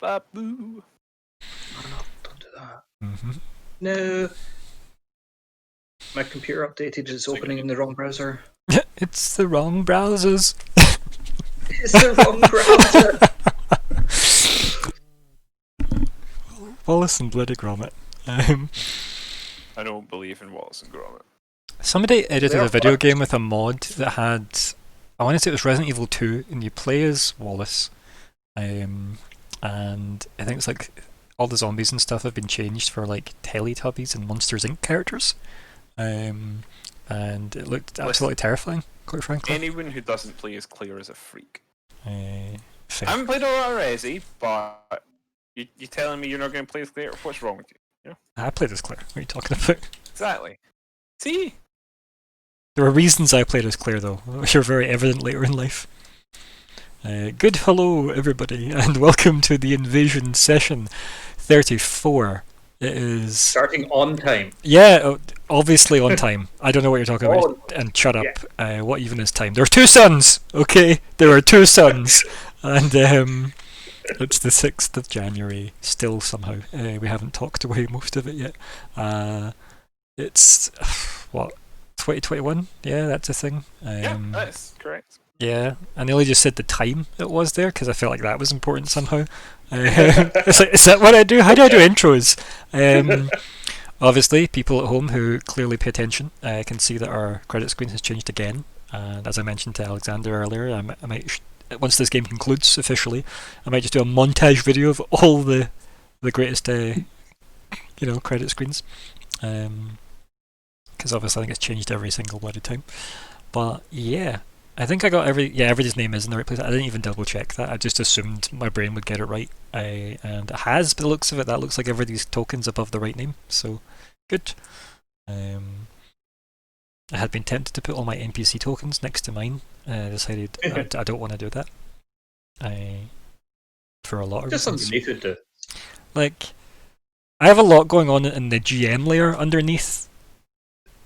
boo. Oh no, don't do that. Mm-hmm. No. My computer updated, it's opening in the wrong browser. It's the wrong browsers. It's the wrong browser! Wallace and bloody Gromit. I don't believe in Wallace and Gromit. Somebody edited They're a video fun. game with a mod that had, I want to say it was Resident Evil 2, and you play as Wallace, and I think it's like all the zombies and stuff have been changed for like Teletubbies and Monsters Inc. characters, and it looked absolutely terrifying, quite frankly. Anyone who doesn't play as Claire is a freak. Fair. I haven't played a lot of Resi, but you're telling me you're not going to play as Claire? What's wrong with you? I played as Claire. What are you talking about? Exactly. See? There were reasons I played as Claire, though, which are very evident later in life. Good hello, everybody, and welcome to the Invasion Session 34. It is... Starting on time. Yeah, obviously on time. I don't know what you're talking about, and shut up. What even is time? There are two suns, okay? There are two suns, and it's the 6th of January, still somehow. We haven't talked away most of it yet. It's, what, 2021? Yeah, that's a thing. Yeah, that's correct. Yeah, and they only just said the time it was there because I felt like that was important somehow. It's like, is that what I do? How do I do intros? Obviously, people at home who clearly pay attention can see that our credit screen has changed again. And as I mentioned to Alexander earlier, I might once this game concludes officially, I might just do a montage video of all the greatest credit screens. Because obviously I think it's changed every single bloody time. But yeah, I think I got everybody's name is in the right place. I didn't even double check that. I just assumed my brain would get it right. And it has, by the looks of it, that looks like everybody's tokens above the right name. So good. I had been tempted to put all my NPC tokens next to mine. I decided I don't want to do that. For a lot of Just reasons. underneath it, too. Like, I have a lot going on in the GM layer underneath,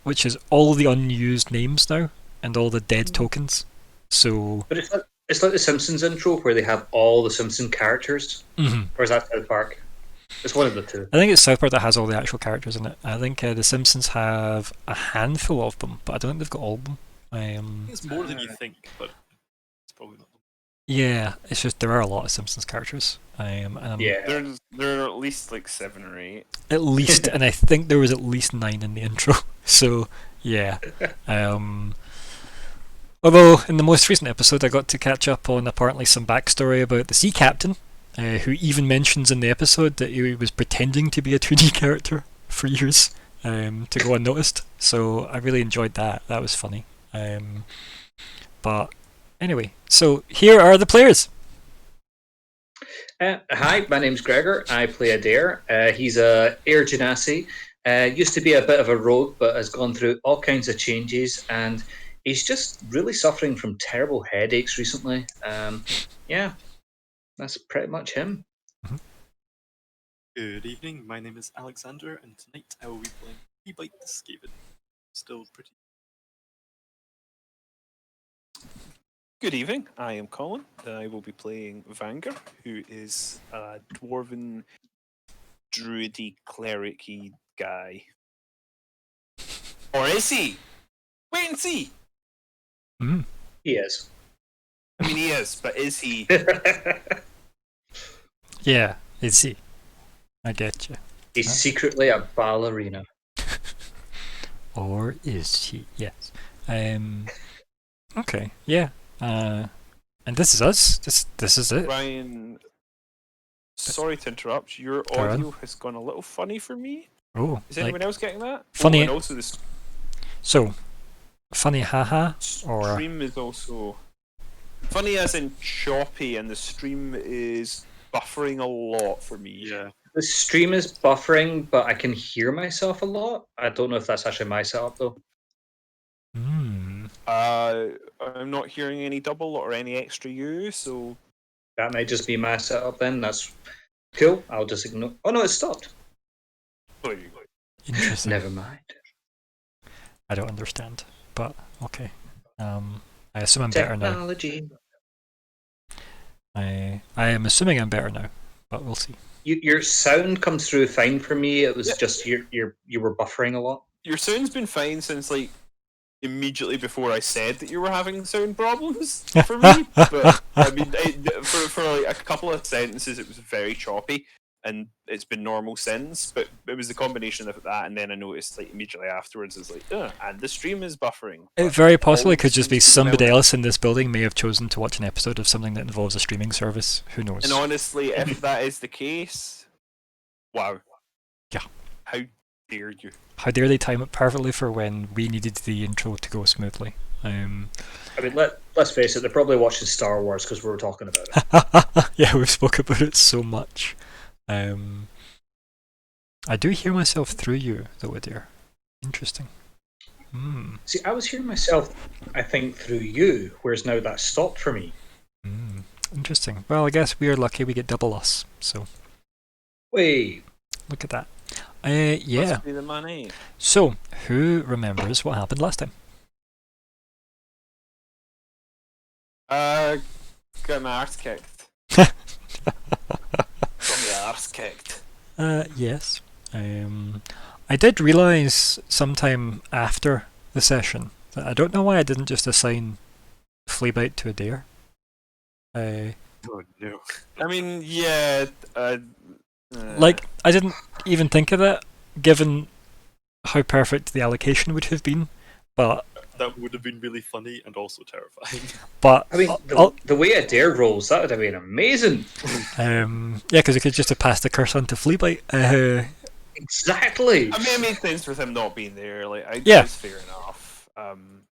which is all the unused names now and all the dead tokens. So, But it's like the Simpsons intro where they have all the Simpson characters. Or is that South Park? It's one of the two. I think it's South Park that has all the actual characters in it. I think the Simpsons have a handful of them, but I don't think they've got all of them. It's more than you think, but it's probably not. Yeah, it's just there are a lot of Simpsons characters. Yeah. There are at least like 7 or 8. At least, and I think there was at least 9 in the intro. So yeah. Although in the most recent episode, I got to catch up on apparently some backstory about the sea captain, who even mentions in the episode that he was pretending to be a 2D character for years to go unnoticed. So I really enjoyed that. That was funny. But anyway, so here are the players. Hi, my name's Gregor. I play Adair. He's a Air Genasi. Used to be a bit of a rogue, but has gone through all kinds of changes, and he's just really suffering from terrible headaches recently. Yeah, that's pretty much him. Good evening, my name is Alexander, and tonight I will be playing E-Bite the Skaven. Still pretty... Good evening, I am Colin. I will be playing Vanger, who is a dwarven, druidy, cleric-y guy. Or is he? Wait and see! He is. I mean, he is, but is he? Yeah, is he? I get you. He's secretly a ballerina. Or is he? Yes. Okay. Yeah. And this is us. This is it. Ryan, sorry to interrupt. Your Carry on. audio has gone a little funny for me. Oh, Is anyone else getting that? funny- Oh, and also the so funny, haha, or stream is also funny as in choppy, and the stream is buffering a lot for me. Yeah. The stream is buffering, but I can hear myself a lot. I don't know if that's actually my setup, though. I'm not hearing any double or any extra U, so That might just be my setup then. That's cool. I'll just ignore. Oh, no, it stopped. there you go. interesting. Never mind. I don't understand, but okay. I assume I'm better now. Technology. I am assuming I'm better now. but we'll see. Your sound comes through fine for me. It was just you were buffering a lot. Your sound's been fine since like immediately before I said that you were having sound problems for me. But I mean, for like a couple of sentences, it was very choppy, and it's been normal since. But it was the combination of that, and then I noticed like immediately afterwards, it's like, and the stream is buffering. It But very all possibly the could just be streams are somebody melting. else in this building may have chosen to watch an episode of something that involves a streaming service. Who knows? And honestly, if that is the case, wow. Yeah. How dare you? How dare they time it perfectly for when we needed the intro to go smoothly? I mean, let's face it, they're probably watching Star Wars because we were talking about it. Yeah, we've spoke about it so much. I do hear myself through you, though, Adair. Interesting. See, I was hearing myself, I think, through you, whereas now that's stopped for me. Interesting. Well, I guess we are lucky we get double us, so Wait. look at that. Yeah. Must be the money. So, who remembers what happened last time? Got my arse kicked. Got my arse kicked. Yes. I did realise sometime after the session that I don't know why I didn't just assign Fleabite to Adair. Oh no. I mean, yeah. Like, I didn't even think of that, given how perfect the allocation would have been. But That would have been really funny and also terrifying. I mean, the way Adair rolls, that would have been amazing. yeah, because it could just have passed the curse on to Fleabite. Exactly. I mean, it made sense with him not being there. Like, Yeah. it's fair enough. And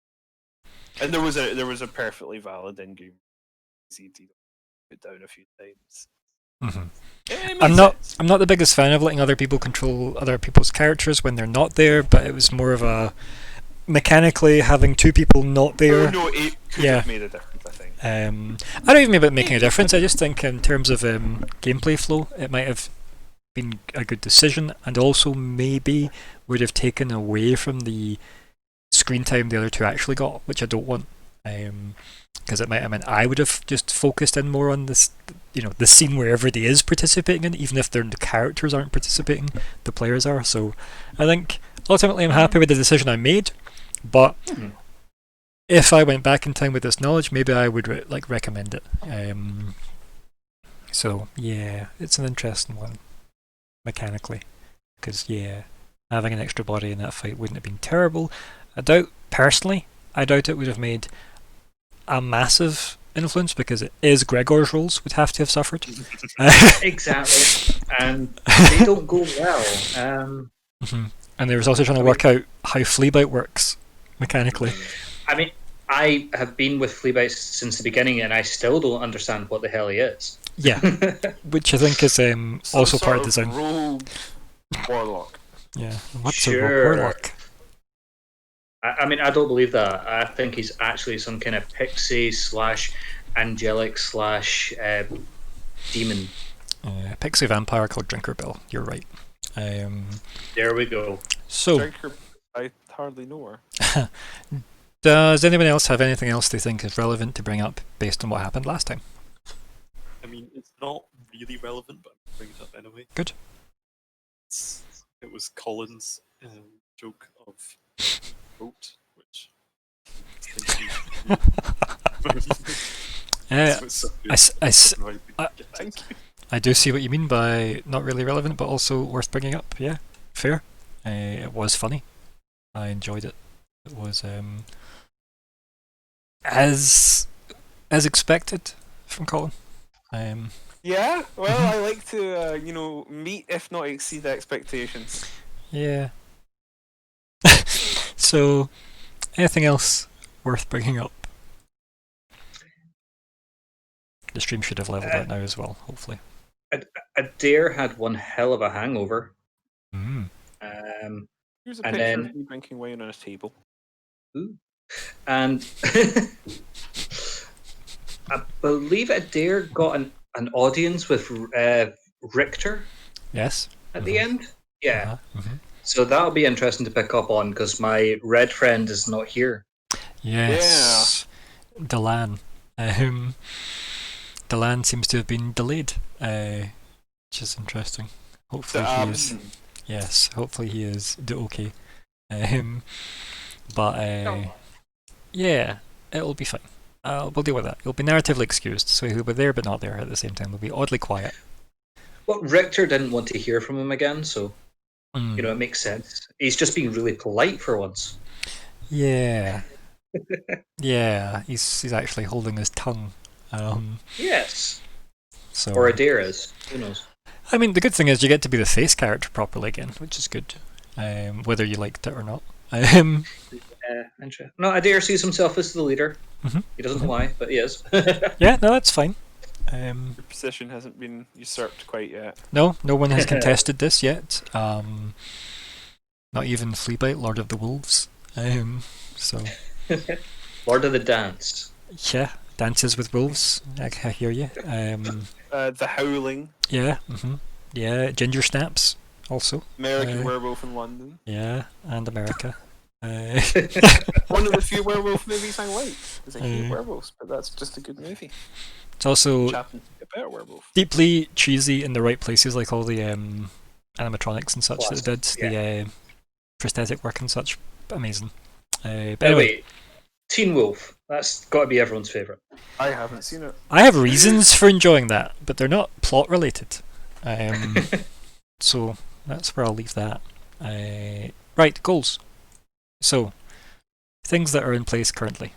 there was a perfectly valid in-game CT put down a few times. Mhm. It I'm made not sense. the biggest fan of letting other people control other people's characters when they're not there, but it was more of a mechanically having two people not there. Oh, no, it could Yeah. have made a difference. I think. I don't even mean about making a difference. I just think in terms of gameplay flow, it might have been a good decision, and also maybe would have taken away from the screen time the other two actually got, which I don't want. Because it might have meant I would have just focused in more on this, the scene where everybody is participating in, even if the characters aren't participating, the players are. So I think ultimately I'm happy with the decision I made, but if I went back in time with this knowledge, maybe I would recommend it. So yeah, it's an interesting one mechanically, because having an extra body in that fight wouldn't have been terrible. I doubt it would have made a massive influence, because it is Gregor's roles would have to have suffered. Exactly. And they don't go well. And they was also trying to work out how Fleabite works mechanically. I mean, I have been with Fleabite since the beginning, and I still don't understand what the hell he is. Yeah, which I think is also part of the design. Rogue warlock. Yeah, what's Sure. a warlock? I mean, I don't believe that. I think he's actually some kind of pixie / angelic / demon. Pixie vampire called Drinkerbell. You're right. There we go. So, Striker, I hardly know her. does anyone else have anything else they think is relevant to bring up based on what happened last time? I mean, it's not really relevant, but I'm bring it up anyway. Good. It was Colin's joke of vote, which I do see what you mean by not really relevant, but also worth bringing up. Yeah, fair. It was funny. I enjoyed it. It was as expected from Colin. Yeah, well, I like to, meet if not exceed expectations. Yeah. So, anything else worth bringing up? The stream should have leveled out now as well, hopefully. Adair had one hell of a hangover. Here's a And picture then- of me drinking wine on a table. And I believe Adair got an audience with Richter Yes. at the end. Yeah. Uh-huh. So that'll be interesting to pick up on, because my red friend is not here. Yes. Delan. Delan seems to have been delayed. which is interesting. Hopefully he is. Um, Yes, hopefully he is okay. But yeah, it'll be fine. We'll deal with that. He'll be narratively excused, so he'll be there but not there at the same time. He'll be oddly quiet. Well, Richter didn't want to hear from him again, so Mm. it makes sense. He's just being really polite for once. Yeah. Yeah, he's actually holding his tongue. Yes. So Or Adair is. Who knows? I mean, the good thing is you get to be the face character properly again, which is good. Whether you liked it or not. No, Adair sees himself as the leader. Mhm. He doesn't know why, but he is. Yeah, no, that's fine. your position hasn't been usurped quite yet. No one has contested this yet. Not even Fleabite, Lord of the Wolves. So Lord of the Dance. yeah, Dances with Wolves. I hear you. The Howling, Yeah, yeah, Ginger Snaps also. American Werewolf in London. Yeah, and America. One of the few werewolf movies I like. Because I hate werewolves, but that's just a good movie. It's also Chaplin took a better werewolf. deeply cheesy in the right places, like all the animatronics and such that it did, the prosthetic work and such. Amazing. But By the anyway, way, Teen Wolf. That's got to be everyone's favourite. I haven't seen it. I have reasons for enjoying that, but they're not plot related. So that's where I'll leave that. Right, goals. So, things that are in place currently.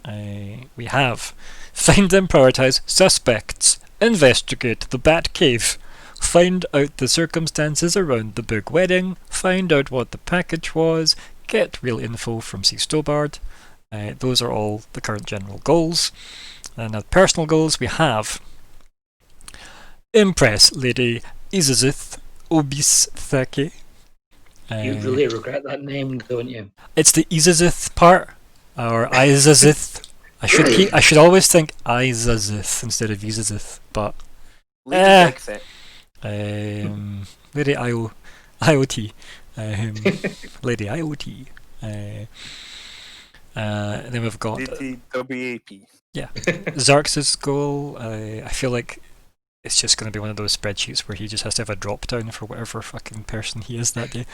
We have find and prioritize suspects, investigate the Batcave, find out the circumstances around the big wedding, find out what the package was, get real info from C. Stobart. Those are all the current general goals. And as personal goals, we have impress Lady Izazith Obis Thake. You really regret that name, don't you? It's the Izazith part, or Izazith. I should always think Izazith instead of Izazith, but Lady Bigfoot. Lady IoT, Lady IoT. Then we've got Lady WAP. yeah, Zarx's goal. I feel like it's just going to be one of those spreadsheets where he just has to have a drop down for whatever fucking person he is that day.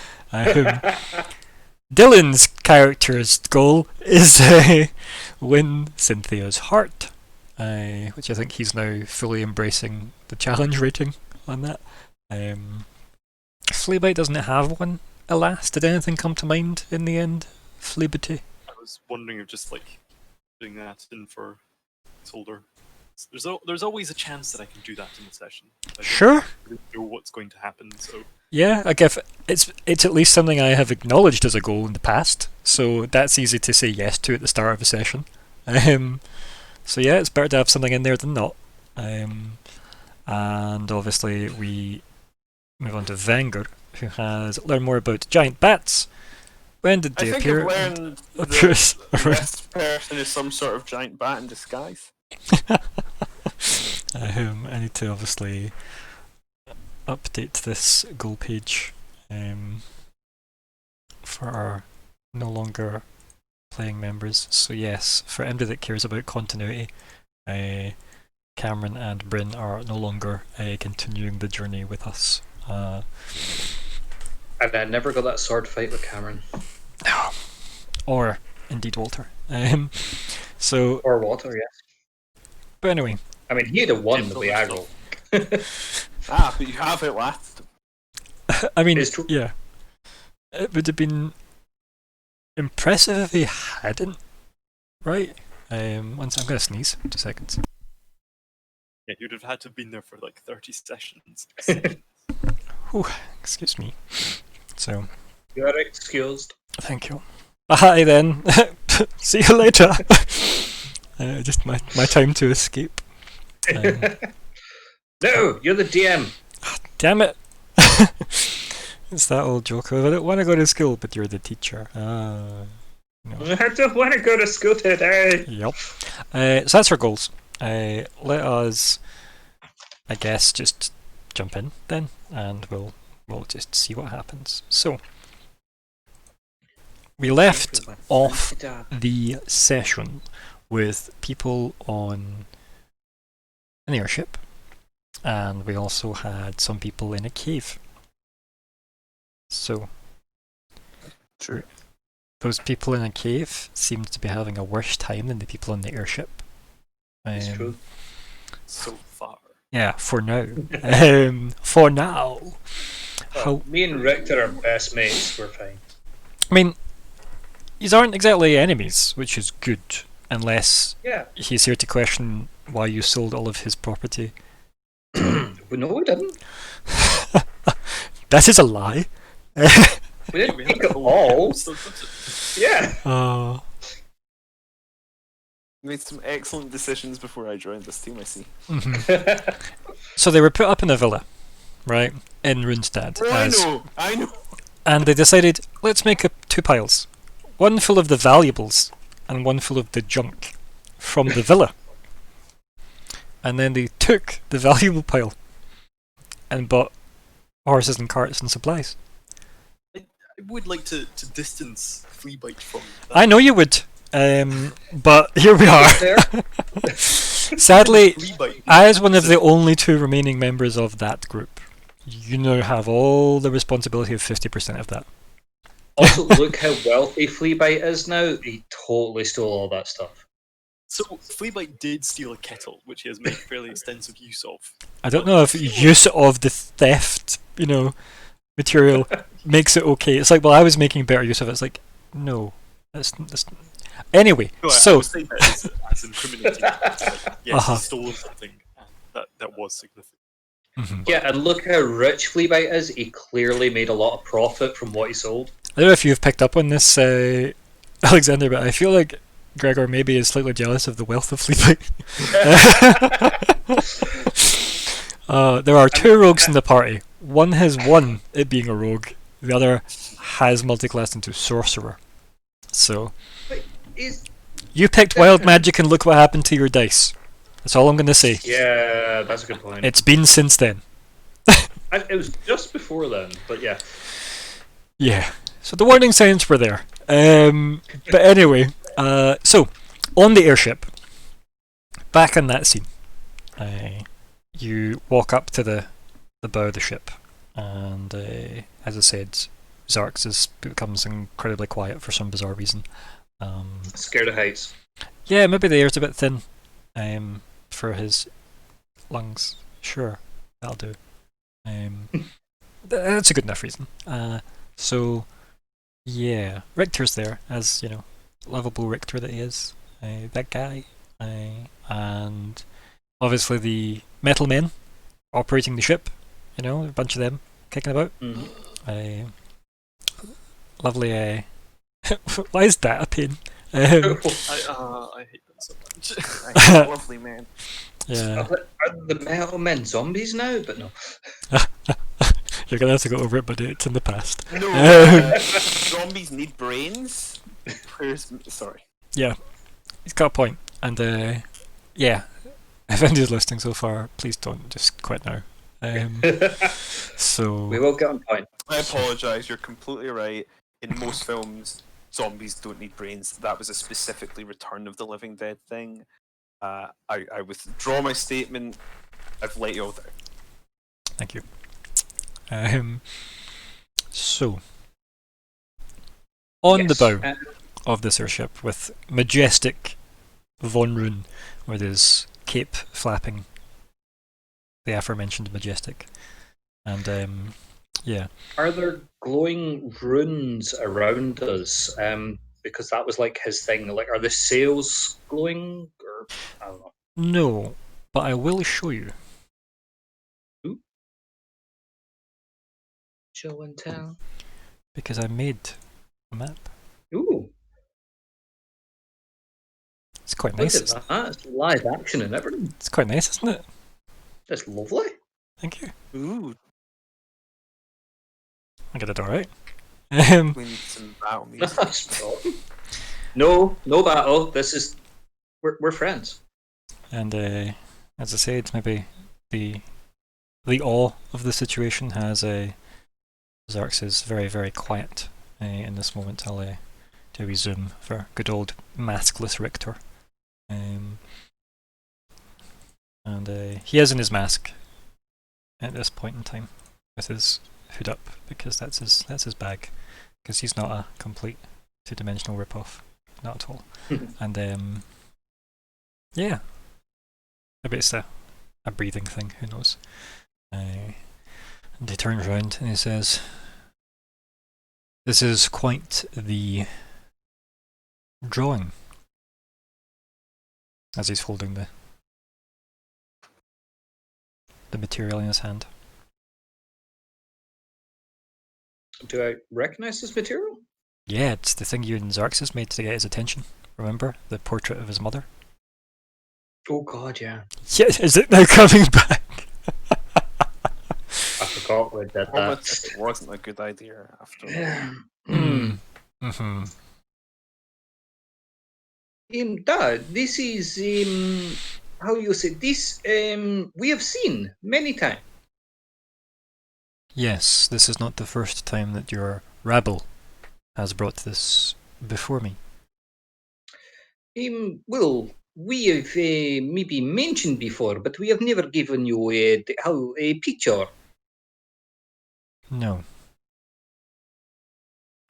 Dylan's character's goal is win Cynthia's heart, which I think he's now fully embracing the challenge rating on that. Fleabite doesn't have one, alas. Did anything come to mind in the end, Fleabite? I was wondering if just like doing that in for Solder. There's always a chance that I can do that in the session. I don't Sure. really know what's going to happen, so Yeah, I guess it's at least something I have acknowledged as a goal in the past, so that's easy to say yes to at the start of a session. So yeah, it's better to have something in there than not. And obviously we move on to Wenger, who has learned more about giant bats. When did they I think appear? I've learned that appears- the best person is some sort of giant bat in disguise. I need to obviously update this goal page for our no longer playing members. So yes, for anybody that cares about continuity, Cameron and Bryn are no longer continuing the journey with us. And I never got that sword fight with Cameron. Or indeed Walter. So, Or Walter, yes. but anyway, I mean, he'd have won the way I roll. But you have it last. I mean, It's true. yeah, it would have been impressive if he hadn't, right? Once I'm gonna sneeze. 2 seconds. yeah, you'd have had to have been there for like 30 sessions. Excuse me. So, You are excused. thank you. Bye then. See you later. Just my time to escape. No, you're the DM. Damn it! It's that old joke of I don't want to go to school, but you're the teacher. No. I don't want to go to school today. Yep. So that's our goals. Let us, I guess, just jump in then, and we'll just see what happens. So we left off the session with people on an airship, And we also had some people in a cave. So, True. those people in a cave seemed to be having a worse time than the people on the airship. It's true. So far. Yeah, for now. For now. How, Me and Richter are best mates. We're fine. I mean, these aren't exactly enemies, which is good, unless Yeah. he's here to question why you sold all of his property. No, we didn't. That is a lie. We didn't We had take it full all. still got it. Yeah. Made some excellent decisions before I joined this team, I see. So they were put up in a villa, right, in Runestad. Oh, I know! And they decided, let's make up two piles. One full of the valuables, and one full of the junk from the villa. And then they took the valuable pile and bought horses and carts and supplies. I would like to distance Fleabite from that. I know you would, but here we are. There. Sadly, Fleabite. as one of the only two remaining members of that group, you now have all the responsibility of 50% of that. Also, look how wealthy Fleabite is now. He totally stole all that stuff. So Fleabite did steal a kettle, which he has made fairly extensive use of. I don't know if use of the theft, material makes it okay. It's like, well, I was making better use of it. It's like, no, that's anyway. No, I So was saying that as incriminating. Like, yes, he stole something, and that was significant. Yeah, and look how rich Fleabite is. He clearly made a lot of profit from what he sold. I don't know if you've picked up on this, Alexander, but I feel like Gregor maybe is slightly jealous of the wealth of Fleabite. There are two rogues in the party. One has won it being a rogue. The other has multiclassed into sorcerer. So He's... you picked wild magic, and look what happened to your dice. That's all I'm going to say. Yeah, that's a good point. It's been since then. It was just before then, but yeah. Yeah. So the warning signs were there. But anyway, so on the airship, back in that scene, you walk up to the bow of the ship, and as I said, Xarxes becomes incredibly quiet for some bizarre reason. Scared of heights. Yeah, maybe the air's a bit thin for his lungs. Sure, that'll do. That's a good enough reason. So, yeah, Richter's there, as, lovable Richter that he is. That guy. And obviously the metal men operating the ship, a bunch of them kicking about. Lovely. Why is that a pain? I hate them so much. I hate lovely man. Yeah. Are the metal men zombies now? But no. You're gonna have to go over it, but it's in the past. No, zombies need brains. Sorry. Yeah, he's got a point, and yeah, if anyone's listening so far, please don't just quit now. So We will get on point. I apologise. You're completely right. In most films, zombies don't need brains. That was a specifically Return of the Living Dead thing. I withdraw my statement. I've let you all down. thank you. So on the Yes, bow of this airship, with majestic Von Rune, with his cape flapping, the aforementioned majestic, and yeah. Are there glowing runes around us? Because that was like his thing. Like, are the sails glowing? Or I don't know. No, but I will show you. Show and tell. Because I made a map. Ooh, It's quite look nice. at that! It's live action and everything. It's quite nice, isn't it? That's lovely. Thank you. Ooh, I got it alright. we need some battle music. No battle. This is we're friends. And as I said, maybe the awe of the situation has Xarxes very, very quiet in this moment. I'll do a resume for good old maskless Richter. And he has in his mask at this point in time with his hood up, because that's his bag, because he's not a complete two-dimensional ripoff, not at all. And yeah, maybe it's a breathing thing, who knows. And he turns around and he says, "This is quite the drawing," as he's holding the material in his hand. Do I recognize this material? Yeah, it's the thing you and Xerxes made to get his attention. Remember? The portrait of his mother? Oh god, yeah. Yeah, is it now coming back? I forgot we did that. It wasn't a good idea after all. Yeah. Mm-hmm. This is how you say this. We have seen many times. Yes, this is not the first time that your rabble has brought this before me. Well, we have maybe mentioned before, but we have never given you a picture. No.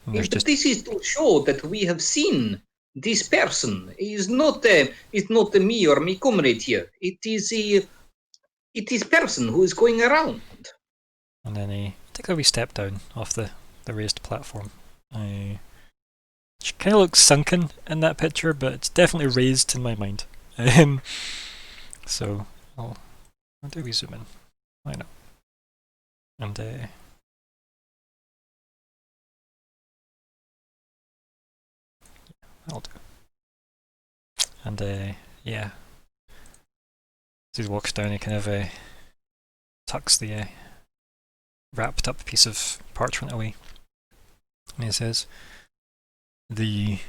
And there's But just this is to show that we have seen this person. It's not me or my comrade here. It is person who is going around. And then he take a wee step down off the raised platform. She kind of looks sunken in that picture, but it's definitely raised in my mind. So I'll do a wee zoom in. Why not? And I'll do. And yeah, as he walks down, he kind of tucks the wrapped up piece of parchment away, and he says, "The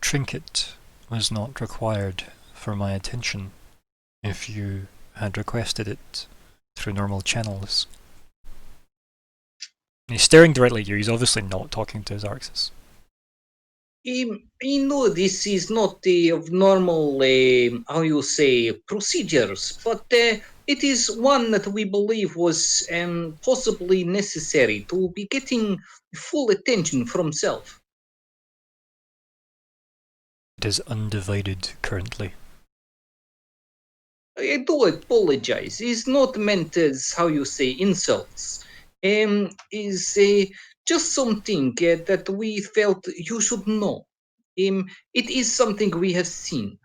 trinket was not required for my attention if you had requested it through normal channels." And he's staring directly at you. He's obviously not talking to Xerxes. I know this is not of normal, how you say, procedures, but it is one that we believe was possibly necessary to be getting full attention from self. It is undivided currently. I do apologize. It's not meant as, how you say, insults. Is just something that we felt you should know. It is something we have seen.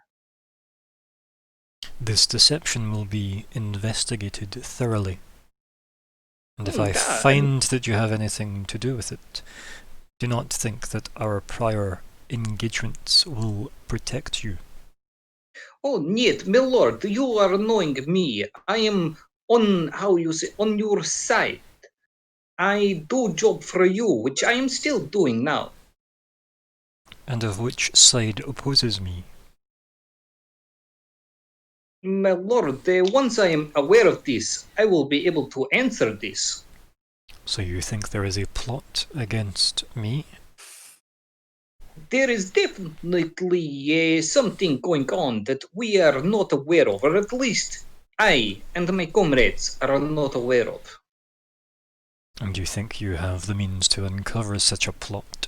This deception will be investigated thoroughly. And if I find that you have anything to do with it, do not think that our prior engagements will protect you. Oh, niet, my lord, you are knowing me. I am on, how you say, on your side. I do job for you, which I am still doing now. And of which side opposes me? My lord, once I am aware of this, I will be able to answer this. So you think there is a plot against me? There is definitely something going on that we are not aware of, or at least I and my comrades are not aware of. And you think you have the means to uncover such a plot?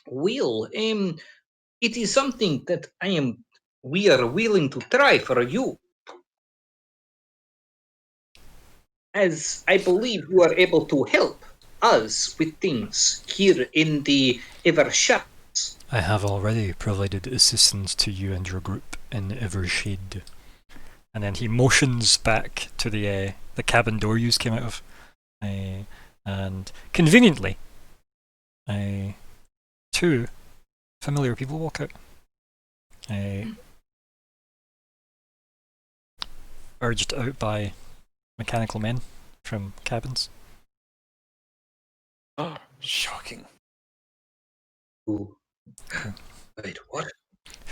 Well, it is something that we are willing to try for you. As I believe you are able to help us with things here in the Evershades. I have already provided assistance to you and your group in Evershade. And then he motions back to the cabin door you came out of. And conveniently, two familiar people walk out. Urged out by mechanical men from cabins. Oh, shocking. Ooh. Wait, what?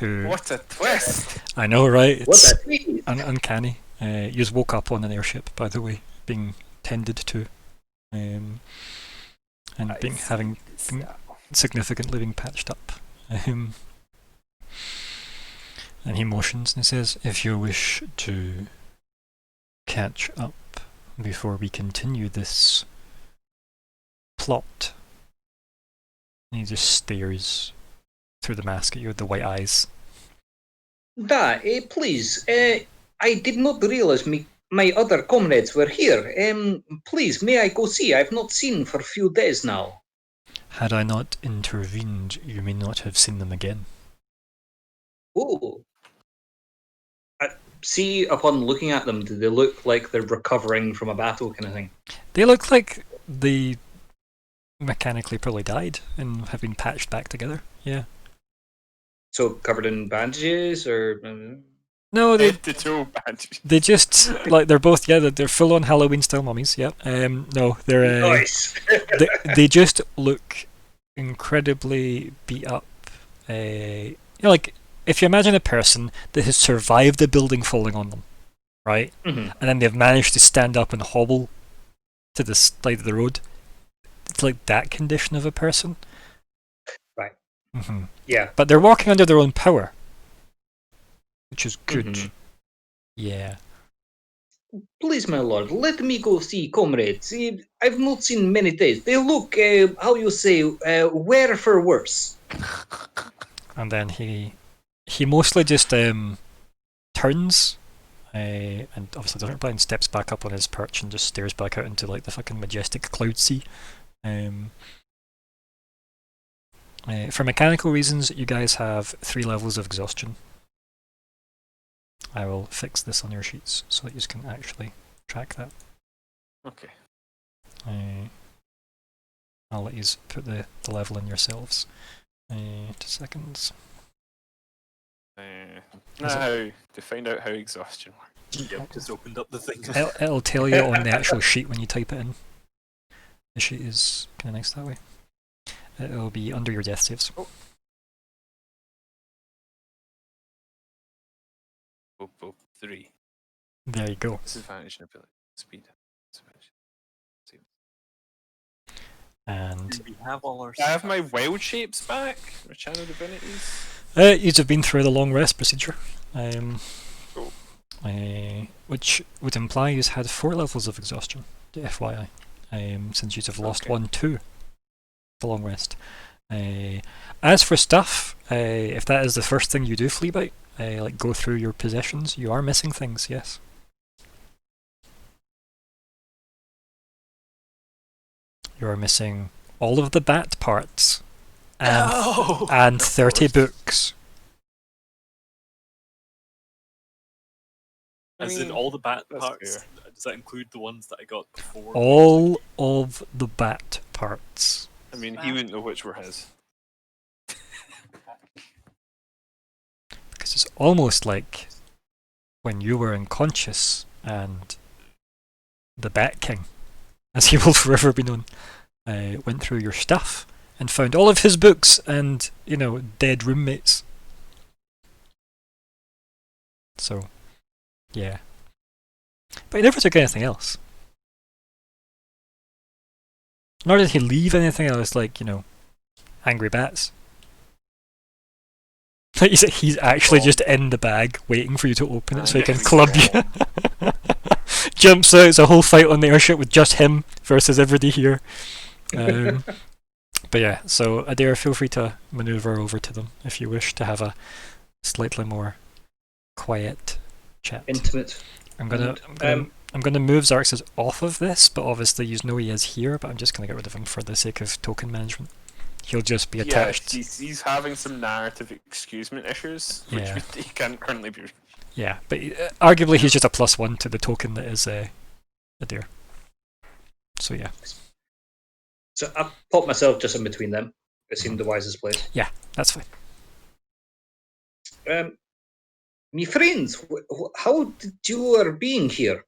What a twist! I know, right? What It's a twist! uncanny. You just woke up on an airship, by the way, being tended to, and having significantly being patched up. And he motions and he says, "If you wish to catch up before we continue this plot. And he just stares through the mask at you with the white eyes. Please, I did not realize my other comrades were here. Please, may I go see? I've not seen for a few days now. Had I not intervened, you may not have seen them again. Oh. See, upon looking at them, do they look like they're recovering from a battle kind of thing? They look like they mechanically probably died and have been patched back together. Yeah. So covered in bandages, or No, Head to toe bandage. they just like they're both they're full on Halloween style mummies. Yep. No, they're nice. they just look incredibly beat up. Like if you imagine a person that has survived a building falling on them, right, Mhm. and then they've managed to stand up and hobble to the side of the road. It's like that condition of a person. Right. Mm-hmm. Yeah. But they're walking under their own power, which is good. Mhm. Yeah. Please, my lord, let me go see comrades. I've not seen many days. They look, how you say, wear for worse. And then he mostly just turns, and obviously doesn't reply, and steps back up on his perch and just stares back out into like the fucking majestic cloud sea. For mechanical reasons, you guys have 3 levels of exhaustion. I will fix this on your sheets so that you can actually track that. Okay. I'll let you put the level in yourselves. 2 seconds. Now, to find out how exhaustion works. Yep, just opened up the thing. It'll tell you on the actual sheet when you type it in. The sheet is kind of nice that way. It'll be under your death saves. Oh, 3. There you go. Disadvantage and ability. Speed. And we have all our. I have my wild shapes back. My channel divinities. you'd have been through the long rest procedure, Cool. which would imply you've had 4 levels of exhaustion, FYI, since you'd have lost Okay. 1 too. The long rest. As for stuff, if that is the first thing you do, Fleabite, like go through your possessions, you are missing things, yes. You are missing all of the bat parts and, No! and Of 30 course. books. As in all the bat that's parts. fair. Does that include the ones that I got before? All of the bat parts. I mean, he wouldn't know which were his. Because it's almost like when you were unconscious and the Bat King, as he will forever be known, went through your stuff and found all of his books and, dead roommates. So, yeah. But he never took anything else. Nor did he leave anything else like, angry bats. He's actually just in the bag waiting for you to open it so he can club you. Jumps out, it's a whole fight on the airship with just him versus everybody here. But yeah, so Adair, feel free to maneuver over to them if you wish to have a slightly more quiet chat. Intimate. I'm gonna move Xarxes off of this, but obviously you know he is here, but I'm just gonna get rid of him for the sake of token management. He'll just be attached. Yeah, he's having some narrative excusement issues, which Yeah. he can't currently be. Yeah, but arguably he's just a +1 to the token that is Adair. So yeah. So I put myself just in between them. It seemed the wisest place. Yeah, that's fine. Me friends, how did your being here?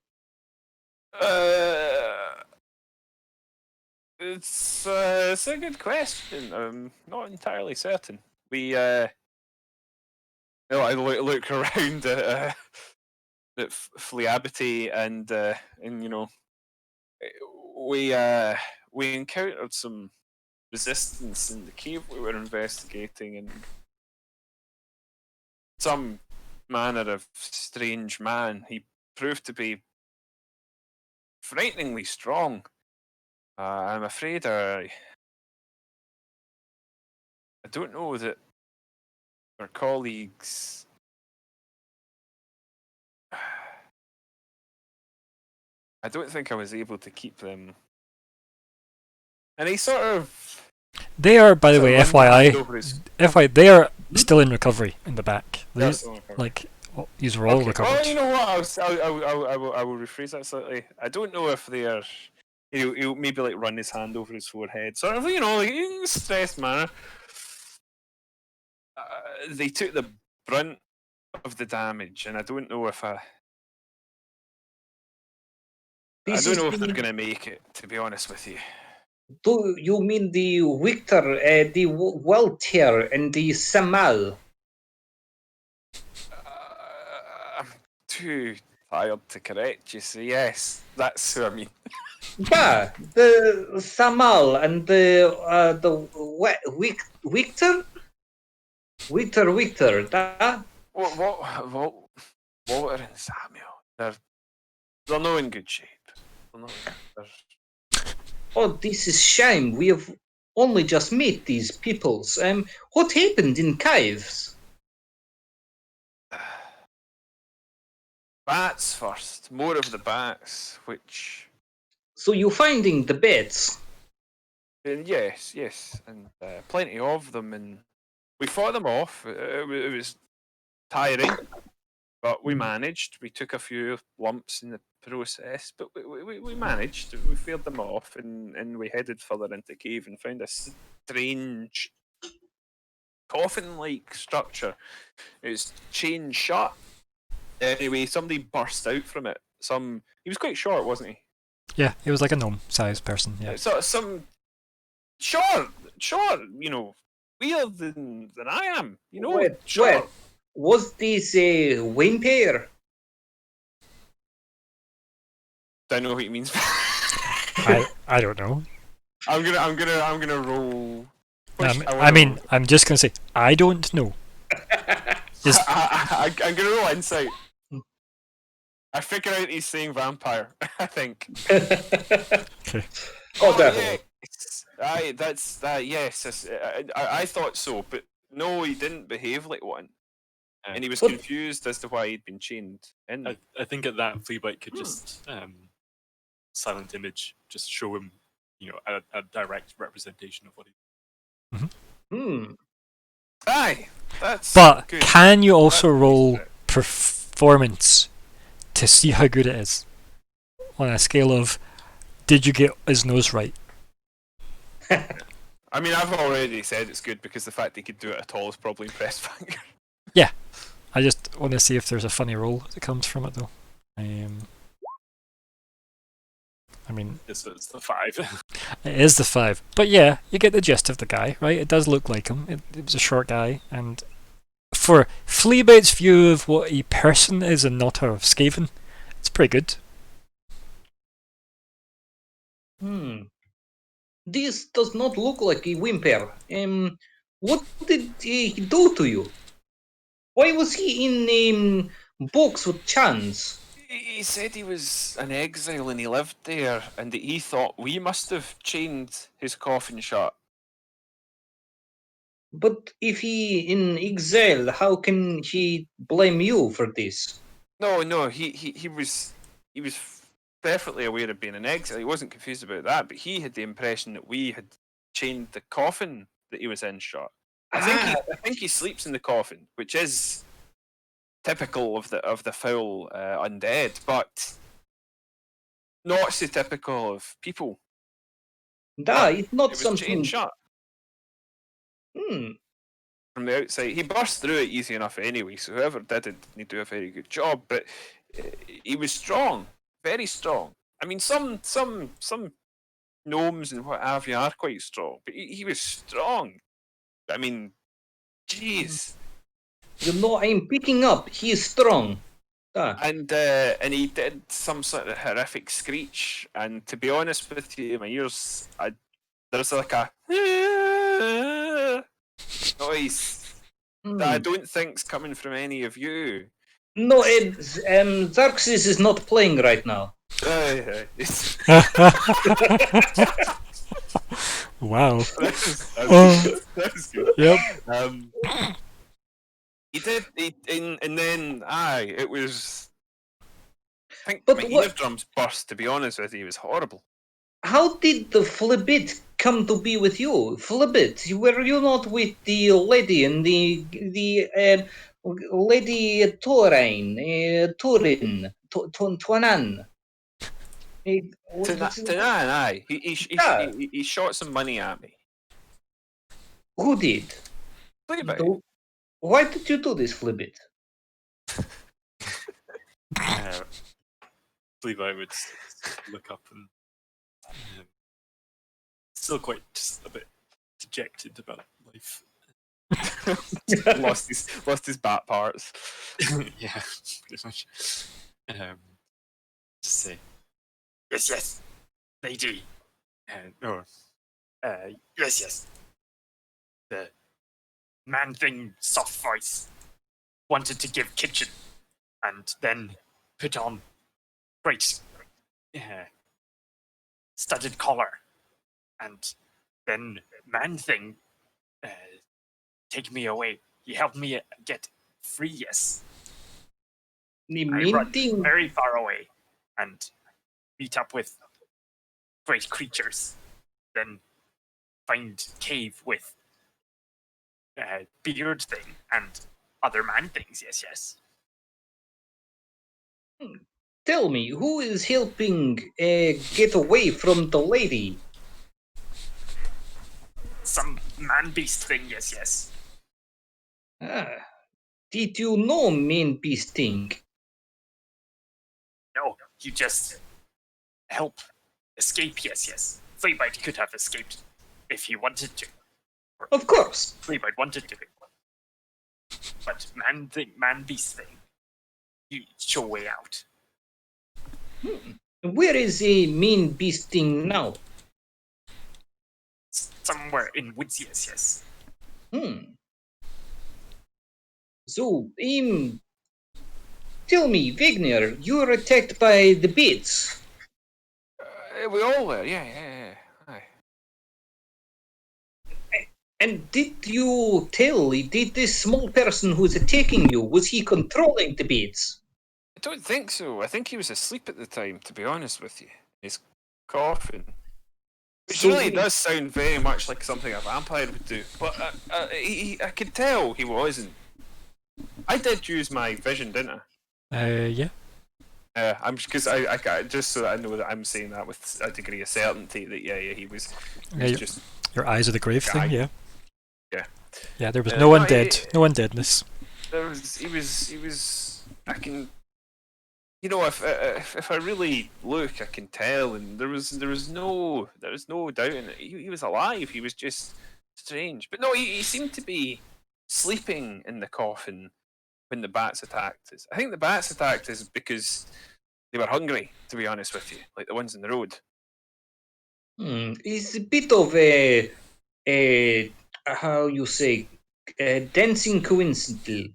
It's a good question. I'm not entirely certain. I look around at Fleabity and we encountered some resistance in the cave we were investigating, and some manner of strange man. He proved to be frighteningly strong. I'm afraid I don't know that our colleagues. I don't think I was able to keep them. And he sort of. They are, by the way, runs the hand over FYI, they are still in recovery in the back. They, Yes, okay. like, these are all Okay, recovered. well, you know what? I will rephrase that slightly. I don't know if they are. He'll maybe like run his hand over his forehead, sort of, like in a stressed manner. They took the brunt of the damage, and I don't know if I This don't is know if they're the. going to make it. To be honest with you, Do you mean the Victor, the Walter, and the Samal? I'm too tired to correct you. So yes, that's who I mean. Yeah, the Samal and the Victor. That. What, Walter and Samuel? They're not in good shape. They're not. Oh, this is shame. We have only just met these peoples. What happened in caves? Bats first. More of the bats, which. So you're finding the beds. Yes, and plenty of them, and we fought them off. It was tiring, but we managed. We took a few lumps in the process, but we managed. We fought them off, and we headed further into the cave and found a strange coffin-like structure. It was chained shut. Anyway, somebody burst out from it. He was quite short, wasn't he? Yeah, he was like a gnome-sized person. Yeah. So short, weirder than I am. Short. Was this a whimper? Don't know what he means. I don't know. I'm gonna roll. I'm just gonna say I don't know. I'm gonna roll insight. I figure out he's saying vampire. I think. Okay. Oh, definitely. Yes. That's that. Yes, I thought so, but no, he didn't behave like one, and he was confused as to why he'd been chained. And I think at that Fleabite could just silent image, just show him, a direct representation of what he. Aye, that's. But good. can you also That's roll good. performance to see how good it is on a scale of did you get his nose right? I mean, I've already said it's good because the fact he could do it at all is probably impressed Fanger. I just want to see if there's a funny roll that comes from it though. I mean, It's the 5. it is the 5, but yeah, you get the gist of the guy, right? It does look like him. It was a short guy, and for Fleabite's view of what a person is and not a Skaven, it's pretty good. This does not look like a whimper. What did he do to you? Why was he in box with Chans? He said he was an exile and he lived there, and that he thought we must have chained his coffin shut. But if he in exile, how can he blame you for this? No, he was perfectly aware of being an exile. He wasn't confused about that, but he had the impression that we had chained the coffin that he was in shut. I think he sleeps in the coffin, which is typical of the foul undead, but not so typical of people. It's not It was something. chained shut Hmm. from the outside. He burst through it easy enough anyway, so whoever did it didn't do a very good job. But he was strong, very strong. I mean, some gnomes and what have you are quite strong, but he was strong. I mean, jeez. I'm picking up. He is strong. And he did some sort of horrific screech, and to be honest with you, my ears, there's like a noise that I don't think's coming from any of you. No, Xerxes is not playing right now. Wow. That was good. Yep. He did, and then it was. I think But my what- eardrums burst. To be honest with you, it was horrible. How did the Flibbit come to be with you? Flibbit, were you not with the lady and the lady Torain, Twanan? Tanan, aye. Yeah. He shot some money at me. Who did? What about it? Why did you do this, Flibbit? I believe I would look up and still quite just a bit dejected about life. lost his bat parts. Yeah, pretty much. Just say, yes, lady. Or, yes. The man thing, soft voice, wanted to give kitchen, and then put on great studded collar, and then man thing take me away. He helped me get free, yes. The I main run thing. very far away and meet up with great creatures. Then find cave with beard thing and other man things. Yes. Tell me, who is helping get away from the lady? Some man beast thing. Yes. Did you know main beast thing? No, you just help escape. Yes. Fleabite could have escaped if he wanted to. Of course. Fleabite wanted to. But man beast thing, you show way out. Where is a main beast thing now? Somewhere in woods, yes. So, tell me, Wagner, you were attacked by the beats. We all were, yeah. Aye. And did this small person who's attacking you, was he controlling the beats? I don't think so. I think he was asleep at the time, to be honest with you. He's coughing. Which So- really does sound very much like something a vampire would do. But I could tell he wasn't. I did use my vision, didn't I? Yeah. I'm because I just so that I know that I'm saying that with a degree of certainty that he was Yeah, just Your eyes of the grave Guy. thing, yeah. Yeah. Yeah, there was Uh, no one no, dead. No one dead in this. he was I can if I really look I can tell, and there was no doubt in it. He was alive. He was just strange, but no, he seemed to be sleeping in the coffin when the bats attacked us. I think the bats attacked us because they were hungry, to be honest with you, like the ones in the road. It's a bit of a how you say, dancing coincidence.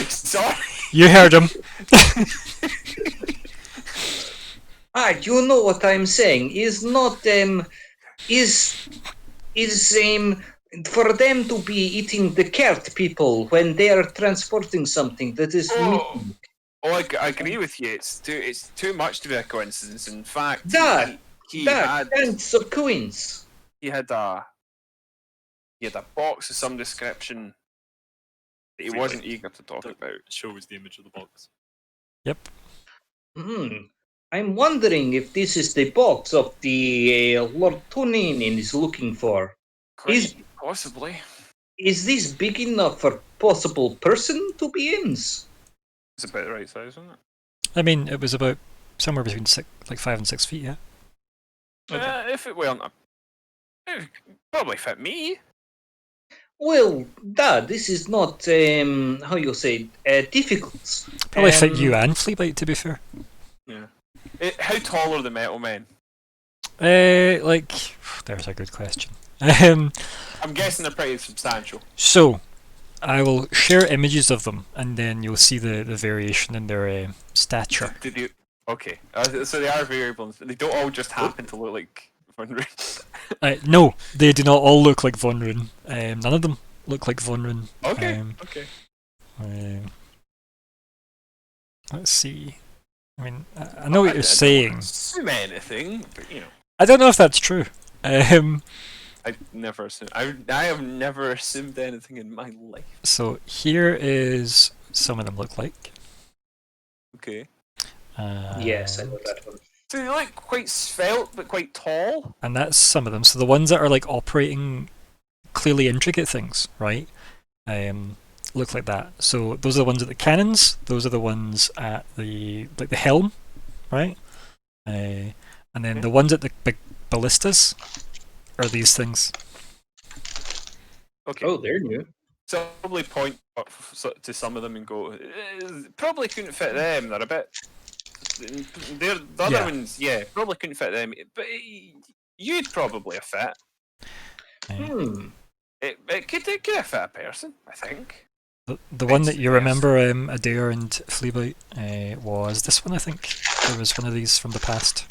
Sorry. You heard him. You know what I'm saying. Is not for them to be eating the cat people when they are transporting something that is missing. I agree with you. It's too much to be a coincidence. In fact, That he had dance of coins. he had a box of some description that he wasn't eager to talk about. Shows the image of the box. Yep. I'm wondering if this is the box of the Lord Tunin is looking for. Quite possibly. Is this big enough for possible person to be in? It's about the right size, isn't it? I mean, it was about somewhere between 5 and 6 feet, yeah. If it weren't, it would probably fit me. Well, this is not how you say difficult. Probably fit you and Fleabite, to be fair. Yeah. How tall are the metal men? There's a good question. I'm guessing they're pretty substantial. So, I will share images of them, and then you'll see the variation in their stature. Did you? Okay, so they are variables. They don't all just happen to look like Vonrun. No, they do not all look like Vonrun. None of them look like Vonrun. Okay. Okay. Let's see. I mean, I know what you're saying. I don't assume anything, but I don't know if that's true. I never assume. I have never assumed anything in my life. So here is some of them look like. Okay. Yes, I know that one. So they look quite svelte, but quite tall. And that's some of them. So the ones that are like operating clearly intricate things, right? Look like that. So those are the ones at the cannons. Those are the ones at the helm, right? And then the ones at the big ballistas are these things. Okay. Oh, they're new. So I'll probably point up to some of them and go, probably couldn't fit them. They're a bit. The other ones, probably couldn't fit them. But you'd probably have fit. It could have fit a person, I think. The one that you remember, Adair and Fleabite, was this one, I think. There was one of these from the past.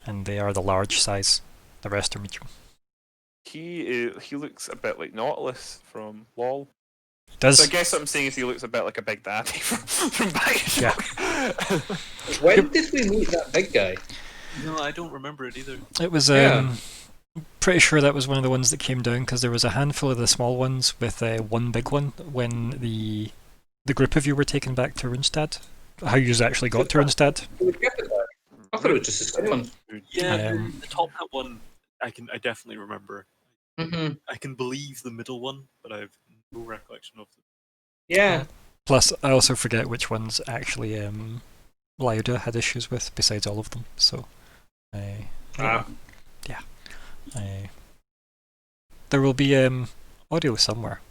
And they are the large size. The rest are medium. He looks a bit like Nautilus from LoL. Does. So I guess what I'm saying is he looks a bit like a big daddy from Bioshock. When did we meet that big guy? No, I don't remember it either. It was pretty sure that was one of the ones that came down because there was a handful of the small ones with one big one when the group of you were taken back to Runestad. How you actually got to Runestad? I thought it was just a skin one. Yeah, the top hat one, I definitely remember. Mm-hmm. I can believe the middle one, but I have no recollection of them. Yeah. Plus, I also forget which ones actually Lyuda had issues with, besides all of them. So, yeah. There will be audio somewhere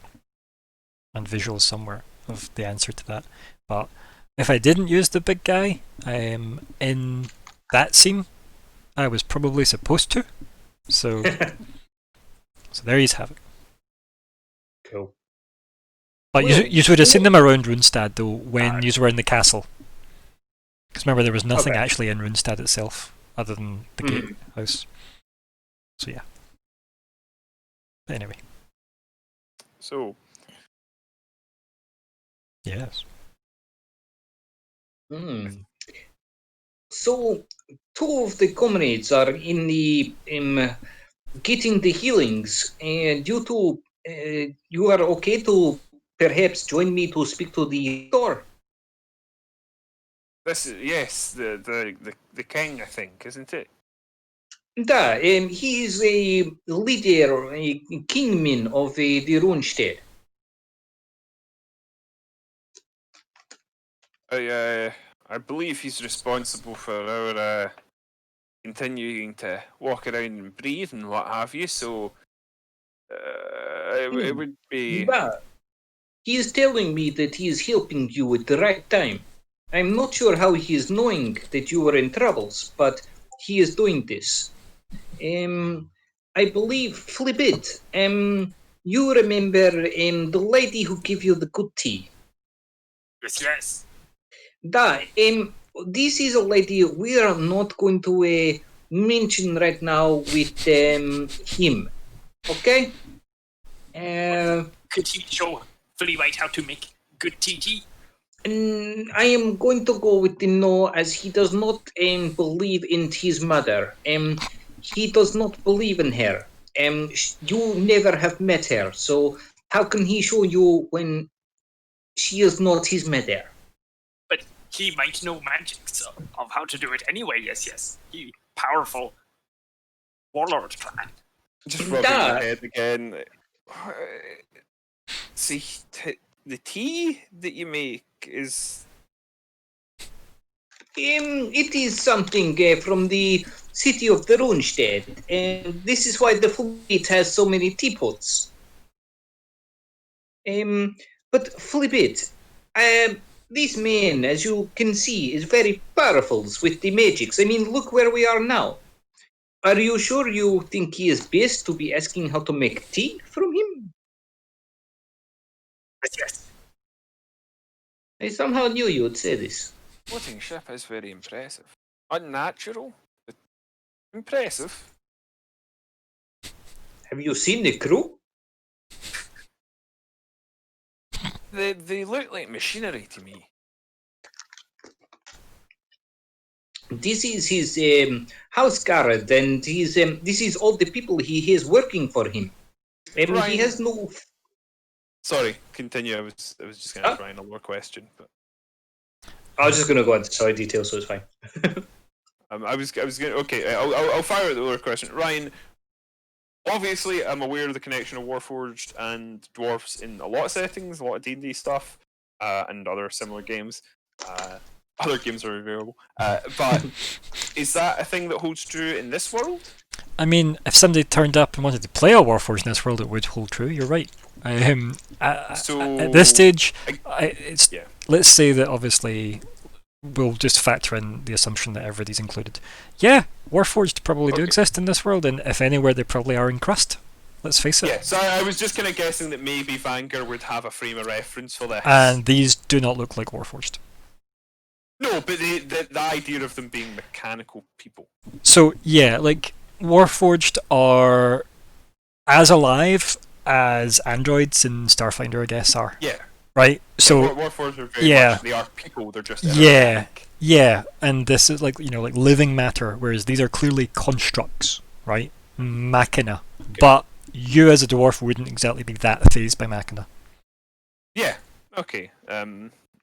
and visuals somewhere of the answer to that. But if I didn't use the big guy in that scene, I was probably supposed to. So, so there you have it. Cool. But you would have seen them around Runestad though when you were in the castle. Because remember, there was nothing actually in Runestad itself other than the gatehouse. So yeah. But anyway. So. Yes. So, two of the comrades are in the getting the healings, and you are okay to perhaps join me to speak to the door. This is the king, I think, isn't it? He is a leader, a kingman of the Runstead. I believe he's responsible for our continuing to walk around and breathe and what have you. So it would be. But he is telling me that he is helping you at the right time. I'm not sure how he is knowing that you were in troubles, but he is doing this. I believe, Flibit, you remember the lady who gave you the good tea? Yes. This is a lady we are not going to mention right now with him. Okay? Could he show Fleabite how to make good tea? I am going to go with the no, as he does not believe in his mother. He does not believe in her. You never have met her, so how can he show you when she is not his mother? But he might know magics of how to do it anyway. Yes. He powerful warlord plan. Just rubbing your head again. See, the tea that you make is. It is something from the city of the Runstead, and this is why the fleet has so many teapots. But Flibit, this man, as you can see, is very powerful with the magics. I mean, look where we are now. Are you sure you think he is best to be asking how to make tea from him? Yes. I somehow knew you would say this. Floating ship is very impressive. Unnatural, but impressive. Have you seen the crew? They look like machinery to me. This is his house guard, and this is all the people he has working for him. He Ryan- has no. Sorry, continue. I was just going to ask Ryan a more question, but I was just going to go into side details, so it's fine. I was going. Okay, I'll fire at the lower question. Ryan, obviously, I'm aware of the connection of Warforged and dwarfs in a lot of settings, a lot of D&D stuff, and other similar games. Other games are available, but is that a thing that holds true in this world? I mean, if somebody turned up and wanted to play a Warforged in this world, it would hold true. You're right. So at this stage, yeah. let's say that obviously we'll just factor in the assumption that everybody's included. Yeah, Warforged probably do Okay. exist in this world, and if anywhere, they probably are in Crust. Let's face it. Yeah, so I was just kind of guessing that maybe Vanguard would have a frame of reference for this. And these do not look like Warforged. No, but the idea of them being mechanical people. So yeah, like Warforged are as alive as androids in Starfinder, I guess, are. Yeah. Right. So Warforged are very yeah. much, they are people. They're just Yeah. inorganic. yeah, and this is like like living matter, whereas these are clearly constructs, right? Machina. But you as a dwarf wouldn't exactly be that phased by Machina. Yeah. Okay.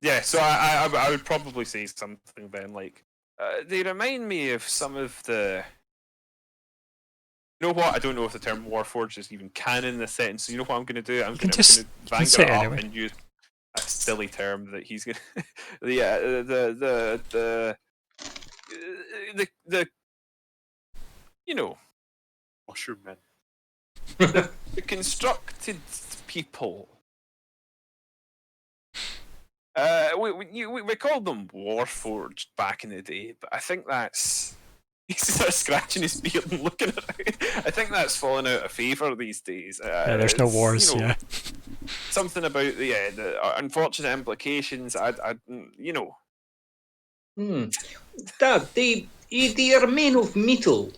Yeah. So I would probably say something then like they remind me of some of the. You know what? I don't know if the term Warforged is even canon in this sentence. So you know what I'm going to do? I'm going to say it Vanguard up anyway. and use a silly term that he's going to. The you know Mushroom men. the constructed people. We called them Warforged back in the day, but I think that's he's sort of scratching his beard and looking at it. I think that's fallen out of favour these days. Yeah, there's no it's, wars. you know, Yeah. something about the unfortunate implications. You know. Dad, they are men of metal,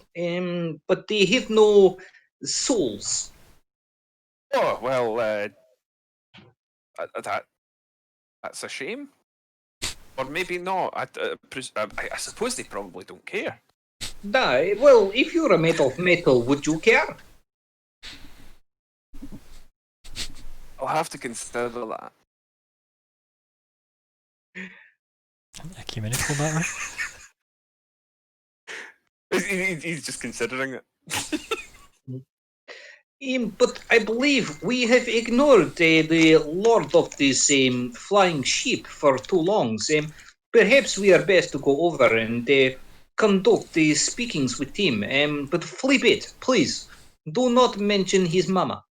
but they have no souls. Oh well, that's a shame, or maybe not. I suppose they probably don't care. Well, if you're a made of metal, would you care? I'll have to consider that. An ecumenical matter. He's just considering it. But I believe we have ignored the lord of this flying ship for too long. Perhaps we are best to go over and conduct the speakings with him. But flip it, please. Do not mention his mama.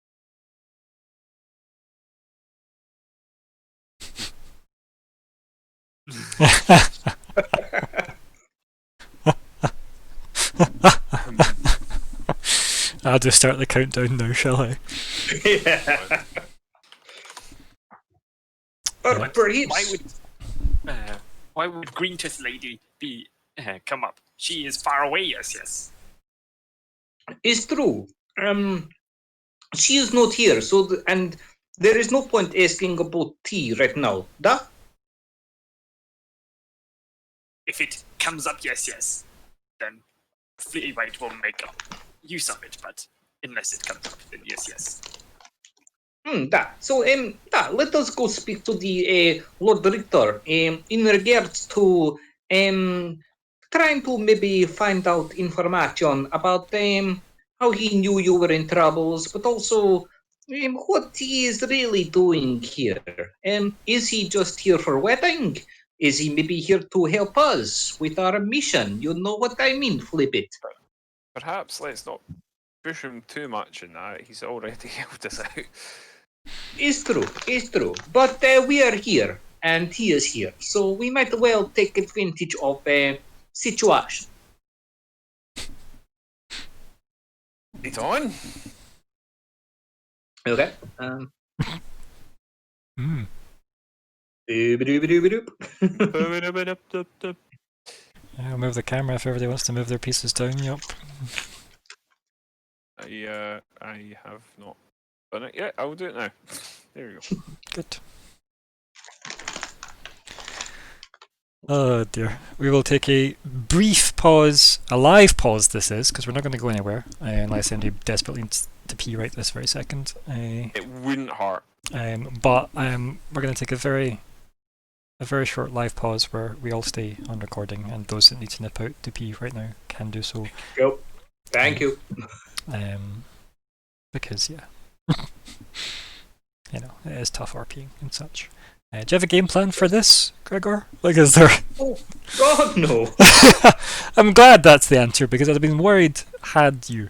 I'll just start the countdown now, shall I? Yeah. Or Yeah. perhaps Why would Greentus lady be come up? She is far away. Yes. it's true. She is not here, and there is no point asking about tea right now. Da? If it comes up, yes, then Fleetwhite will make use of it. But unless it comes up, then yes. So, let us go speak to the Lord Richter in regards to trying to maybe find out information about how he knew you were in troubles, but also what he is really doing here. Is he just here for wedding? Is he maybe here to help us with our mission? You know what I mean, flip it. Perhaps let's not push him too much in that. He's already helped us out. It's true. But we are here, and he is here, so we might well take advantage of a situation. It's on. Okay. Mm. Doobie-doobie-doobie-doop. I'll move the camera if everybody wants to move their pieces down. Yup. I have not done it yet. I will do it now. There we go. Good. Oh dear. We will take a brief pause, a live pause this is, because we're not going to go anywhere, unless anybody desperately needs to pee right this very second. It wouldn't hurt. But we're going to take a very short live pause where we all stay on recording, and those that need to nip out to pee right now can do so. Go. Thank you. Because yeah, you know, it is tough RPing and such. Do you have a game plan for this, Gregor? Like, is there? Oh God, no. I'm glad that's the answer, because I'd have been worried had you.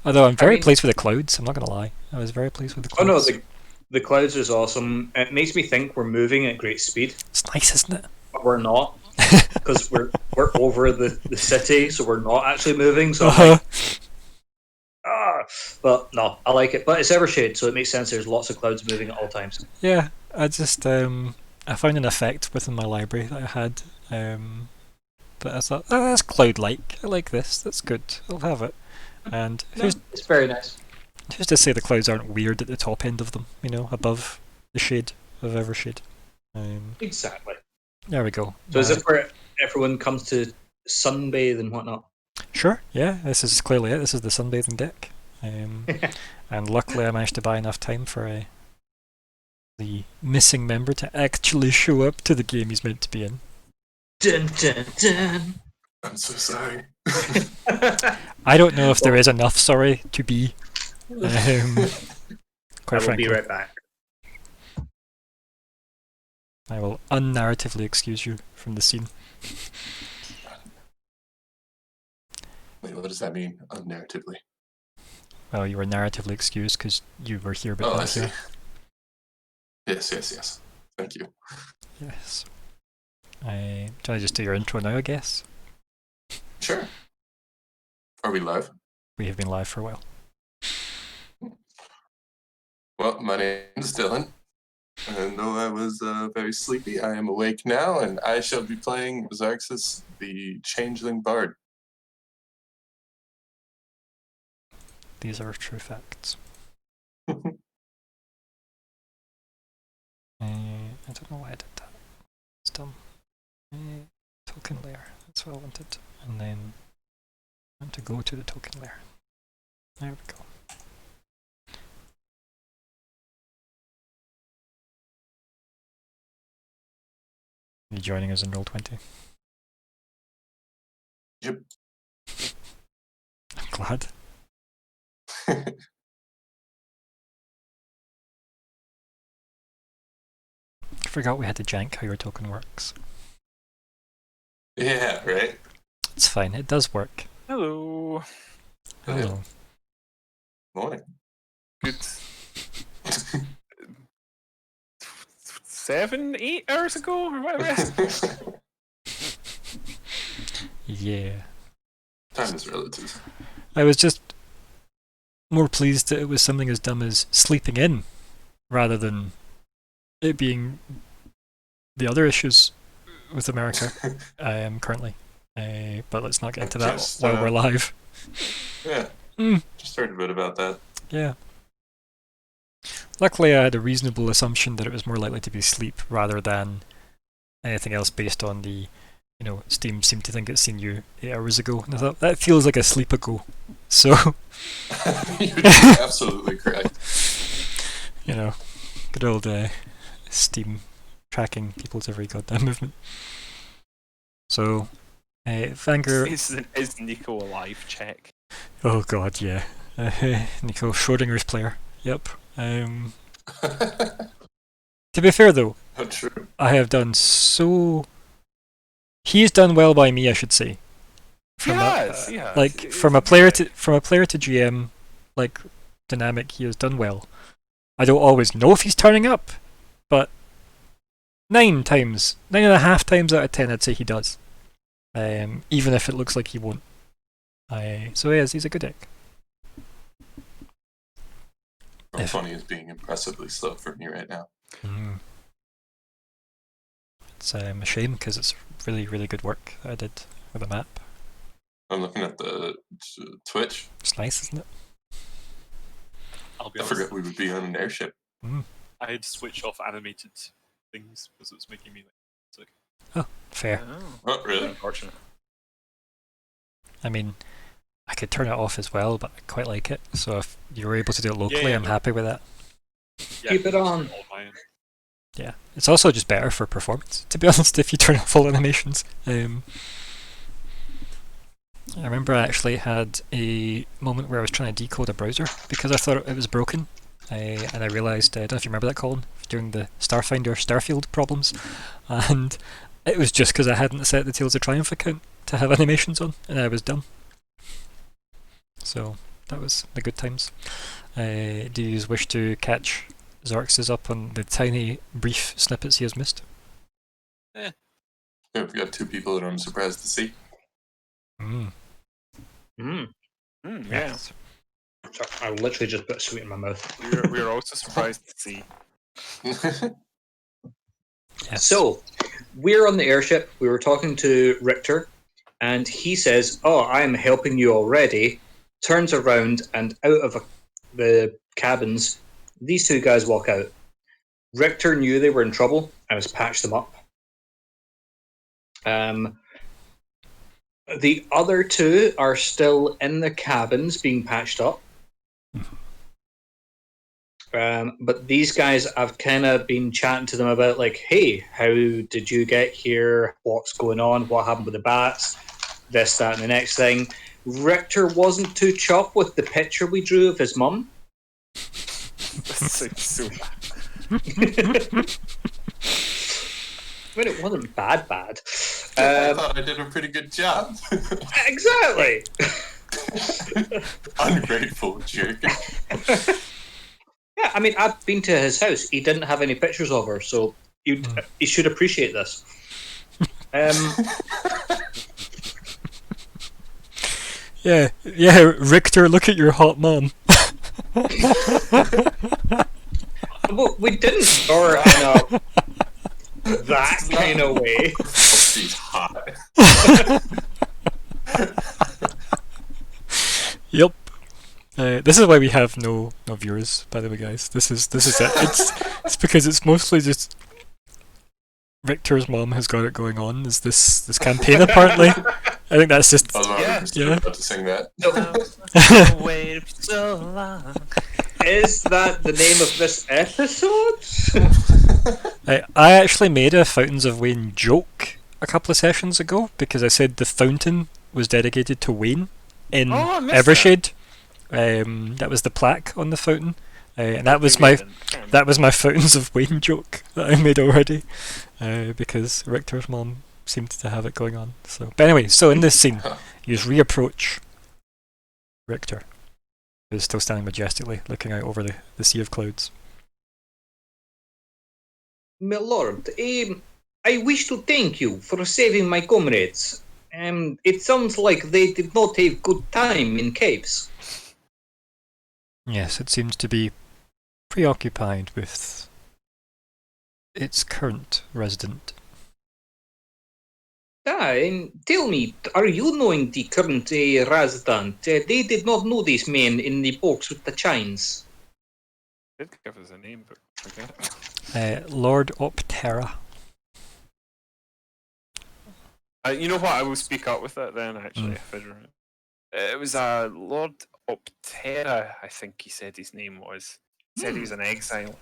Although I'm very pleased with the clouds. I'm not gonna lie, I was very pleased with the Oh clouds. no, the clouds is awesome. It makes me think we're moving at great speed, It's nice, isn't it? but we're not, because we're over the city, so we're not actually moving. So I'm like, well, no, I like it, but it's Evershade, so it makes sense. There's lots of clouds moving at all times. Yeah, I just I found an effect within my library that I had, but I thought, oh, that's cloud-like. I like this. That's good. I'll have it. And No, it's very nice. who's to say the clouds aren't weird at the top end of them? You know, above the shade of Evershade. Exactly. There we go. So is this where everyone comes to sunbathe and whatnot? Sure. Yeah, this is clearly it. This is the sunbathing deck. And luckily I managed to buy enough time for the missing member to actually show up to the game he's meant to be in. Dun, dun, dun. I'm so sorry. I don't know if there is enough sorry to be. Quite I will frankly, be right back. I will unnarratively excuse you from the scene. Wait, what does that mean, unnarratively? Well, you were narratively excused because you were here but Oh, I not see. here. Yes. Thank you. Yes. Shall I just do your intro now, I guess? Sure. Are we live? We have been live for a while. Well, my name is Dylan. And though I was very sleepy, I am awake now, and I shall be playing Xarxus, the Changeling Bard. These are true facts. I don't know why I did that. It's dumb. Token layer. That's what I wanted. And then I want to go to the token layer. There we go. Are you joining us in Roll20? Yep. I'm glad. I forgot we had to jank how your token works. Yeah, right? It's fine, it does work. Hello. Hello. Morning. Good 7, 8 hours ago or whatever it is. Yeah. Time is relative. I was just more pleased that it was something as dumb as sleeping in, rather than it being the other issues with America currently. But let's not get into that Just, while we're live. Yeah. Mm. Just heard a bit about that. Yeah. Luckily, I had a reasonable assumption that it was more likely to be sleep rather than anything else based on the, you know, Steam seemed to think it's seen you 8 hours ago. And I thought, that feels like a sleep ago. So, You're absolutely correct. you know, good old Steam tracking people's every goddamn movement. So, Vanger... Is Nico alive? Check. Oh god, yeah. Nico, Schrodinger's player. Yep. To be fair though, Oh, true. I have done so... He's done well by me, I should say. From like from a player to GM, like dynamic, he has done well. I don't always know if he's turning up, but 9.5 times out of 10, I'd say he does. Even if it looks like he won't. So he's a good deck. Roll 20 is being impressively slow for me right now. Mm. It's a shame because it's really, really good work that I did with the map. I'm looking at the Twitch. It's nice, isn't it? I'll be I honest. forgot we would be on an airship. I had to switch off animated things because it was making me sick. Fair. Oh, really? Unfortunate. I mean, I could turn it off as well, but I quite like it. So if you were able to do it locally, Yeah, I'm no. happy with that. Yeah, Keep it on. all mine. Yeah, it's also just better for performance, to be honest, if you turn off all animations. I remember I actually had a moment where I was trying to decode a browser because I thought it was broken, and I realised, I don't know if you remember that, Colin, during the Starfinder Starfield problems, and it was just because I hadn't set the Tales of Triumph account to have animations on, and I was done. So that was the good times. Do you wish to catch Xerxes up on the tiny, brief snippets he has missed? Yeah, we've got 2 people that I'm surprised to see. Mm. Yeah. Yes. Sorry, I literally just put a sweet in my mouth. We're also surprised to see. Yes. So, we're on the airship. We were talking to Richter, and he says, "Oh, I'm helping you already." Turns around, and out of the cabins, these 2 guys walk out. Richter knew they were in trouble and has patched them up. The other 2 are still in the cabins being patched up. But these guys, I've kind of been chatting to them about, like, hey, how did you get here? What's going on? What happened with the bats? This, that, and the next thing. Richter wasn't too chuffed with the picture we drew of his mum. So I mean, it wasn't bad. I thought I did a pretty good job. Exactly. Ungrateful jerk. Yeah, I mean, I've been to his house. He didn't have any pictures of her, so he should appreciate this. Yeah, Richter, look at your hot mum. Well, we didn't, or in that kind of way. She's hot. Yep. This is why we have no viewers, by the way, guys. This is it. It's because it's mostly just Richter's mom has got it going on. Is this campaign apparently? I think that's just I was about to sing that. waited so long. Is that the name of this episode? I actually made a Fountains of Wayne joke a couple of sessions ago because I said the fountain was dedicated to Wayne in I missed Evershade. That was the plaque on the fountain, and that was my Fountains of Wayne joke that I made already, because Richter's mom seemed to have it going on. So, but anyway, so in this scene, you just reapproach Richter, who's still standing majestically, looking out over the sea of clouds. My lord, I wish to thank you for saving my comrades. It sounds like they did not have good time in caves. Yes, it seems to be preoccupied with its current resident. And tell me, are you knowing the current resident? They did not know this man in the box with the chains. Did give us a name, but forget it. Lord Optera. You know what? I will speak up with that then. Actually, if I remember. It was Lord Optera. I think he said his name was. He said he was in exile.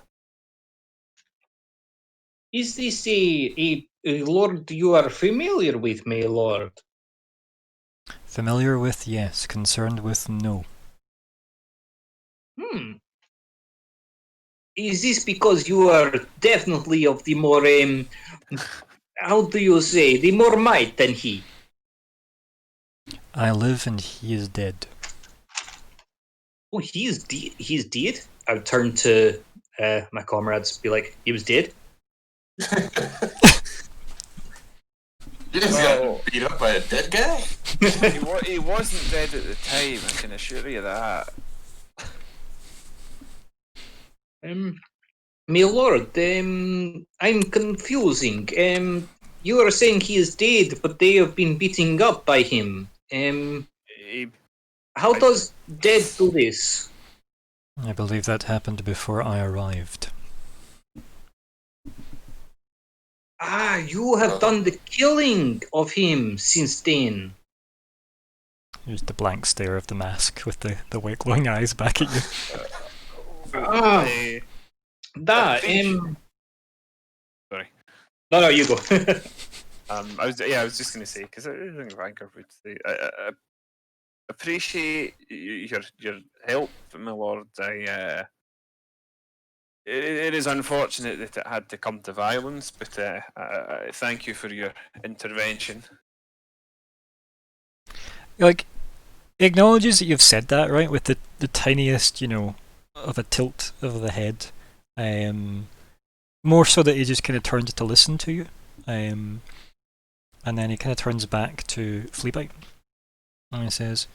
Is this a lord you are familiar with, my lord? Familiar with, yes. Concerned with, no. Is this because you are definitely of the more, how do you say, the more might than he? I live and he is dead. Oh, he's dead? I would turn to my comrades, be like, he was dead? You just got beat up by a dead guy? He wasn't dead at the time, I can assure you that. My lord, I'm confusing. You are saying he is dead, but they have been beating up by him. He, How does dead do this? I believe that happened before I arrived. Ah, you have done the killing of him since then. Here's the blank stare of the mask with the white glowing eyes back at you. Ah, that. Sorry. No, you go. I was just going to say, because I think Vanker would say, I appreciate your help, my lord. It is unfortunate that it had to come to violence, but I thank you for your intervention. Like, he acknowledges that you've said that, right? With the tiniest, of a tilt of the head. More so that he just kind of turns to listen to you. And then he kind of turns back to Fleabite. And he says,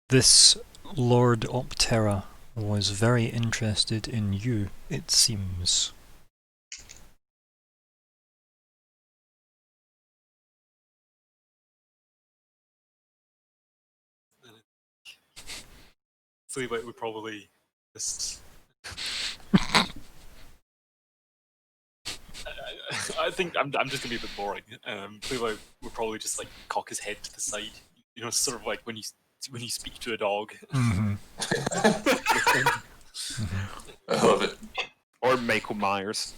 "This Lord Optera was very interested in you, it seems." Fleabite would probably just. I think I'm just gonna be a bit boring. Fleabite would probably just like cock his head to the side, sort of like when you speak to a dog. Mm-hmm. I love it. Or Michael Myers.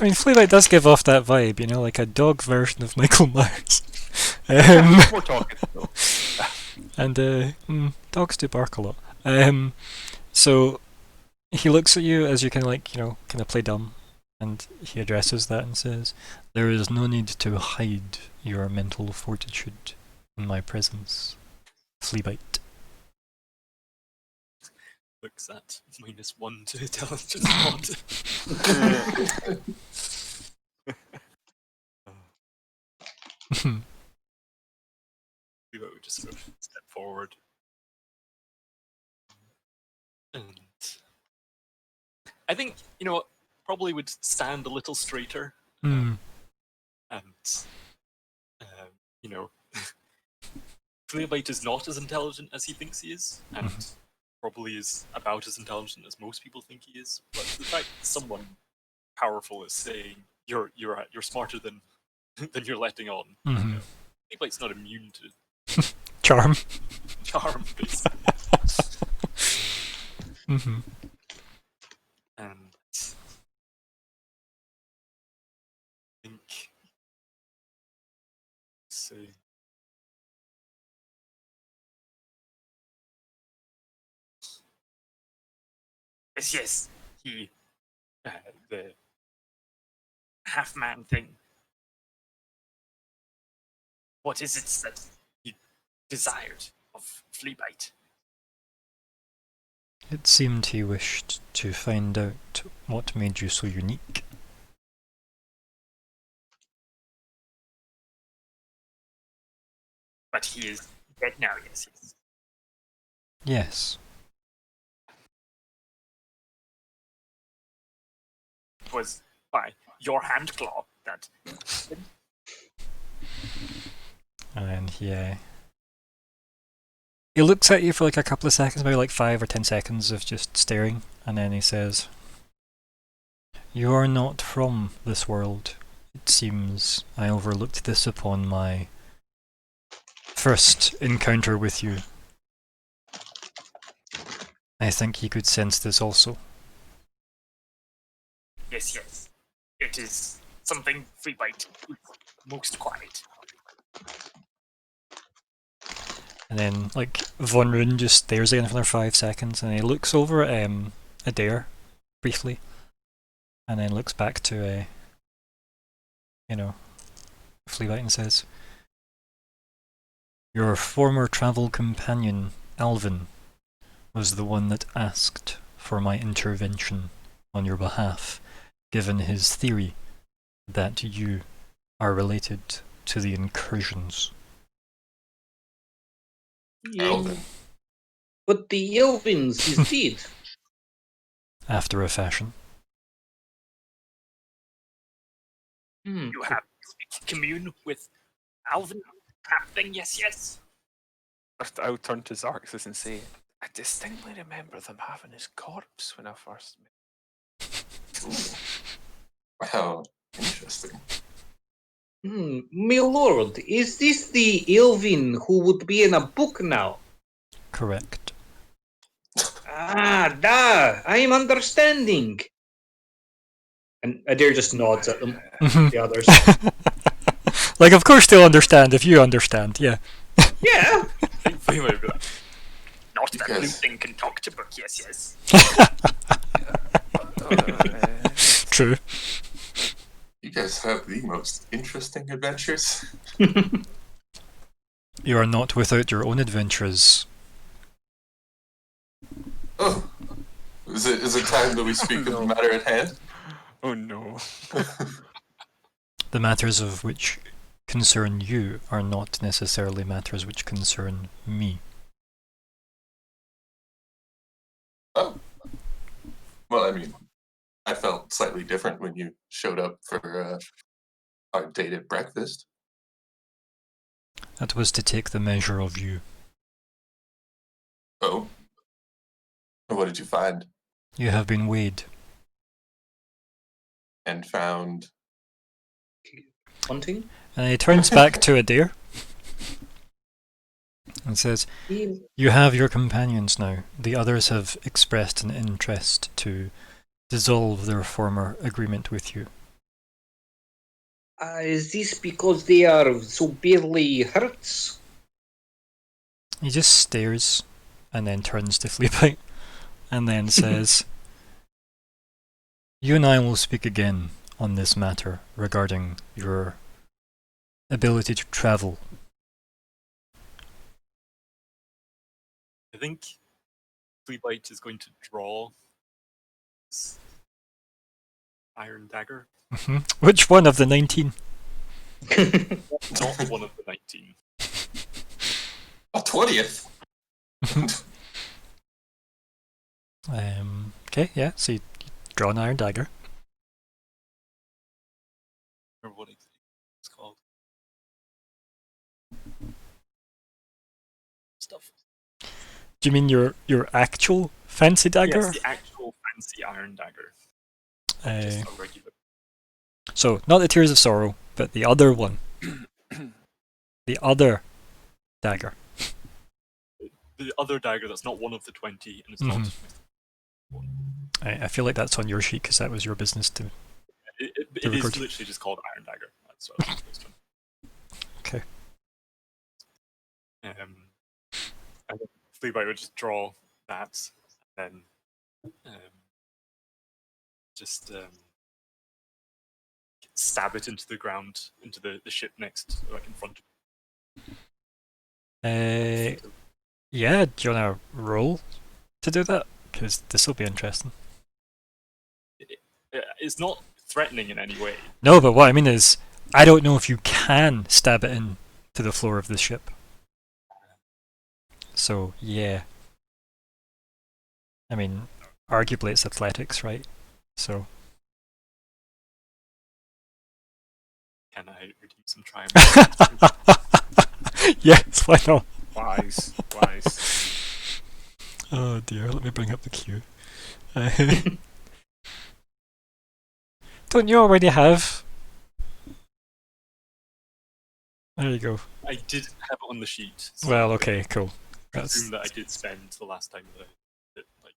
I mean, Fleabite does give off that vibe, like a dog version of Michael Myers. We're talking though. And dogs do bark a lot. So he looks at you as you kind of play dumb, and he addresses that and says, "There is no need to hide your mental fortitude in my presence, Fleabite." Looks at -1 to intelligence mod. Fleabite would just sort of step forward. And I think, probably would stand a little straighter. Mm. And, Fleabite is not as intelligent as he thinks he is, and probably is about as intelligent as most people think he is. But the fact that someone powerful is saying you're smarter than you're letting on, Fleabite's not immune to Charm. charm, basically. Mm-hmm. And I think, see. Yes. He, the half-man thing. What is it that he desired of Fleabite? It seemed he wished to find out what made you so unique. But he is dead now, yes. Yes. It was by your hand claw that... And he looks at you for like a couple of seconds, maybe like 5 or 10 seconds of just staring, and then he says, "You are not from this world. It seems I overlooked this upon my first encounter with you. I think he could sense this also." Yes. It is something Fleabite is most quiet. And then, Von Rune just stares again for another 5 seconds, and he looks over at Adair briefly, and then looks back to, Fleabite and says, "Your former travel companion, Alvin, was the one that asked for my intervention on your behalf, given his theory that you are related to the incursions. Elven. But the Elvins is dead. After a fashion. You have commune with Alvin crap thing, yes. I'll turn to Xarxus and say, I distinctly remember them having his corpse when I first met. Wow, interesting. My lord, is this the Elvin who would be in a book now? Correct. I am understanding. And Adair just nods at them, the others. Like, of course they'll understand if you understand, yeah. Yeah. I think Fleema would be like, Not that blue Yes. thing can talk to book, yes. True. You guys have the most interesting adventures. You are not without your own adventures. Oh, is it time that we speak of the matter at hand? Oh no. The matters of which concern you are not necessarily matters which concern me. Oh, well, I mean, I felt slightly different when you showed up for our date at breakfast. That was to take the measure of you. Oh, what did you find? You have been weighed. And found. Hunting? And he turns back to Adair and says, You have your companions now. The others have expressed an interest to dissolve their former agreement with you. Is this because they are so badly hurt? He just stares and then turns to Fleabite and then says, You and I will speak again on this matter regarding your ability to travel. I think Fleabite is going to draw his iron dagger. Which one of the 19? Not one of the 19. A 20th? Okay, yeah, so you draw an iron dagger. Or what it's called. Stuff. Do you mean your actual fancy dagger? Yes, the actual fancy iron dagger. Not just a regular. So, not the Tears of Sorrow, but the other one. The other dagger. The other dagger that's not one of the 20, and it's not. I feel like that's on your sheet because that was your business to. It To is record. literally just called iron dagger. That's what I was supposed to. Okay. And then Fleabite would just draw that, and then just stab it into the ground, into the ship next, like in front of Yeah, do you want to roll to do that? Because this will be interesting. It's not threatening in any way. No, but what I mean is, I don't know if you can stab it in to the floor of the ship. So, yeah. I mean, arguably it's athletics, right? So, Can I redeem some triumph? yes, why not? Wise. Oh dear, let me bring up the queue. Don't you already have? There you go. I did have it on the sheet. So Well, okay, cool. I That's, assume that I did spend the last time that I did. Like,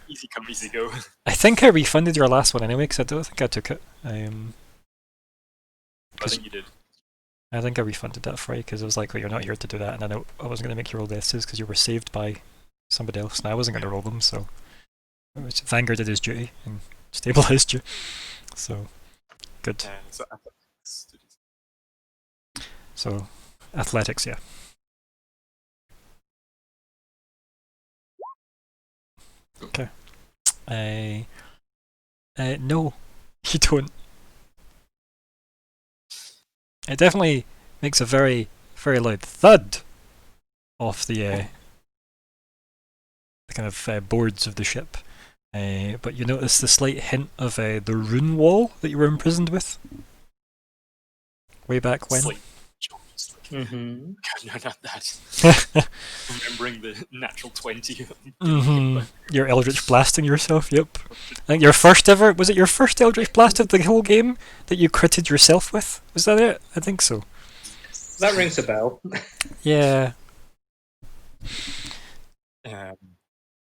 easy come, easy go. I think I refunded your last one anyway, because I don't think I took it. I think you did. I think I refunded that for you because I was like, well, you're not here to do that, and I wasn't going to make you roll deaths because you were saved by somebody else, and I wasn't going to roll them, so Vanguard did his duty and stabilized you. So, good. So, athletics, yeah. Okay. No, you don't. It definitely makes a very, very loud thud off the kind of boards of the ship. But you notice the slight hint of the rune wall that you were imprisoned with way back when. Slight jaundice, like, Mm-hmm. God, no, not that. Remembering the natural 20. Your Eldritch blasting yourself, yep. I think your first ever, was it your first Eldritch blast of the whole game that you critted yourself with? Was that it? I think so. That rings a bell. Yeah.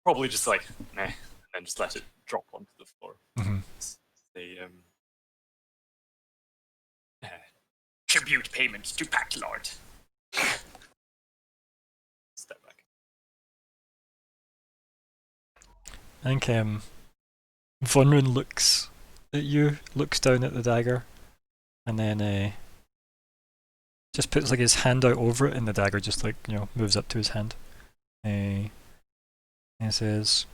Probably just like, nah, and then just let it drop onto the floor. Mhm. They, Tribute payment to Pack Lord. step back. I think Vonrin looks at you, looks down at the dagger, and then just puts like his hand out over it, and the dagger just like moves up to his hand. And says,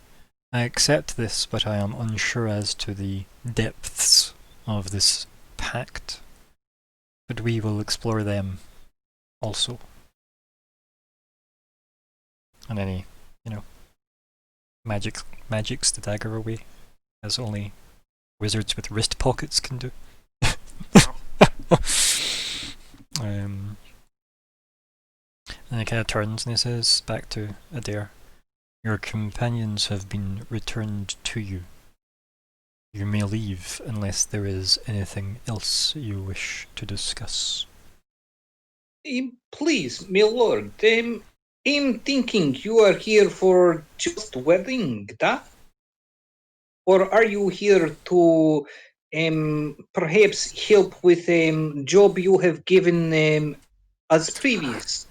"I accept this, but I am unsure as to the depths of this pact. But we will explore them also." And then he, magics the dagger away, as only wizards with wrist pockets can do. And he kind of turns and he says back to Adair, "Your companions have been returned to you. You may leave unless there is anything else you wish to discuss." Please, my lord, I'm thinking you are here for just wedding, da? Or are you here to perhaps help with a job you have given as previous?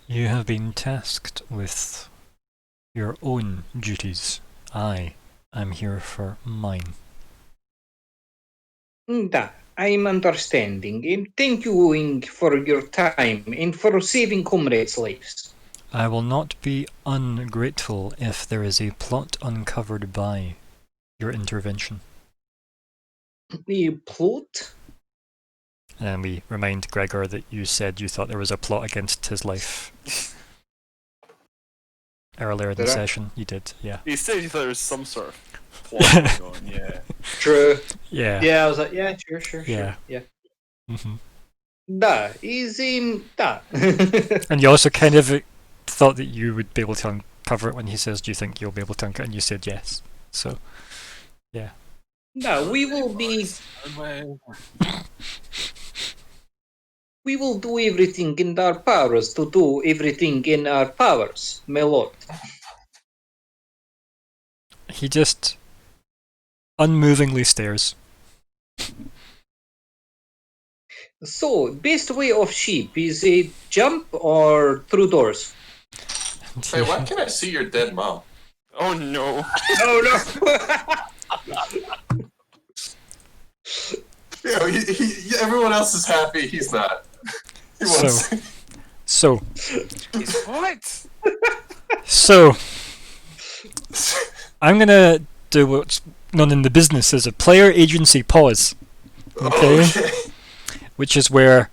You have been tasked with your own duties. I am here for mine. Da, I'm understanding. Thank you for your time and for saving comrades' lives. I will not be ungrateful if there is a plot uncovered by your intervention. The plot? And we remind Gregor that you said you thought there was a plot against his life. Earlier in the Did I? session, you did, yeah. You said you thought there was some sort of plot going on, yeah. True. Yeah. Yeah, I was like, yeah, sure. Yeah. Yeah. Hmm. Da, is da. And you also kind of thought that you would be able to uncover it when he says, "Do you think you'll be able to uncover it?" And you said yes. So, yeah. Da, we will do everything in our powers to do everything in our powers, my lord. He just unmovingly stares. So, best way of sheep is a jump or through doors? Hey, why can't I see your dead mom? Oh no. Oh no! Everyone else is happy. He's not. He wants. So, He's what? so, I'm gonna do what's known in the business as a player agency pause. Okay? Which is where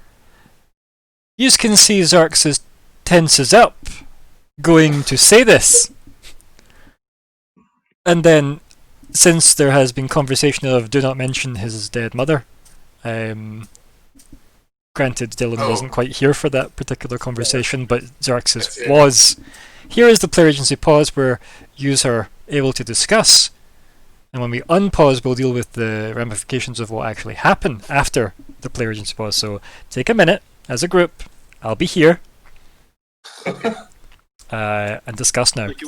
you can see Xerxes tenses up, going to say this. And then, since there has been conversation of do not mention his dead mother, granted Dylan wasn't quite here for that particular conversation, but Xerxes was. Here is the player agency pause where yous are able to discuss, and when we unpause we'll deal with the ramifications of what actually happened after the player agency pause. So take a minute as a group, I'll be here, and discuss now. Like,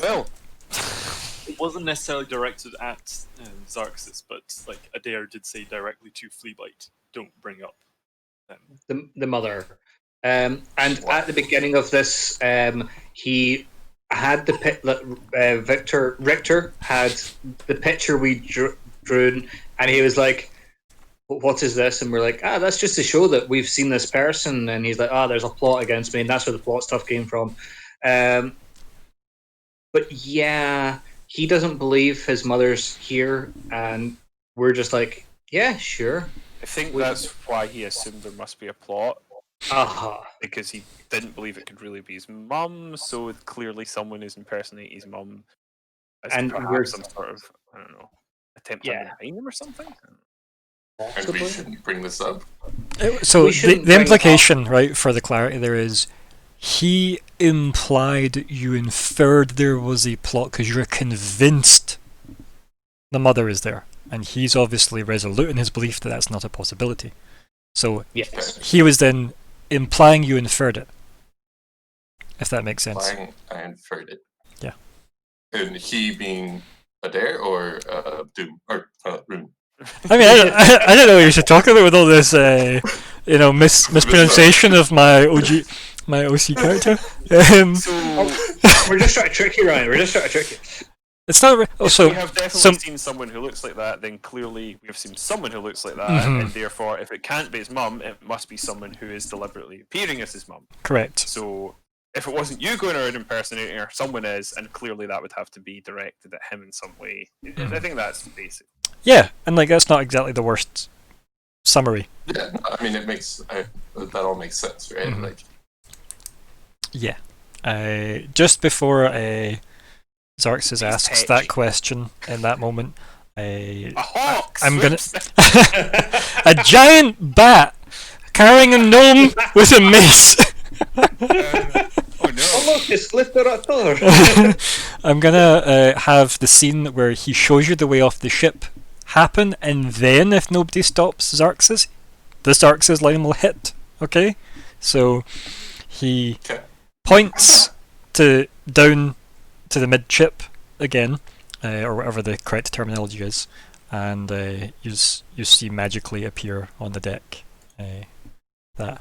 it wasn't necessarily directed at Xerxes, but like Adair did say directly to Fleabite, don't bring up them. The mother. And at the beginning of this, he had the Richter had the picture we drew, and he was like, "What is this?" And we're like, that's just to show that we've seen this person." And he's like, there's a plot against me, and that's where the plot stuff came from. But yeah, he doesn't believe his mother's here, and we're just like, yeah, sure. think that's why he assumed there must be a plot, Aha. because he didn't believe it could really be his mum. So clearly, someone is impersonating his mum as And perhaps we're- some sort of, I don't know, attempt to Yeah. undermine him or something. And we Possibly. shouldn't bring this up. So We the, shouldn't the bring it implication, right, for the clarity there is, he implied you inferred there was a plot because you're convinced the mother is there, and he's obviously resolute in his belief that that's not a possibility. So Yes. he was then implying you inferred it, if that makes sense. Lying, I inferred it. Yeah. And he being Adair or Doom or Rune. I mean, I don't know what you should talk about with all this, mispronunciation of my OC character. So We're just trying to trick you, Ryan. We're just trying to trick you. It's not. if we have definitely seen someone who looks like that, then clearly we have seen someone who looks like that, Mhm. and therefore, if it can't be his mum, it must be someone who is deliberately appearing as his mum. correct. So, if it wasn't you going around impersonating her, someone is, and clearly that would have to be directed at him in some way. I think that's basic. Yeah, and like that's not exactly the worst summary. Yeah, I mean, that all makes sense, right? Mhm. Like, Yeah. Just before Xarxes asks petty. that question in that moment, A hawk! I'm gonna- swoops a giant bat carrying a gnome with a mace. oh Oh no! look, it's Literator. I'm gonna have the scene where he shows you the way off the ship happen, and then if nobody stops Xarxes, the Xarxes line will hit. Okay, so he Okay. points to down to the midship again, or whatever the correct terminology is, and you see magically appear on the deck that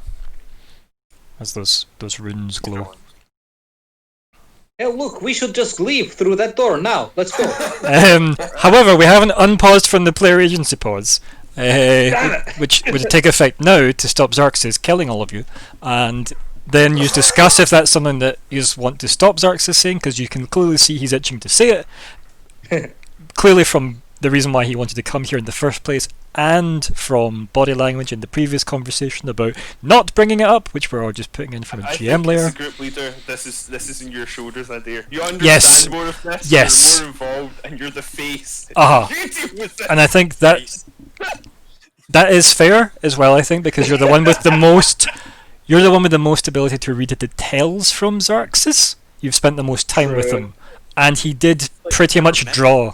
as those runes glow. Hey, look, we should just leave through that door now. Let's go. However, we haven't unpaused from the player agency pause, Damn it. which would take effect now to stop Xarxes killing all of you, and then you discuss if that's something that you want to stop Xarxes saying, because you can clearly see he's itching to say it. Clearly from the reason why he wanted to come here in the first place, and from body language in the previous conversation about not bringing it up, which we're all just putting in from a I GM think layer. as a group leader, this is in your shoulders, Adair. You understand Yes. more of this. Yes. You're more involved, and you're the face. Uh-huh. You deal with it. And I think that is fair as well, I think, because you're the one with the most ability to read the details from Xarxes. You've spent the most time with True. him, and he did pretty much draw.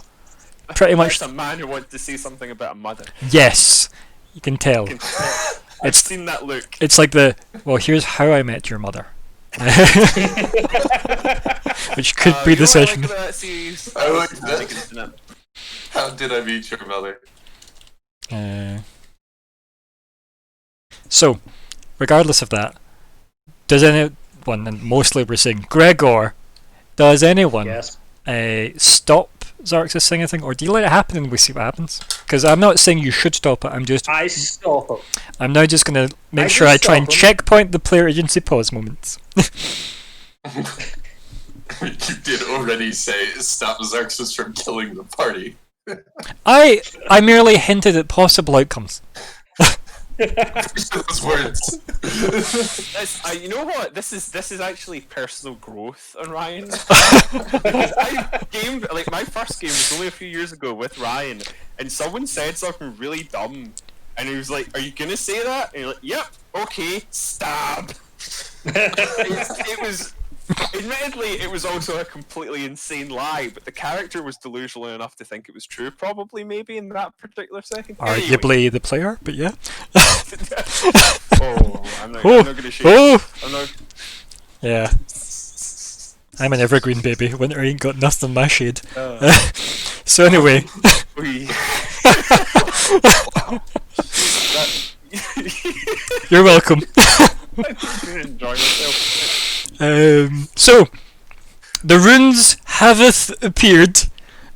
Pretty much, That's a man who wants to say something about a mother. yes, you can tell. Can tell. I've It's- seen that look. It's like here's how I met your mother. Which could be You the know what I like session. about that series? I like It's that. really good, isn't it? how did I meet your mother? So, regardless of that, does anyone, and mostly we're saying Gregor, does anyone Yes. stop Xarxes saying anything, or do you let it happen and we see what happens? Because I'm not saying you should stop it. I stop him. I'm now just gonna make I sure I just try and stop 'em. checkpoint the player agency pause moments. You did already say stop Xarxes from killing the party. I merely hinted at possible outcomes. Those words. You know what? This is actually personal growth on Ryan. Because I gamed, like, my first game was only a few years ago with Ryan, and someone said something really dumb, and he was like, "Are you gonna say that?" And you're like, "Yep, okay, stab." It was. Admittedly, it was also a completely insane lie, but the character was delusional enough to think it was true, probably, maybe, in that particular second. Anyway. Arguably the player, but yeah. Oh, I'm not Oh, going to shake. oh, I'm not. yeah. I'm an evergreen baby. Winter ain't got nothing in my shade. So anyway, We. you're welcome. Enjoy myself. So the runes haveth appeared,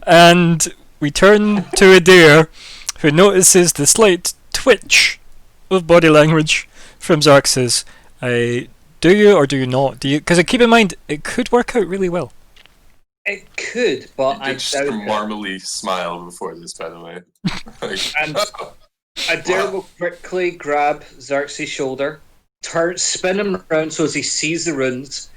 and we turn to Adair, who notices the slight twitch of body language from Xarxes. Do you or do you not? Do you? Because keep in mind, it could work out really well. It could, but You I did just doubt a it. marmally smile before this, by the way. Like, And Adair will quickly grab Xerxes' shoulder, spin him around so as he sees the runes,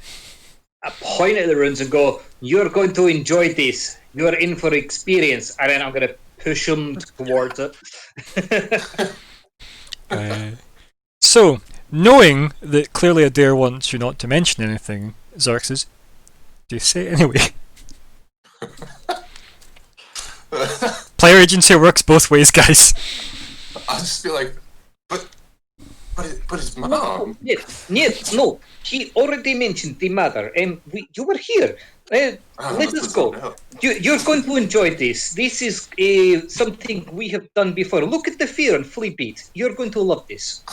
point at the runes and go, "You're going to enjoy this. You're in for experience." And then I'm going to push him towards it. So, knowing that clearly Adair wants you not to mention anything, Xerxes, do you say it anyway? Player agency works both ways, guys. I'll just be like, but his mom. No. He already mentioned the mother, and you were here. Let us go. You're going to enjoy this. This is something we have done before. Look at the fear on Fleabit. You're going to love this.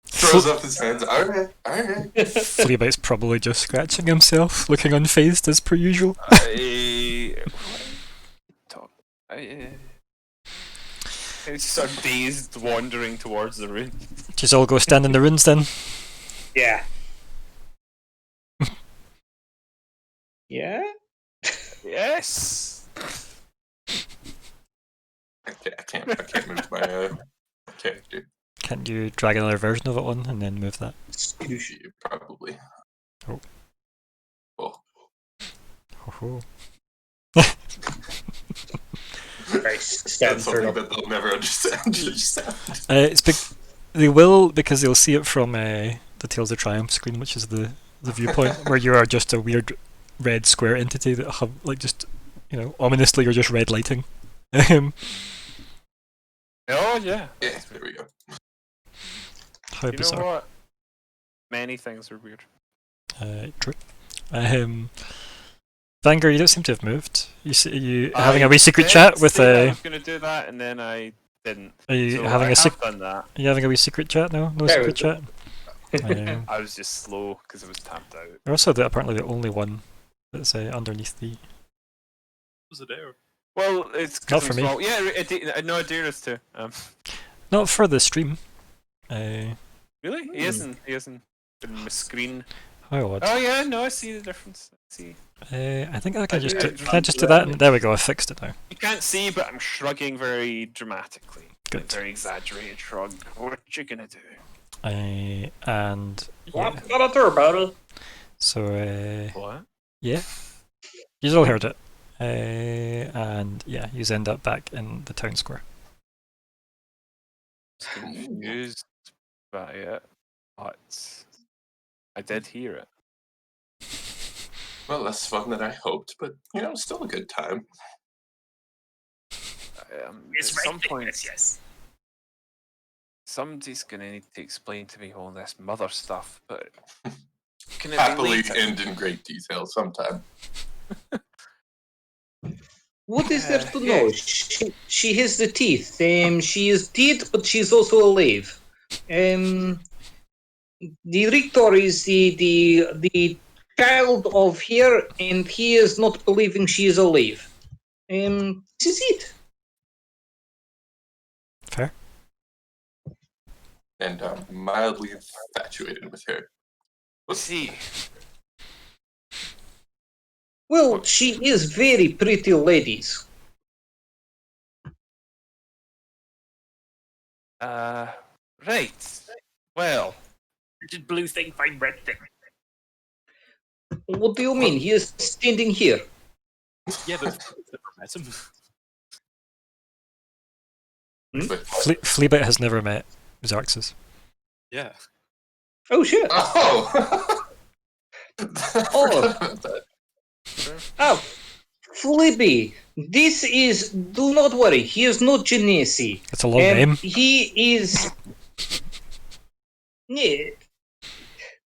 Throws up his hands. Alright. Fleabite's probably just scratching himself, looking unfazed as per usual. It's sort of dazed, wandering towards the room. Just all go stand in the ruins then. Yeah. Yeah? Yes. I can't move my character. Can't you drag another version of it on and then move that? Probably. Oh. Oh. That's something that they'll never understand. They will, because they'll see it from the Tales of Triumph screen, which is the viewpoint where you are just a weird red square entity that have just ominously you're just red lighting. Oh yeah. Yeah, there we go. How You bizarre. know what? Many things are weird. True. Vanguard, you don't seem to have moved. You having a wee secret chat with I was going to do that, and then I didn't. Are you So having I a have done that. Are you having a wee secret chat? No secret chat. I was just slow because it was tapped out. You're also apparently the only one that's underneath the. Was it there? Well, it's Not for me. small. Yeah, no, Adair is too. Not for the stream. Really? He isn't in my screen. How odd. Oh yeah, no, I see the difference. I see. I think I can just do that? And there we go. I fixed it now. You can't see, but I'm shrugging very dramatically. Good. Very exaggerated shrug. What you gonna do? And yeah. What gotta do about it? So What? yeah, you all heard it. And yeah, you end up back in the town square. Confused by it, but I did hear it. Well, less fun than I hoped, but still a good time. At some point, yes. somebody's gonna need to explain to me all this mother stuff, but can it Happily be later? end in great detail sometime. What is there to know? She has the teeth. She is dead, but she's also alive. The Rictor is the child of here, and he is not believing she is alive. This is it. Fair. And I'm mildly infatuated with her. See, Well, she is very pretty, ladies. right. Well, Did blue thing find red thing? What do you mean? He is standing here. Yeah, but I've never met him. Fleabite has never met Xerxes. Yeah. Oh shit! Oh! Oh, Flippy, this is. Do not worry. He is not Genesi. It's a long name. He is. Yeah.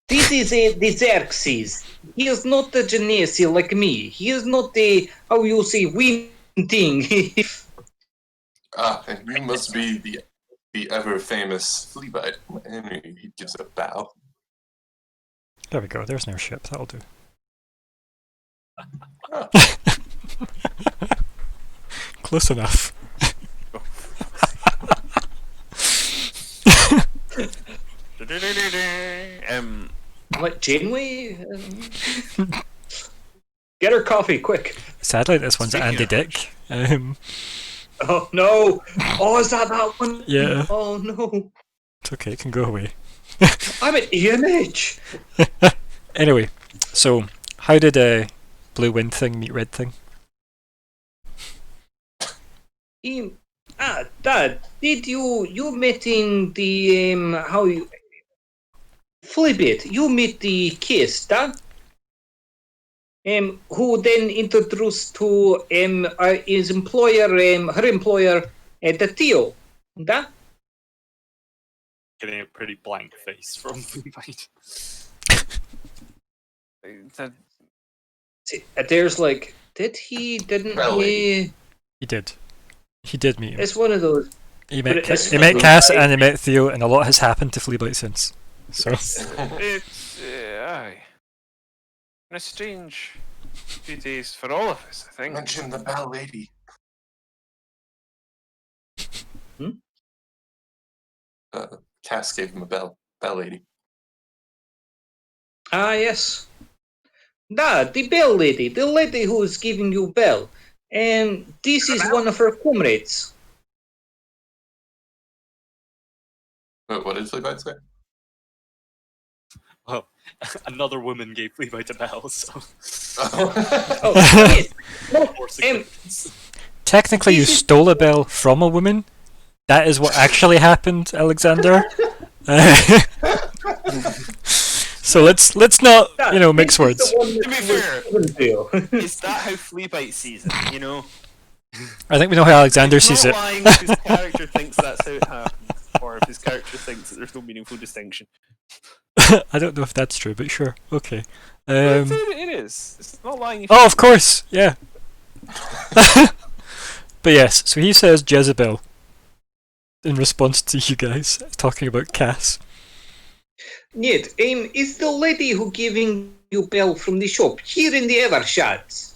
This is the Xerxes. He is not the Genesi like me. He is not the how you say win thing. And you must be the ever famous Fleabite. And he gives a bow. There we go. There's an airship. That'll do. Oh. Close enough. What, Janeway? Get her coffee, quick. Sadly, this one's Speaking Andy of Dick. Oh no! Oh, is that one? Yeah. Oh no! It's okay, it can go away. I'm an EMH. Anyway, so how did Blue Wind thing meet Red thing? Dad, did you met in the how you flip it? You met the kiss, Dad? Who then introduced to his employer, her employer, the Tio, Dad? Getting a pretty blank face from Fleabite. There's like, didn't Well, he? He did. He did meet him. It's one of those. He but met, it's he met Fleabite. Cass and he met Theo, and a lot has happened to Fleabite since. So It's aye. Been a strange few days for all of us, I think. Mention the bell lady. Cass gave him a bell. Bell lady. Ah, yes. Dad, the bell lady, the lady who's giving you bell. And this is one of her comrades. What did Fleabite say? Well, another woman gave Fleabite a bell, so. Oh, yes. More significance. technically, you stole a bell from a woman. That is what actually happened, Alexander. So let's not mix words. To be fair, is that how Fleabite sees it? You know, I think we know how Alexander he's sees not it. lying if his character thinks that's how it happens, or if his character thinks that there's no meaningful distinction. I don't know if that's true, but sure. Okay. It is. It's not lying. If Oh, of course. Yeah. But yes, so he says Jezebel in response to you guys talking about Cass. Нет, is the lady who giving you bell from the shop here in the Evershots?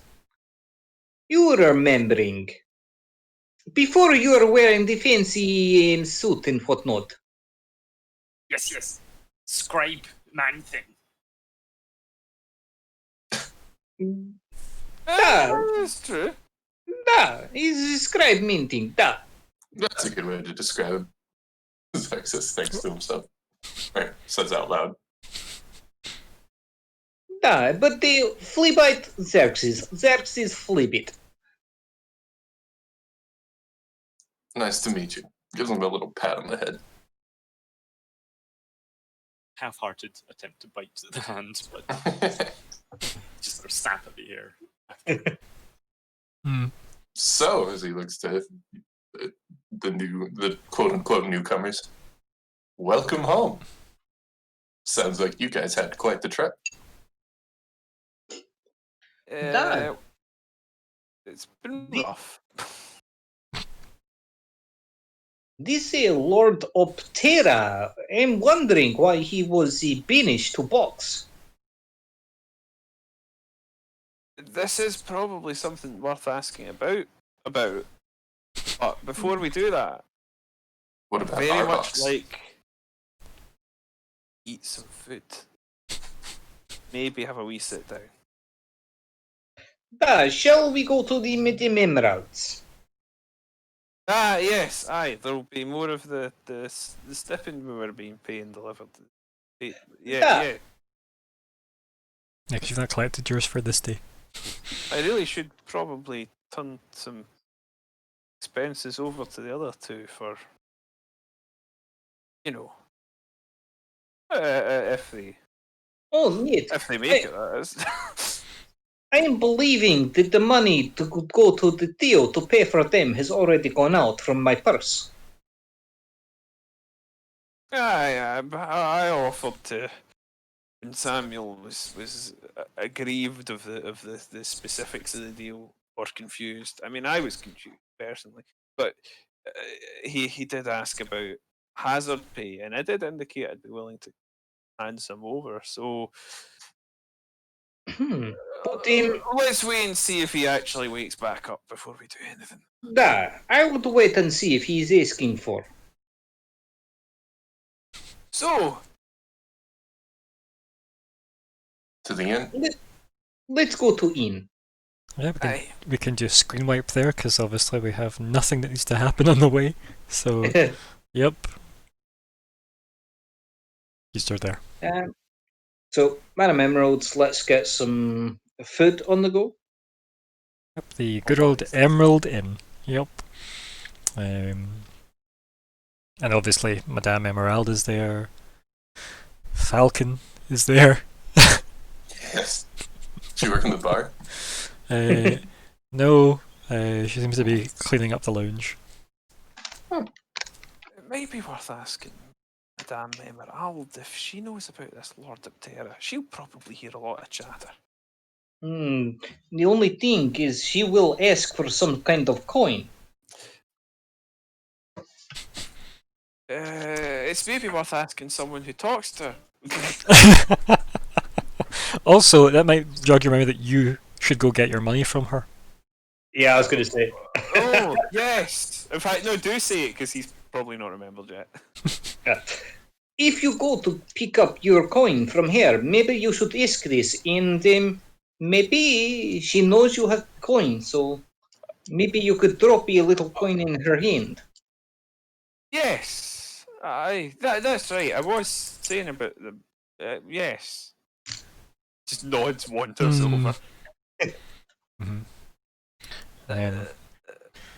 You remembering? Before you were wearing the fancy suit and whatnot. Yes, yes. Scribe man thing. Da, That's true. da, is scribe minting, da. That's a good way to describe him. Xerxes thinks to himself. Or says out loud. Da, but the Fleabite Xerxes Fleabite. Nice to meet you. Gives him a little pat on the head. Half-hearted attempt to bite the hand, but just sort of snap at the air. So, as he looks to the quote-unquote newcomers, welcome home. Sounds like you guys had quite the trip. Dad. It's been rough. This Lord Optera, I'm wondering why he was banished to box. This is probably something worth asking about. But before we do that, What about very our much box? like eat some food. Maybe have a wee sit down. Da, shall we go to the Emeralds? Ah, yes, aye. There will be more of the stiffing we were being paid delivered. Yeah, Yeah. yeah. Because you've not collected yours for this day. I really should probably turn some expenses over to the other two for, if they Oh, neat. make it. That is. I am believing that the money to go to the Theo to pay for them has already gone out from my purse. I offered to, when Samuel was aggrieved of the specifics of the deal or confused. I mean, I was confused personally, but he did ask about hazard pay, and I did indicate I'd be willing to hand some over. So But let's wait and see if he actually wakes back up before we do anything. da, I would wait and see if he's asking for. So To the inn? Let's go to inn. Yeah, Aye. we can just screen wipe there because obviously we have nothing that needs to happen on the way. So, yep. He's still there. So, Man of Emeralds, let's get some food on the go. Yep, the good old Emerald Inn. Yep. And obviously Madame Emerald is there. Falcon is there. Yes. She work in the bar? No, she seems to be cleaning up the lounge. It might be worth asking Madame Emerald if she knows about this Lord Aptera. She'll probably hear a lot of chatter. The only thing is she will ask for some kind of coin. It's maybe worth asking someone who talks to her. Also, that might jog your memory that you should go get your money from her. Yeah, I was going to say. Oh, yes! In fact, no, do say it, because he's probably not remembered yet. If you go to pick up your coin from her, maybe you should ask this, and maybe she knows you have coin, so maybe you could drop a little coin in her hand. Yes! Aye, that's right. I was saying about the... yes. Just nods, wanders over. Mm-hmm.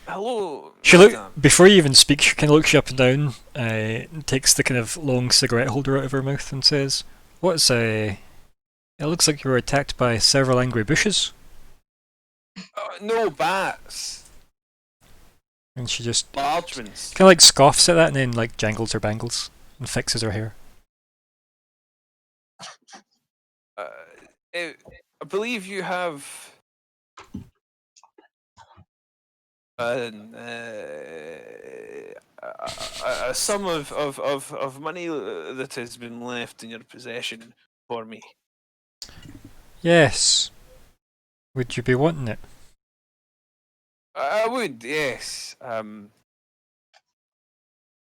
Hello, She look madam. before you even speak. She kind of looks you up and down, takes the kind of long cigarette holder out of her mouth, and says, "What's It looks like you were attacked by several angry bushes." No bats. And she just Large ones. kind of like scoffs at that, and then like jangles her bangles and fixes her hair. I believe you have a sum of money that has been left in your possession for me. Yes. Would you be wanting it? I would, yes. And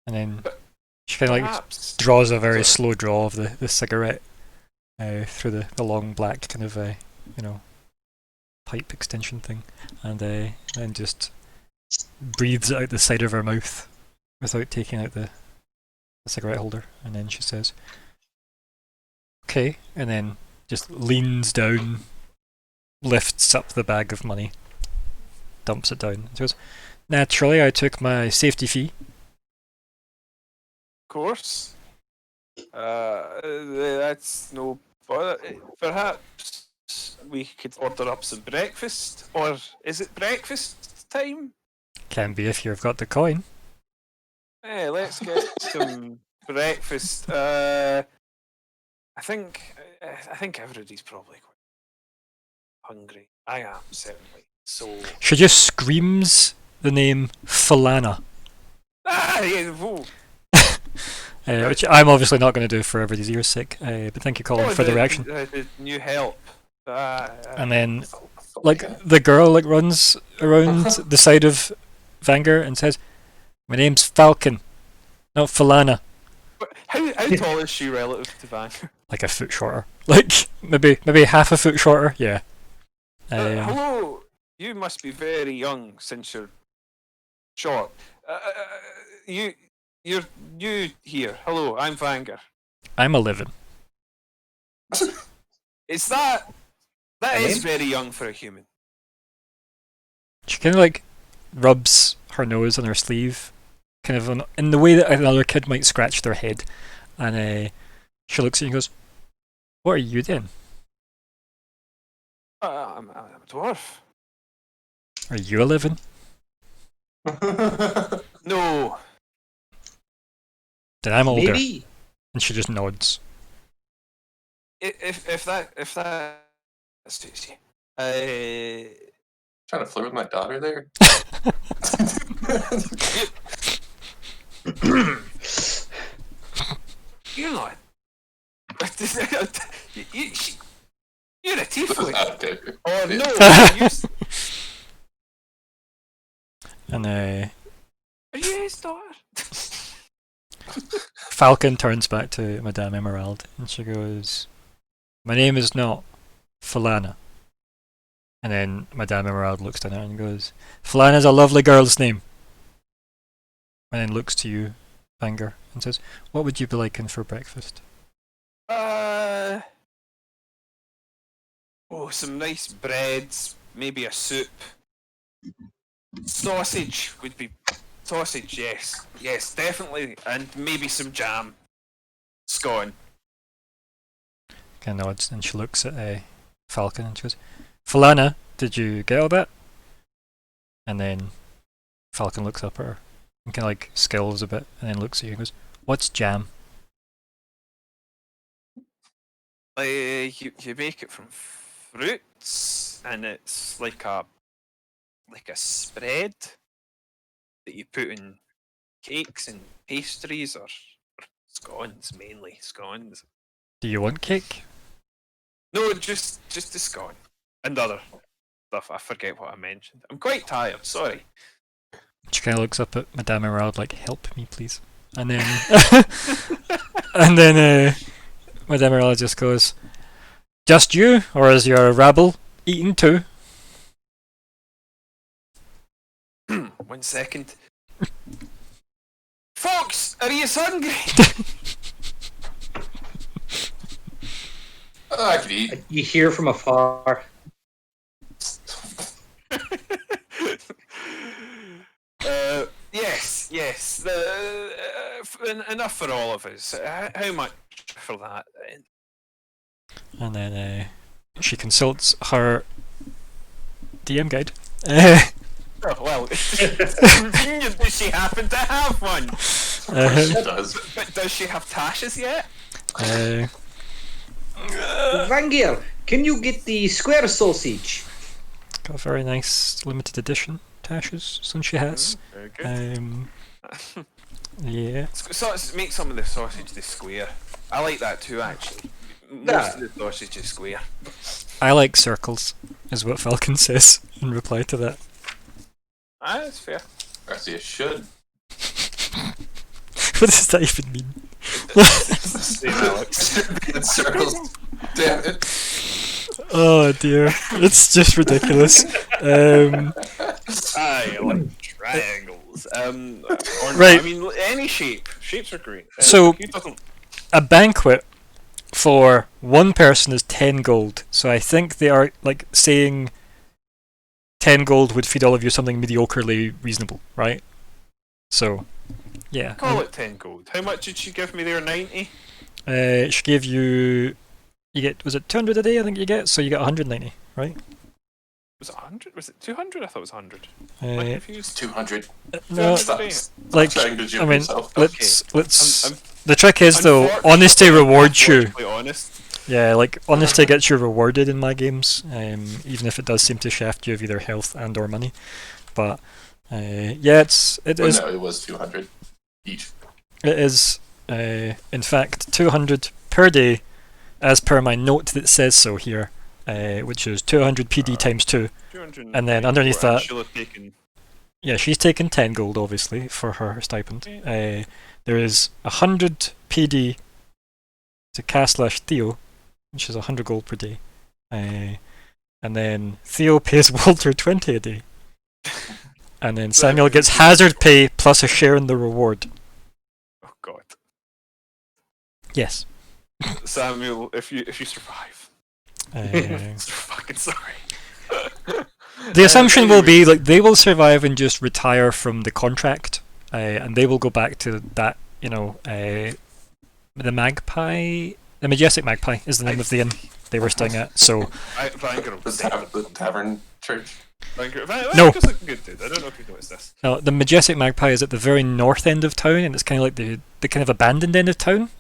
then she kind of like Perhaps. draws a very Sorry. slow draw of the cigarette through the long black kind of pipe extension thing, and then just breathes it out the side of her mouth without taking out the cigarette holder, and then she says, "Okay," and then just leans down, lifts up the bag of money, dumps it down, and she goes, "Naturally, I took my safety fee." Of course. That's no bother. Perhaps we could order up some breakfast, or is it breakfast time? Can be if you've got the coin. Hey, let's get some breakfast. I think everybody's probably quite hungry. I am certainly. So. She just screams the name Falana, Yeah, whoa. which I'm obviously not going to do for everybody's ears' sake. But thank you, Colin, for the reaction. The new help. And then, like, the girl like runs around the side of Vanger and says, "My name's Falcon, not Falana." How tall is she relative to Van? Like a foot shorter, like maybe half a foot shorter. Yeah. Hello, you must be very young since you're short. You're new here. Hello, I'm Vanger. I'm 11. Is that My is name? very young for a human? She kind of like rubs her nose on her sleeve, kind of in the way that another kid might scratch their head, and she looks at you and goes, "What are you then? I'm a dwarf. Are you 11? No. Then I'm older." Maybe. And she just nods. If that suits you. Trying to flirt with my daughter there? You're not. You're a tiefling. Okay. Oh no! And Are you his daughter? Falcon turns back to Madame Emerald and she goes, "My name is not Falana. And then Madame Emerald looks down at her and goes, Falana's a lovely girl's name. And then looks to you, Vanger, and says, what would you be liking for breakfast? Some nice breads, maybe a soup. Sausage would be sausage, yes. Yes, definitely. And maybe some jam. Scone. Kind of nods, and she looks at Falcon and she goes, Falana, did you get all that? And then Falcon looks up at her and kind of like skills a bit, and then looks at you and goes, what's jam? You make it from fruits, and it's like a spread that you put in cakes and pastries or scones, mainly scones. Do you want cake? No, just the scone and other stuff. I forget what I mentioned. I'm quite tired. Sorry. She kind of looks up at Madame Emerald like, help me, please. And then, and then Madame Emerald just goes, just you, or is your rabble eating too? 1 second. Folks, are you hungry? I could eat. You hear from afar. Yes. Enough for all of us. How much for that? And then she consults her DM guide. Oh, well, it's convenient that she happened to have one. She does. But does she have tashes yet? Vangir, can you get the square sausage? Got a very nice limited edition tashes, some she has. Very good. Yeah. So make some of the sausage the square. I like that too, actually. Most of the sausage is square. I like circles, is what Falcon says in reply to that. That's fair. Garcia should. What does that even mean? It's circles. Damn it. Oh dear, it's just ridiculous. I like triangles. Right. I mean, any shape. Shapes are great. So- who doesn't? A banquet for one person is 10 gold, so I think they are like saying 10 gold would feed all of you something mediocrely reasonable, right? So, yeah. Call it 10 gold. How much did she give me there? 90? She gave you get, was it 200 a day I think you get, so you get 190, right? Was it 100? Was it 200? I thought it was 100. Uh, Am I confused? 200. no, Stop, like, trying to jump I mean, yourself. let's I'm the trick is though, unfortunately- honesty rewards you. unfortunately honest. Yeah, like honesty gets you rewarded in my games, even if it does seem to shaft you of either health and or money. But yeah, it Well, is no, it was 200 each. it is in fact 200 per day, as per my note that says so here, which is 200 PD times 2. 200. And then underneath that- She'll have taken. Yeah, she's taken 10 gold obviously for her stipend. There is 100 PD to Cass/Theo, which is 100 gold per day. And then Theo pays Walter 20 a day. And then Samuel gets hazard pay plus a share in the reward. Oh god. Yes. Samuel, if you survive. So fucking sorry. The assumption will Anyway. be like they will survive and just retire from the contract, and they will go back to that. You know, the Magpie, the Majestic Magpie is the name of the inn they were staying at. So Vanger The tavern church. No. Vanger's looking good, dude. I don't know if you've noticed this. the Majestic Magpie is at the very north end of town, and it's kind of like the kind of abandoned end of town,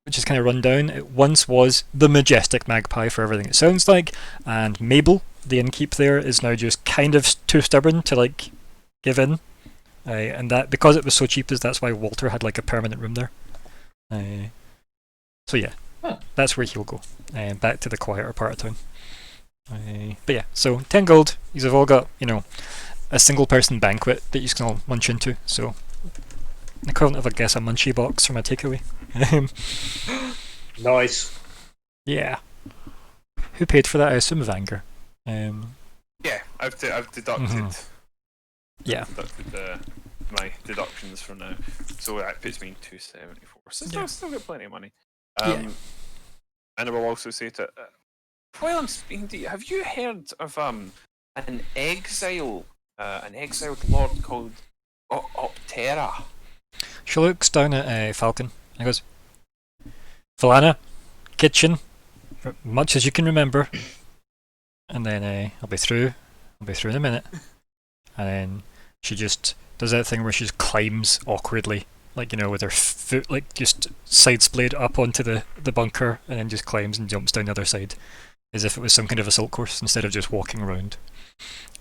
which is kind of run down. It once was the Majestic Magpie for everything it sounds like, and Mabel, the innkeep there, is now just kind of too stubborn to like give in, and that because it was so cheap, that's why Walter had like a permanent room there. So yeah, that's where he'll go, back to the quieter part of town. But yeah, so 10 gold. These have all got, you know, a single person banquet that you can all munch into. So the equivalent of, I guess, a munchie box from a takeaway. Nice. Yeah. Who paid for that? I assume Vanger. Yeah, I've deducted. Mhm. Yeah. Deducted my deductions for now, so that puts me in 274. So still got plenty of money. Yeah. And I will also say to while I'm speaking to you, have you heard of an exiled lord called Optera? She looks down at Falcon and goes, Falana, kitchen, for much as you can remember. And then I'll be through in a minute. And then she just does that thing where she just climbs awkwardly, like, you know, with her foot, like, just side splayed up onto the bunker, and then just climbs and jumps down the other side, as if it was some kind of assault course instead of just walking around.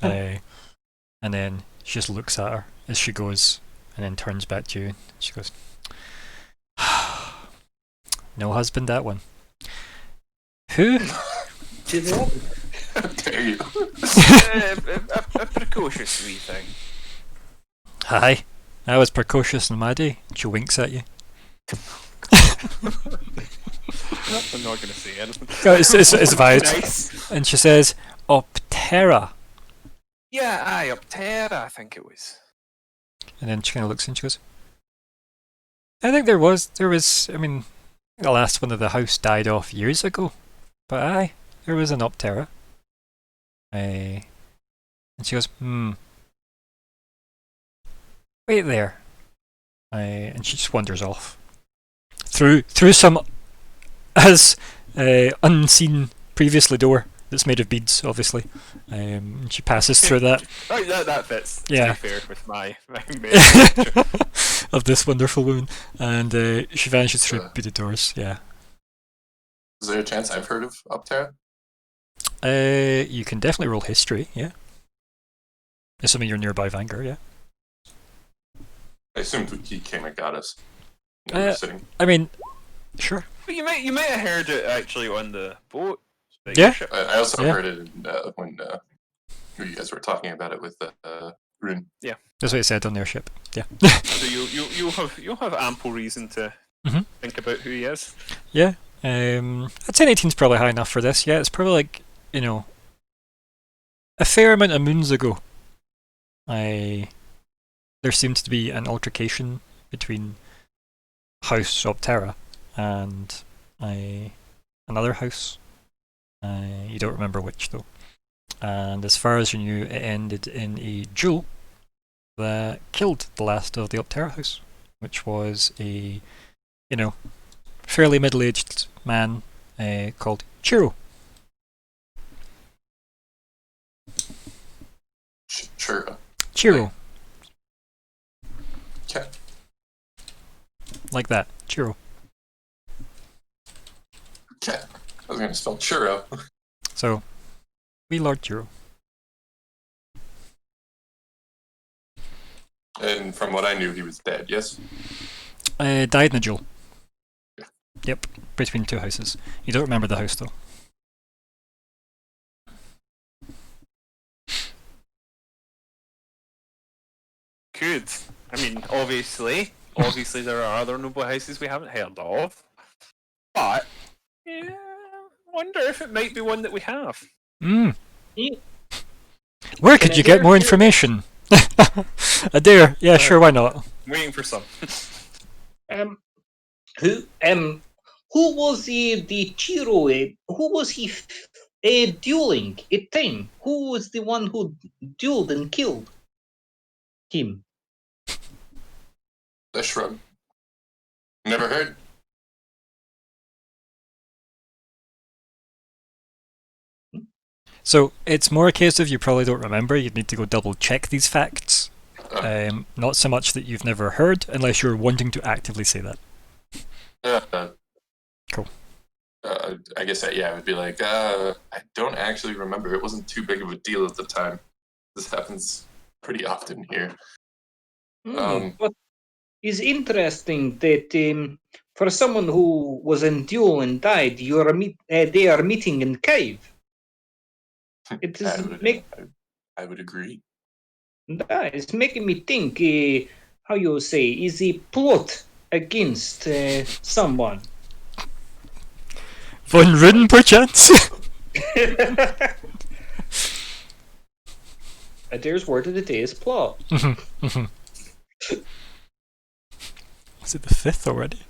And then she just looks at her as she goes, and then turns back to you. And she goes, "No husband, that one. Who?" How dare you? A precocious wee thing. Hi, I was precocious in my day. She winks at you. I'm not going to say anything. It's Violet. Nice. And she says, Optera. Yeah, aye, Optera, I think it was. And then she kind of looks and she goes, I think there was, I mean, the last one of the house died off years ago. But aye, there was an Optera. And she goes, wait there. And she just wanders off. Through some as unseen previously door that's made of beads, obviously. She passes through that. Right, that fits. Yeah. To be fair with my picture. Of this wonderful woman. And she vanishes through beaded doors, yeah. Is there a chance I've heard of Optera? You can definitely roll history, yeah. Assuming you're nearby Vanguard, yeah. I assumed he came and got us. We were sitting. I mean, sure. But you might have heard it actually on the boat. The Yeah. ship. I also heard it when you guys were talking about it with Rune. Yeah. That's what it said on their ship, yeah. So you'll have ample reason to think about who he is. Yeah. I'd say 18's probably high enough for this. Yeah, it's probably like, you know, a fair amount of moons ago. There seemed to be an altercation between House Optera and another house. You don't remember which though. And as far as you knew, it ended in a duel that killed the last of the Optera house, which was a, you know, fairly middle-aged man called Chiro. Churro. Chiro. Okay. Like that. Chiro. Okay. I was going to spell churro. So, we Lord Chiro. And from what I knew, he was dead, yes? Died in a duel. Yep, between two houses. You don't remember the house though. Good. I mean, obviously there are other noble houses we haven't heard of. But yeah, wonder if it might be one that we have. Where could you get more information? A dare? Yeah, sure, why not? Waiting for some. Who was the Chiro? Who was he dueling at time? Who was the one who dueled and killed him? A shrug. Never heard. So it's more a case of you probably don't remember. You'd need to go double check these facts. Not so much that you've never heard, unless you're wanting to actively say that. Cool. I guess I would be like, I don't actually remember. It wasn't too big of a deal at the time. This happens pretty often here. But it's interesting that for someone who was in duel and died, they are meeting in cave. It is I would agree. It's making me think. How you say? Is a plot against someone? Von Ruden, perchance? Adair's word of the day is plot. Is it the 5th already?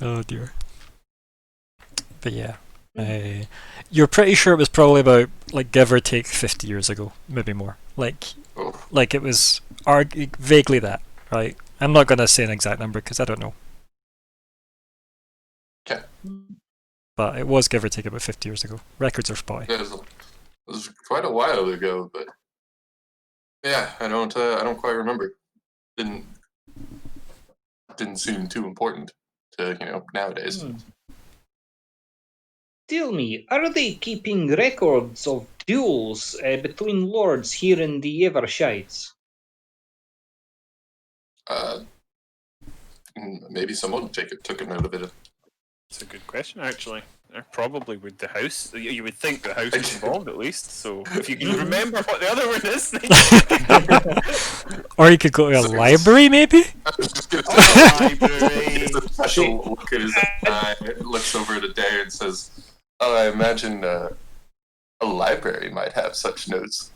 Oh dear. But yeah, you're pretty sure it was probably about, like, give or take 50 years ago, maybe more. Like it was vaguely that, right? I'm not gonna say an exact number because I don't know. Okay. But it was give or take about 50 years ago. Records are spotty. Yeah, it was quite a while ago, but yeah, I don't quite remember. Didn't seem too important to nowadays. Tell me, are they keeping records of duels between lords here in the Evershides? Maybe someone took a note of it. It's a good question, actually. Probably with the house. You would think the house is involved at least. So if you can remember what the other one is, Or you could go to a library, maybe. I was just gonna library. It's a special look at his eye, looks over at Adair and says, "Oh, I imagine a library might have such notes."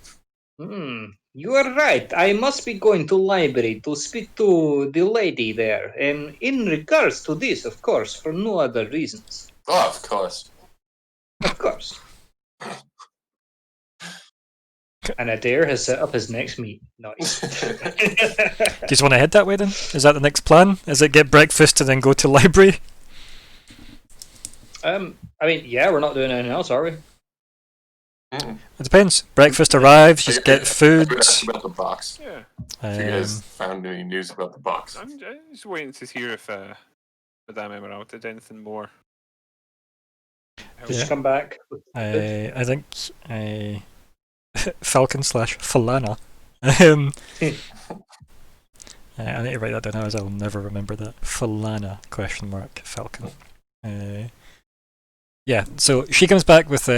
You are right. I must be going to library to speak to the lady there. In regards to this, of course, for no other reasons. Oh, of course. Of course. And Adair has set up his next meet. Nice. Do you just want to head that way then? Is that the next plan? Is it get breakfast and then go to library? I mean, yeah, we're not doing anything else, are we? It depends. Breakfast arrives, you just get food. I would ask about the box. Yeah. If you guys found any news about the box. I'm just waiting to hear if Madame Emerald did anything more. Just come back. I think Falcon / Falana. I need to write that down, as I'll never remember that. Falana ? Falcon. Yeah, so she comes back with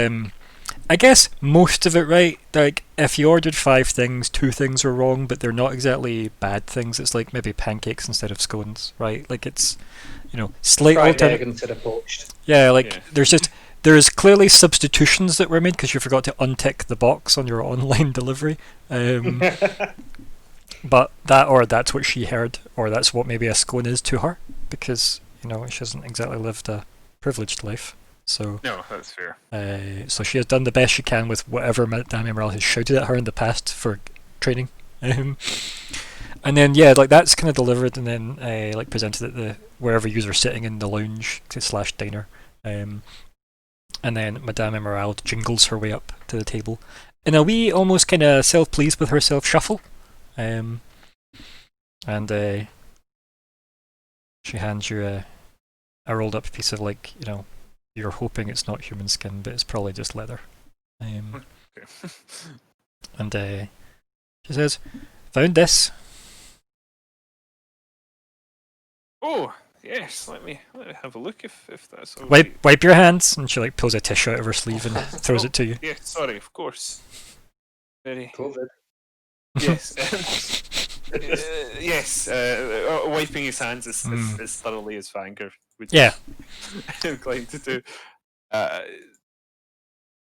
I guess most of it right. Like, if you ordered 5 things, 2 things were wrong, but they're not exactly bad things. It's like maybe pancakes instead of scones, right? Like, it's, slight Fried egg alternative. instead of poached. Yeah, like there's clearly substitutions that were made because you forgot to untick the box on your online delivery. But that's what she heard, or that's what maybe a scone is to her, because she hasn't exactly lived a privileged life. So no, that's fair. So she has done the best she can with whatever Madame Emerald has shouted at her in the past for training. And then like that's kind of delivered, and then like presented at the wherever you're sitting in the lounge / diner. And then Madame Emerald jingles her way up to the table in a wee, almost kind of self-pleased with herself shuffle. And she hands you a rolled up piece of, like, you're hoping it's not human skin, but it's probably just leather. And she says, "Found this." Oh yes, let me have a look if that's all Wipe your hands, and she like pulls a tissue out of her sleeve and throws it to you. Yeah, sorry, of course. Very. COVID. Yes. Yes. Wiping his hands as thoroughly as Vanger would. Yeah. Inclined to do.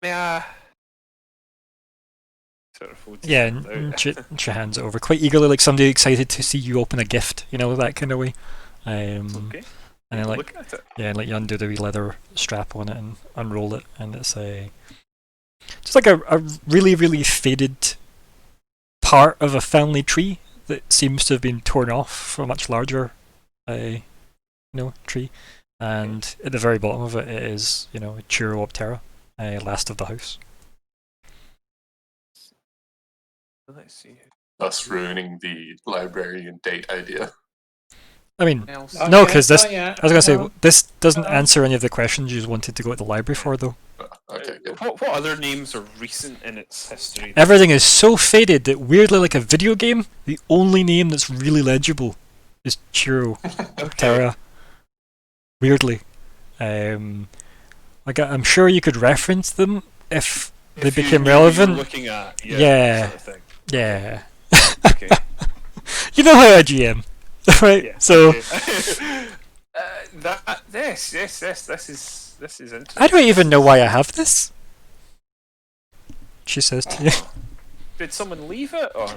May I? Sort of yeah, and she hands it over quite eagerly, like somebody excited to see you open a gift, that kind of way. Okay. And then Look at it. and like you undo the wee leather strap on it and unroll it, and it's just like a really, really faded part of a family tree that seems to have been torn off from a much larger tree. And at the very bottom of it is, a Chiroptera, last of the house. Let's see. Thus ruining the library and date idea. I mean, Else? no, because this. yeah. I was gonna say this doesn't answer any of the questions you just wanted to go to the library for, though. Okay, good. What other names are recent in its history? Everything is so faded that, weirdly, like a video game, the only name that's really legible is Chiroptera. Weirdly, like I'm sure you could reference them if they became relevant. Looking at, Yeah. Sort of thing. Yeah. Okay. You know how I GM, right? Yeah. So Okay. This this is interesting. I don't even know why I have this. She says to you. Did someone leave it, or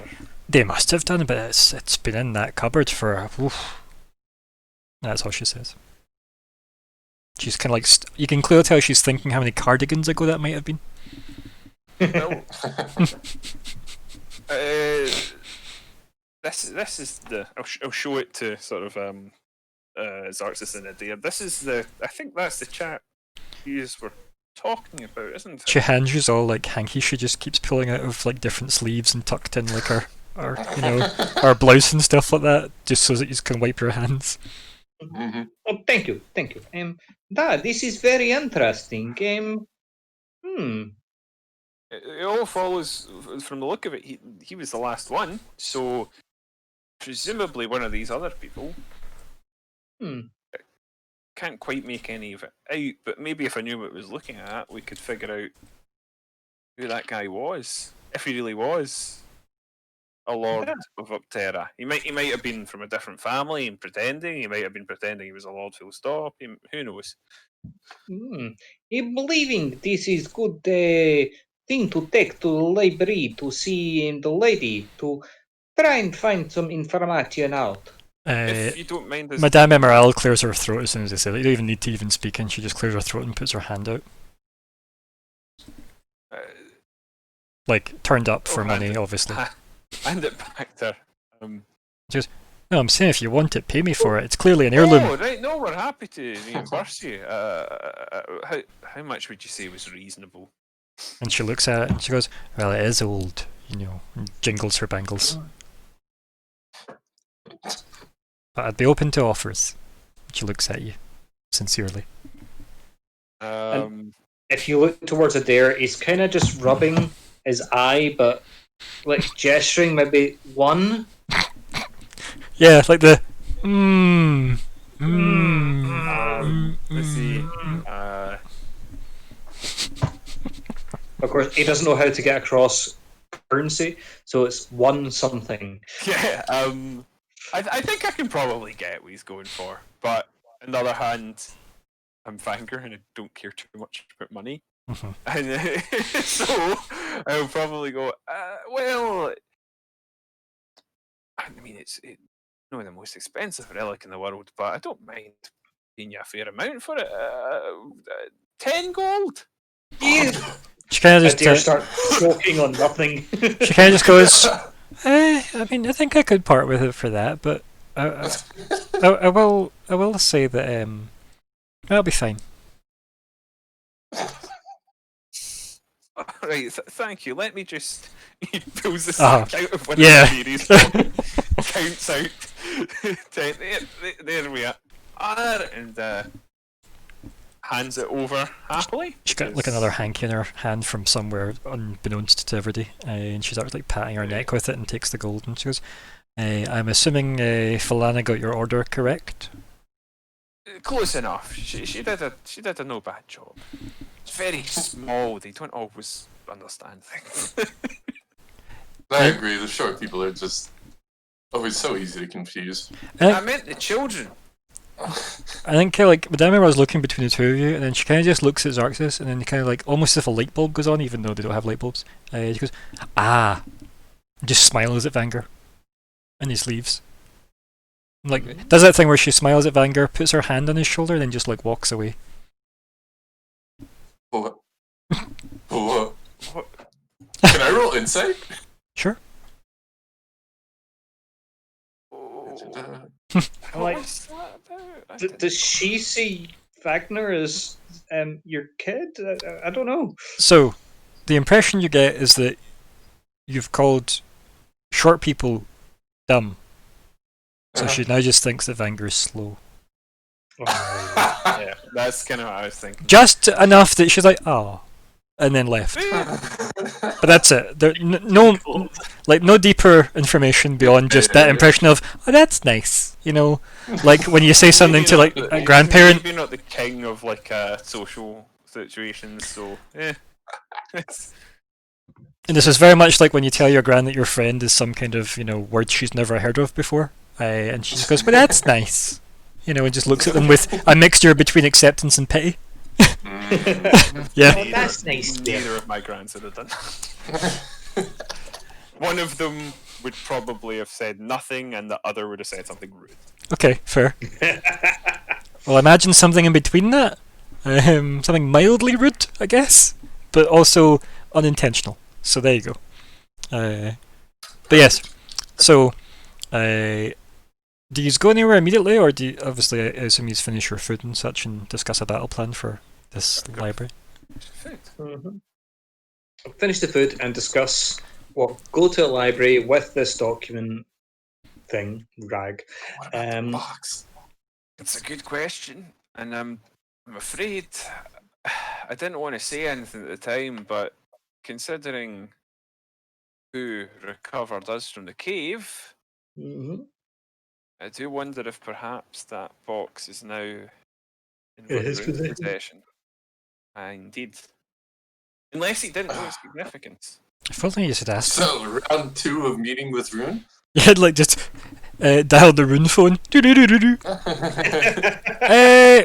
They must have done, but it's been in that cupboard for. Oof. That's all she says. She's kind of like you can clearly tell she's thinking how many cardigans ago that might have been. no? This is the. I'll show it to sort of Xarxus and Adair. This is the. I think that's the chat you were talking about, isn't it? She hands you all like hanky. She just keeps pulling out of like different sleeves and tucked in like her her blouse and stuff like that, just so that you can wipe your hands. Oh, thank you. This is very interesting. It all follows from the look of it. He was the last one, so presumably one of these other people. Can't quite make any of it out, but maybe if I knew what I was looking at, we could figure out who that guy was, if he really was a lord of Upterra. He might have been from a different family and pretending. He might have been pretending he was a lord full stop. Who knows? I'm believing this is good thing to take to the library to see the lady to try and find some information out. If you don't mind, Madame Emerald clears her throat as soon as they say that. You don't even need to even speak in. She just clears her throat and puts her hand out. Like, turned up for money, obviously. Hand it back to her. She goes, no, I'm saying if you want it, pay me for it. It's clearly an heirloom. Oh, right, no, we're happy to reimburse you. How much would you say was reasonable? And she looks at it and she goes, well, it is old, and jingles her bangles. But I'd be open to offers. She looks at you, sincerely. If you look towards Adair, he's kind of just rubbing his eye, but like gesturing maybe one. Yeah, like the Let's see. Of course, he doesn't know how to get across currency, so it's one something. Yeah, I think I can probably get what he's going for, but on the other hand, I'm Vanger and I don't care too much about money. And so I'll probably go, well, I mean, it's not the most expensive relic in the world, but I don't mind paying you a fair amount for it. 10 gold? Yeah. She kind of just Adair start choking on nothing. She kind of just goes, I mean, I think I could part with it for that, but I will say that that'll be fine. Right, thank you. Let me just. He pulls the sack out of one yeah. of the ladies' counts out. 10. There we are. And hands it over happily. She's got like another hanky in her hand from somewhere unbeknownst to everybody, and she starts like patting her neck with it and takes the gold and she goes, I'm assuming Falana got your order correct? Close enough. She did a no bad job. It's very small. They don't always understand things. I agree. The short people are just always so easy to confuse. I meant the children. I think like Madame was looking between the two of you, and then she kind of just looks at Xarxus, and then kind of like almost as if a light bulb goes on, even though they don't have light bulbs. She goes, and just smiles at Vanger, and he just leaves. Like does that thing where she smiles at Vanger, puts her hand on his shoulder, and then just like walks away. What? Can I roll insight? Sure. Like, does she see Wagner as your kid? I don't know. So, the impression you get is that you've called short people dumb. So she now just thinks that Vanger's slow. Yeah, that's kind of what I was thinking. Just enough that she's like, oh, and then left. But that's it. There, no deeper information beyond just that impression of, oh, that's nice. Like when you say something to like a grandparent. Maybe not the king of like social situations, so yeah. And this is very much like when you tell your gran that your friend is some kind of word she's never heard of before, and she just goes, "But that's nice," and just looks at them with a mixture between acceptance and pity. Yeah. Oh, that's nice. Neither of my grands would have done that. One of them would probably have said nothing, and the other would have said something rude. Okay, fair. Well, imagine something in between that. Something mildly rude, I guess, but also unintentional. So there you go. But yes, so do you go anywhere immediately, or do you, obviously I assume you finish your food and such and discuss a battle plan for this library? Mhm. Finish the food and discuss what go to a library with this document thing, rag. What about the Um, box? It's a good question, and I'm afraid I didn't want to say anything at the time, but considering who recovered us from the cave, mhm. I do wonder if perhaps that box is now in In his Rune's possession. possession. Indeed. Unless he didn't know its significance. If only you should ask. So, round 2 of meeting with Rune? You had like just dial the rune phone. Doo-doo-doo-doo-doo.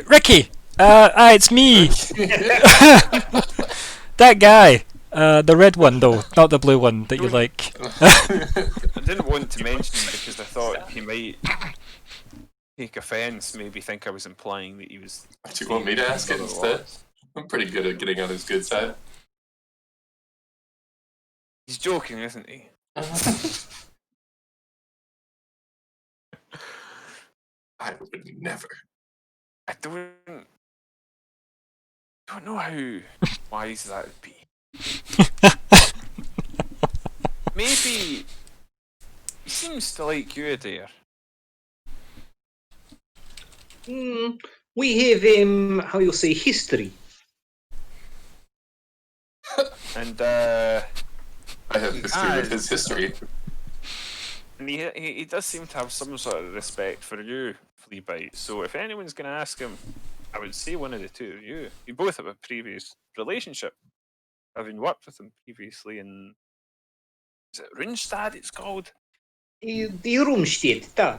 Ricky. It's me. That guy. The red one though, not the blue one that you like. I didn't want to mention him because I thought he might take offence, maybe think I was implying that he was. Do you want me to ask it instead? I'm pretty good at getting on his good side. He's joking, isn't he? I would never. I don't know how wise that would be. Maybe he seems to like you, Adair. We have how you'll say history. And I have history Ah, with his history. and he does seem to have some sort of respect for you, Fleabite. So if anyone's going to ask him, I would say one of the two of you. You both have a previous relationship, having worked with him previously in. Is it Runestad? It's called. The Rumstead, da.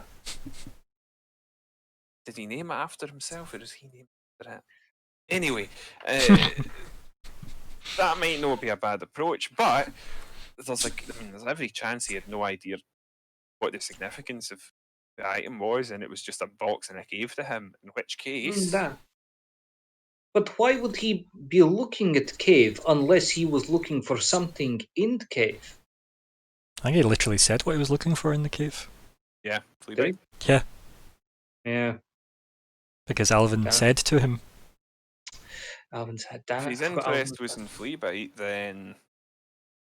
Did he name it after himself, or is he named after it? Anyway, that might not be a bad approach, but there's there's every chance he had no idea what the significance of the item was, and it was just a box in a cave to him. In which case, Da. But why would he be looking at cave unless he was looking for something in the cave? I think he literally said what he was looking for in the cave. yeah, Fleabite. Yeah, Yeah, because Alvin Yeah. said to him. Alvin's had that. If his I forgot interest Alvin- was in Fleabite, then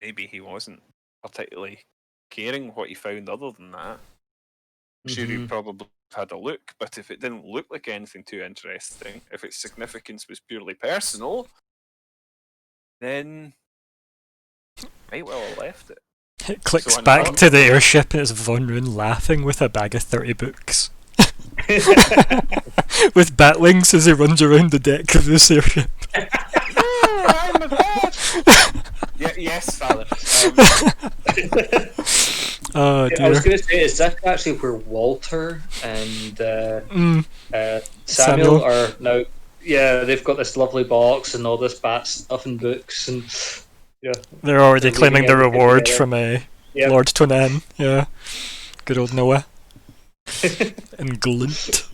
maybe he wasn't particularly caring what he found other than that. I'm sure he Mhm. probably had a look, but if it didn't look like anything too interesting, if its significance was purely personal, then might well have left it. It clicks So back another- to the airship and it's Von Rune laughing with a bag of 30 books. With bat wings as he runs around the deck of this airship. I'm a bad. Yes, Father. Oh I was dear. going to say, is that actually where Walter and Mm, Samuel are now? Yeah, they've got this lovely box and all this bat stuff and books, and they're already They're claiming the leaving everything reward together. from Yep. Lord Tonan. Yeah. Good old Noah. And Glint.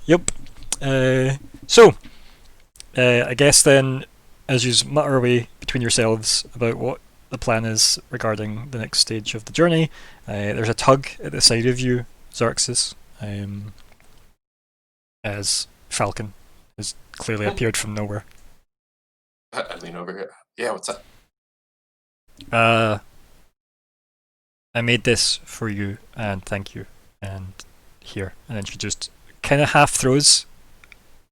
Yep. So, I guess then, as you mutter away between yourselves about what the plan is regarding the next stage of the journey, there's a tug at the side of you, Xerxes, as Falcon has clearly appeared from nowhere. I lean over here. Yeah, what's up? I made this for you, and thank you, and here. And then she just kind of half throws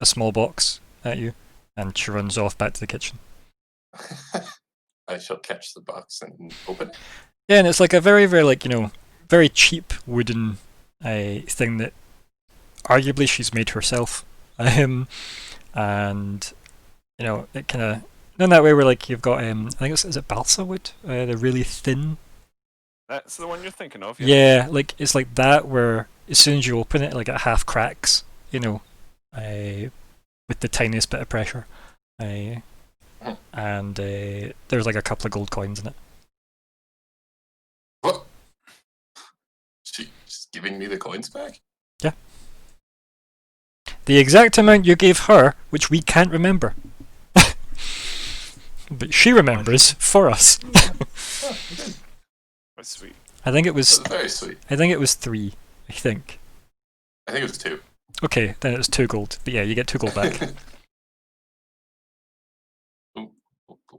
a small box at you, and she runs off back to the kitchen. I shall catch the box and open it. Yeah, and it's like a very, very, like, very cheap wooden thing that arguably she's made herself. And, it kind of, in that way where, like, you've got, I think is it balsa wood? The really thin. That's the one you're thinking of. Yeah, like, it's like that where as soon as you open it, like, it half cracks. you know, with the tiniest bit of pressure. And there's like a couple of gold coins in it. What? She's giving me the coins back? Yeah. The exact amount you gave her, which we can't remember. But she remembers for us. That's sweet. I think it was. That's very sweet. I think it was 3. I think. I think it was 2. Okay, then it was 2 gold. But yeah, you get 2 gold back.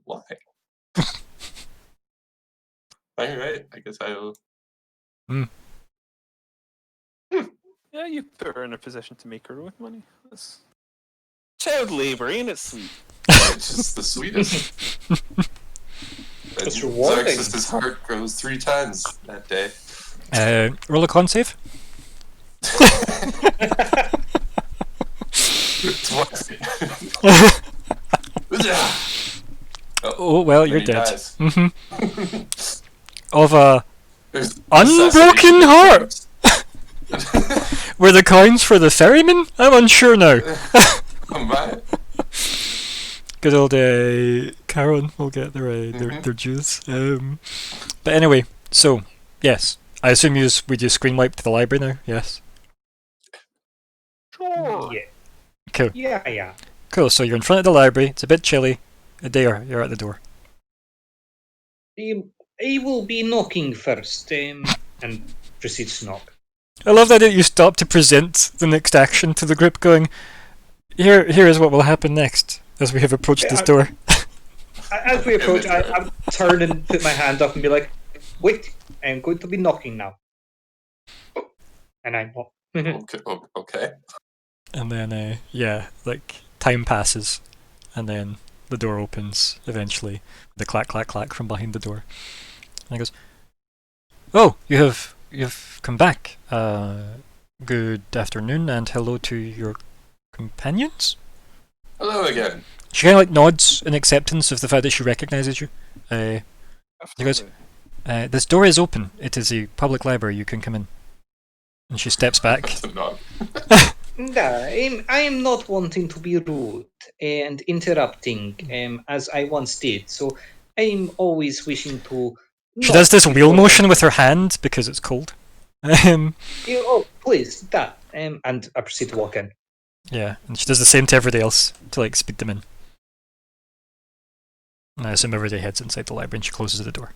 Why? Alright, I guess I'll. Yeah, you put her in a position to make her own money. That's child labour, ain't it sweet? It's just the sweetest. It's rewarding. Xerxes' heart grows 3 times that day. Roll a con save. Twice. Oh well, you're he dead. dies. Of a There's unbroken assassination. heart. Were the coins for the ferryman? I'm unsure now. Oh my. Good old Karen will get their dues. But anyway, so yes, I assume we just screen wipe to the library now. Yes. Sure. Yeah. Cool. Yeah. Cool. So you're in front of the library. It's a bit chilly. There, you're at the door. I will be knocking first, and proceeds to knock. I love that you stop to present the next action to the group, going, "Here is what will happen next." As we have approached this door. As we approach, I turn and put my hand up and be like, "Wait, I'm going to be knocking now." And I knock. Okay. And then, like, time passes, and then the door opens eventually, with a clack, clack, clack from behind the door. And he goes, "Oh, you've come back. Good afternoon, and hello to your companions." Hello again. She kind of like nods in acceptance of the fact that she recognises you. He goes, "This door is open. It is a public library. You can come in." And she steps back. That's a nod. I am not wanting to be rude and interrupting, as I once did. So I am always wishing to. She does this wheel motion with her hand because it's cold. Oh, please, that. And I proceed to walk in. Yeah, and she does the same to everybody else to like speed them in. And I assume everybody heads inside the library and she closes the door.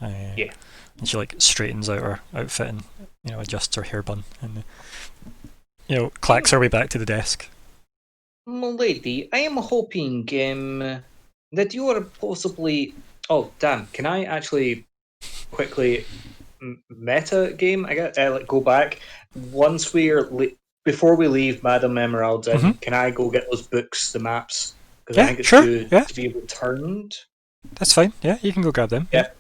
Yeah. And she like straightens out her outfit and adjusts her hair bun and clacks her way back to the desk. Milady, I am hoping that you are possibly. Oh damn! Can I actually quickly meta game? I got go back once before we leave Madame Emerald. Can I go get those books, the maps? Because I think it's due to be returned. That's fine. Yeah, you can go grab them. Yeah.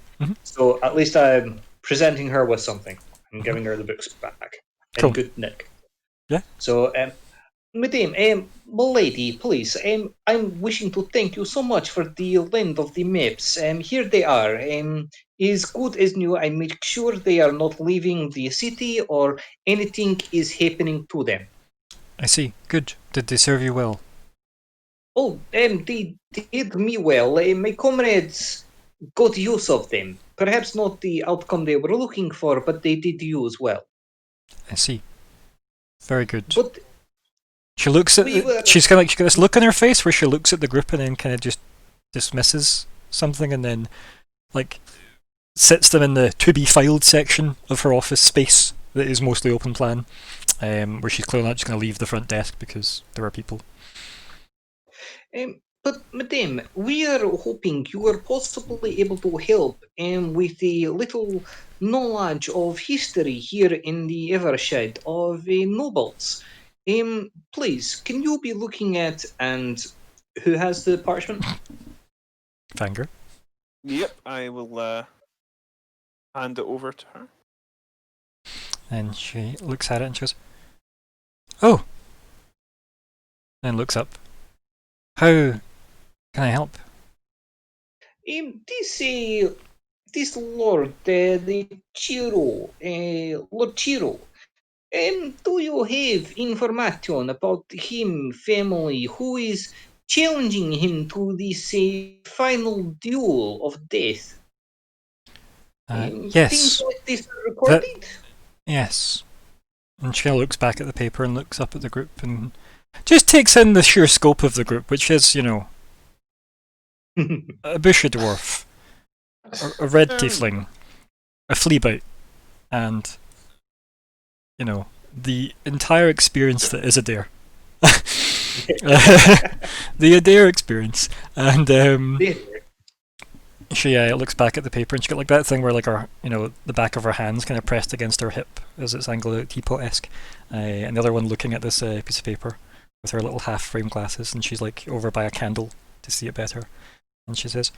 So at least I'm presenting her with something. I'm giving her the books back in good nick. Yeah. So, Madame, milady, please, I'm wishing to thank you so much for the lend of the maps. Here they are. As good as new, I make sure they are not leaving the city or anything is happening to them. I see. Good. Did they serve you well? Oh, they did me well. My comrades got use of them. Perhaps not the outcome they were looking for, but they did use well. I see. Very good. But she looks at. She's kind of like she's got this look on her face where she looks at the group and then kind of just dismisses something and then like sits them in the to be filed section of her office space that is mostly open plan, where she's clearly not just going to leave the front desk because there are people. But, Madame, we are hoping you are possibly able to help with the little knowledge of history here in the Evershed of nobles. Please, can you be looking at, and who has the parchment? Fanger. Yep, I will hand it over to her. And she looks at it and she goes, "Oh!" And looks up. "How can I help?" This lord, the Chiro, Lord Chiro, Do you have information about him family who is challenging him to this final duel of death? Things Yes. like this are recorded? Yes. And she kind of looks back at the paper and looks up at the group and just takes in the sheer scope of the group, which is, you know, a bushy dwarf, a red tiefling, a fleabite, and, you know, the entire experience that is Adair. The Adair experience. And she looks back at the paper and she got like that thing where like her, you know, the back of her hands kind of pressed against her hip as it's angled teapot-esque, and the other one looking at this piece of paper with her little half-frame glasses, and she's like over by a candle to see it better, and she says,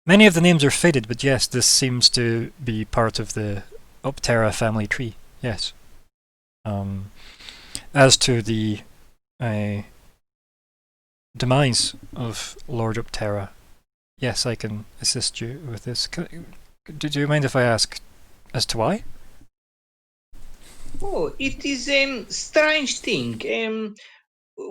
"Many of the names are faded, but yes, this seems to be part of the Optera family tree. Yes. As to the demise of Lord Optera, yes, I can assist you with this. Do you mind if I ask as to why?" Oh, it is strange thing.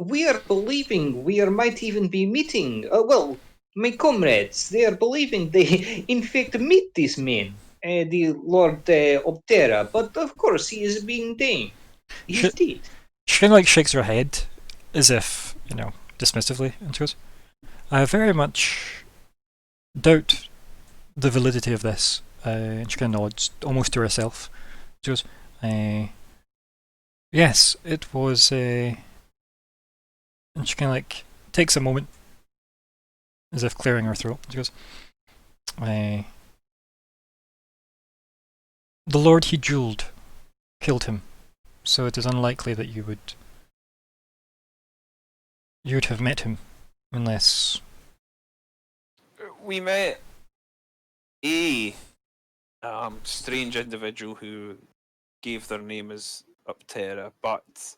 We are believing we might even be meeting. Well, my comrades, they are believing they in fact meet this man, the Lord Optera. But of course, he is being dead. He's dead. She kind of like shakes her head as if, you know, dismissively, and she goes, "I very much doubt the validity of this." And she kind of nods, almost to herself. She goes, "Yes, it was a..." And she kind of like takes a moment, as if clearing her throat. She goes, "The lord he jeweled killed him, so it is unlikely that you'd have met him, unless..." We met a strange individual who gave their name as Upterra, but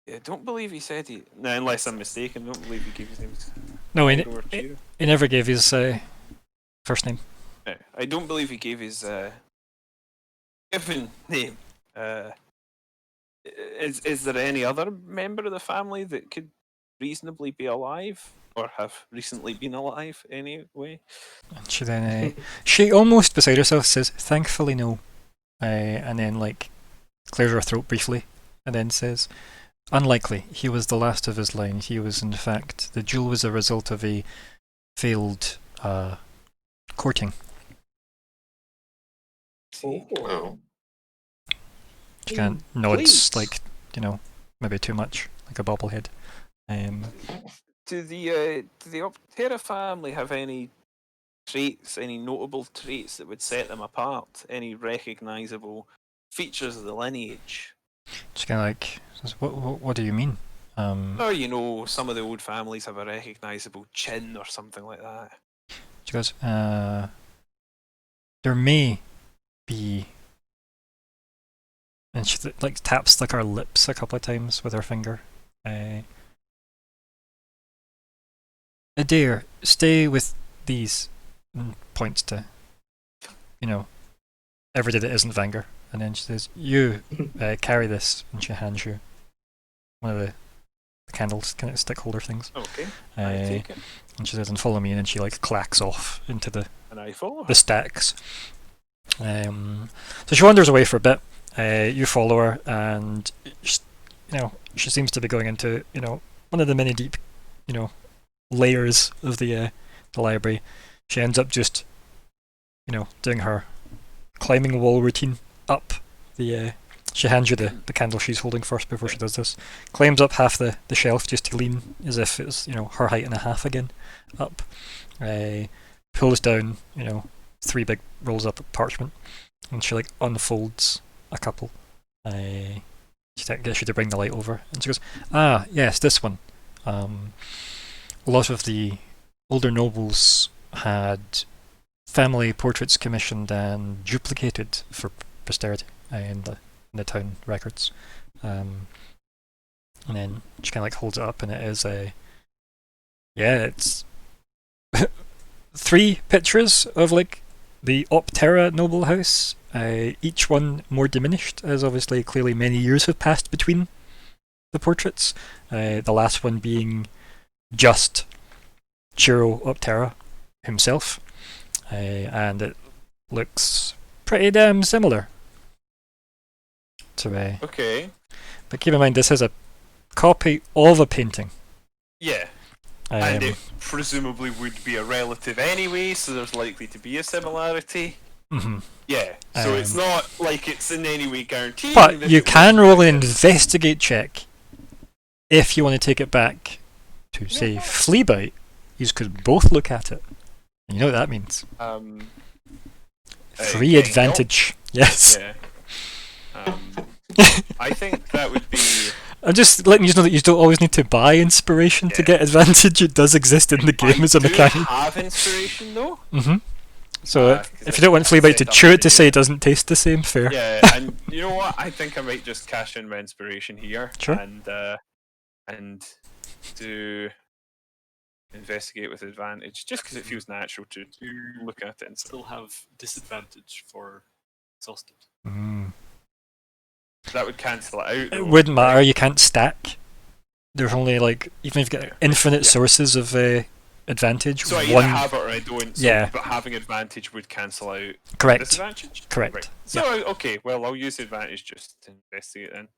I don't believe he said he. No, unless I'm mistaken, I don't believe he gave his name. No, he never gave his first name. No, I don't believe he gave his given name. Is there any other member of the family that could reasonably be alive or have recently been alive anyway? And she then she almost beside herself says, "Thankfully no," and then like clears her throat briefly, and then says, "Unlikely. He was the last of his line. He was, in fact, the duel was a result of a failed courting." Oh. She kind of nods, like, you know, maybe too much, like a bobblehead. Do the Optera family have any traits, any notable traits that would set them apart? Any recognisable features of the lineage? She kind of like says, "What do you mean?" Or, you know, some of the old families have a recognisable chin or something like that. She goes, "There may be..." And she like taps like her lips a couple of times with her finger. "Adair, stay with these," and points to, you know, everybody that isn't Vanger. And then she says, "You carry this," and she hands you one of the candles, kind of stick holder things. Okay, I take it. And she says, "And follow me," and then she like clacks off into the stacks. So she wanders away for a bit. You follow her, and she, you know, she seems to be going into, you know, one of the many deep, you know, layers of the library. She ends up just, you know, doing her climbing wall routine up the. She hands you the candle she's holding first before she does this. Climbs up half the shelf just to lean as if it's, you know, her height and a half again. Up. Pulls down, you know, 3 big rolls up of parchment, and she like unfolds a couple. She gets you to bring the light over, and she goes, "Ah, yes, this one. A lot of the older nobles had family portraits commissioned and duplicated for posterity in the town records." And then she kind of like holds it up, and it is it's 3 pictures of like the Optera noble house, each one more diminished, as obviously clearly many years have passed between the portraits. The last one being just Chiro Optera himself, and it looks pretty damn similar to Okay. But keep in mind, this is a copy of a painting. Yeah. And it presumably would be a relative anyway, so there's likely to be a similarity. Mhm. Yeah. So it's not like it's in any way guaranteed. But you can roll an investigate check if you want to take it back to, say, Fleabite. You could both look at it. You know what that means. Free getting advantage. Yes. Yeah. I think that would be. I'm just letting you know that you don't always need to buy inspiration to get advantage. It does exist in the game as a mechanic. I have inspiration though. So if you don't want Fleabite to chew it to say it doesn't taste the same, fair. Yeah, and you know what? I think I might just cash in my inspiration here. Sure. And do investigate with advantage, just because it feels natural to look at it and Still have disadvantage for exhausted. that would cancel it out. It though, wouldn't matter, right? you can't stack. There's only like, even if you've got infinite sources of advantage, So I either one. have it or I don't. So, Yeah. But having advantage would cancel out Correct. disadvantage. Correct. Right. So okay, well I'll use advantage just to investigate then.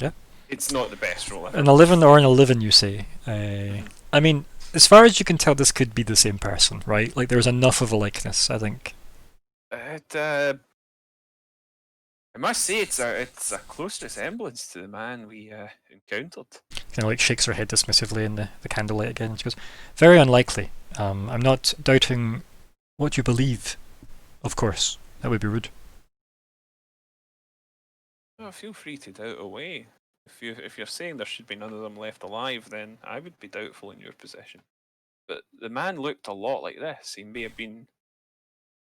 Yeah. It's not the best roll ever. An 11 or an 11, you say? I mean, as far as you can tell, this could be the same person, right? Like, there's enough of a likeness, I think. I must say it's a close resemblance to the man we encountered. Kind of like shakes her head dismissively in the candlelight again. And she goes, very unlikely. I'm not doubting what you believe, of course. That would be rude. Oh, feel free to doubt away. If you're saying there should be none of them left alive, then I would be doubtful in your position. But the man looked a lot like this. He may have been,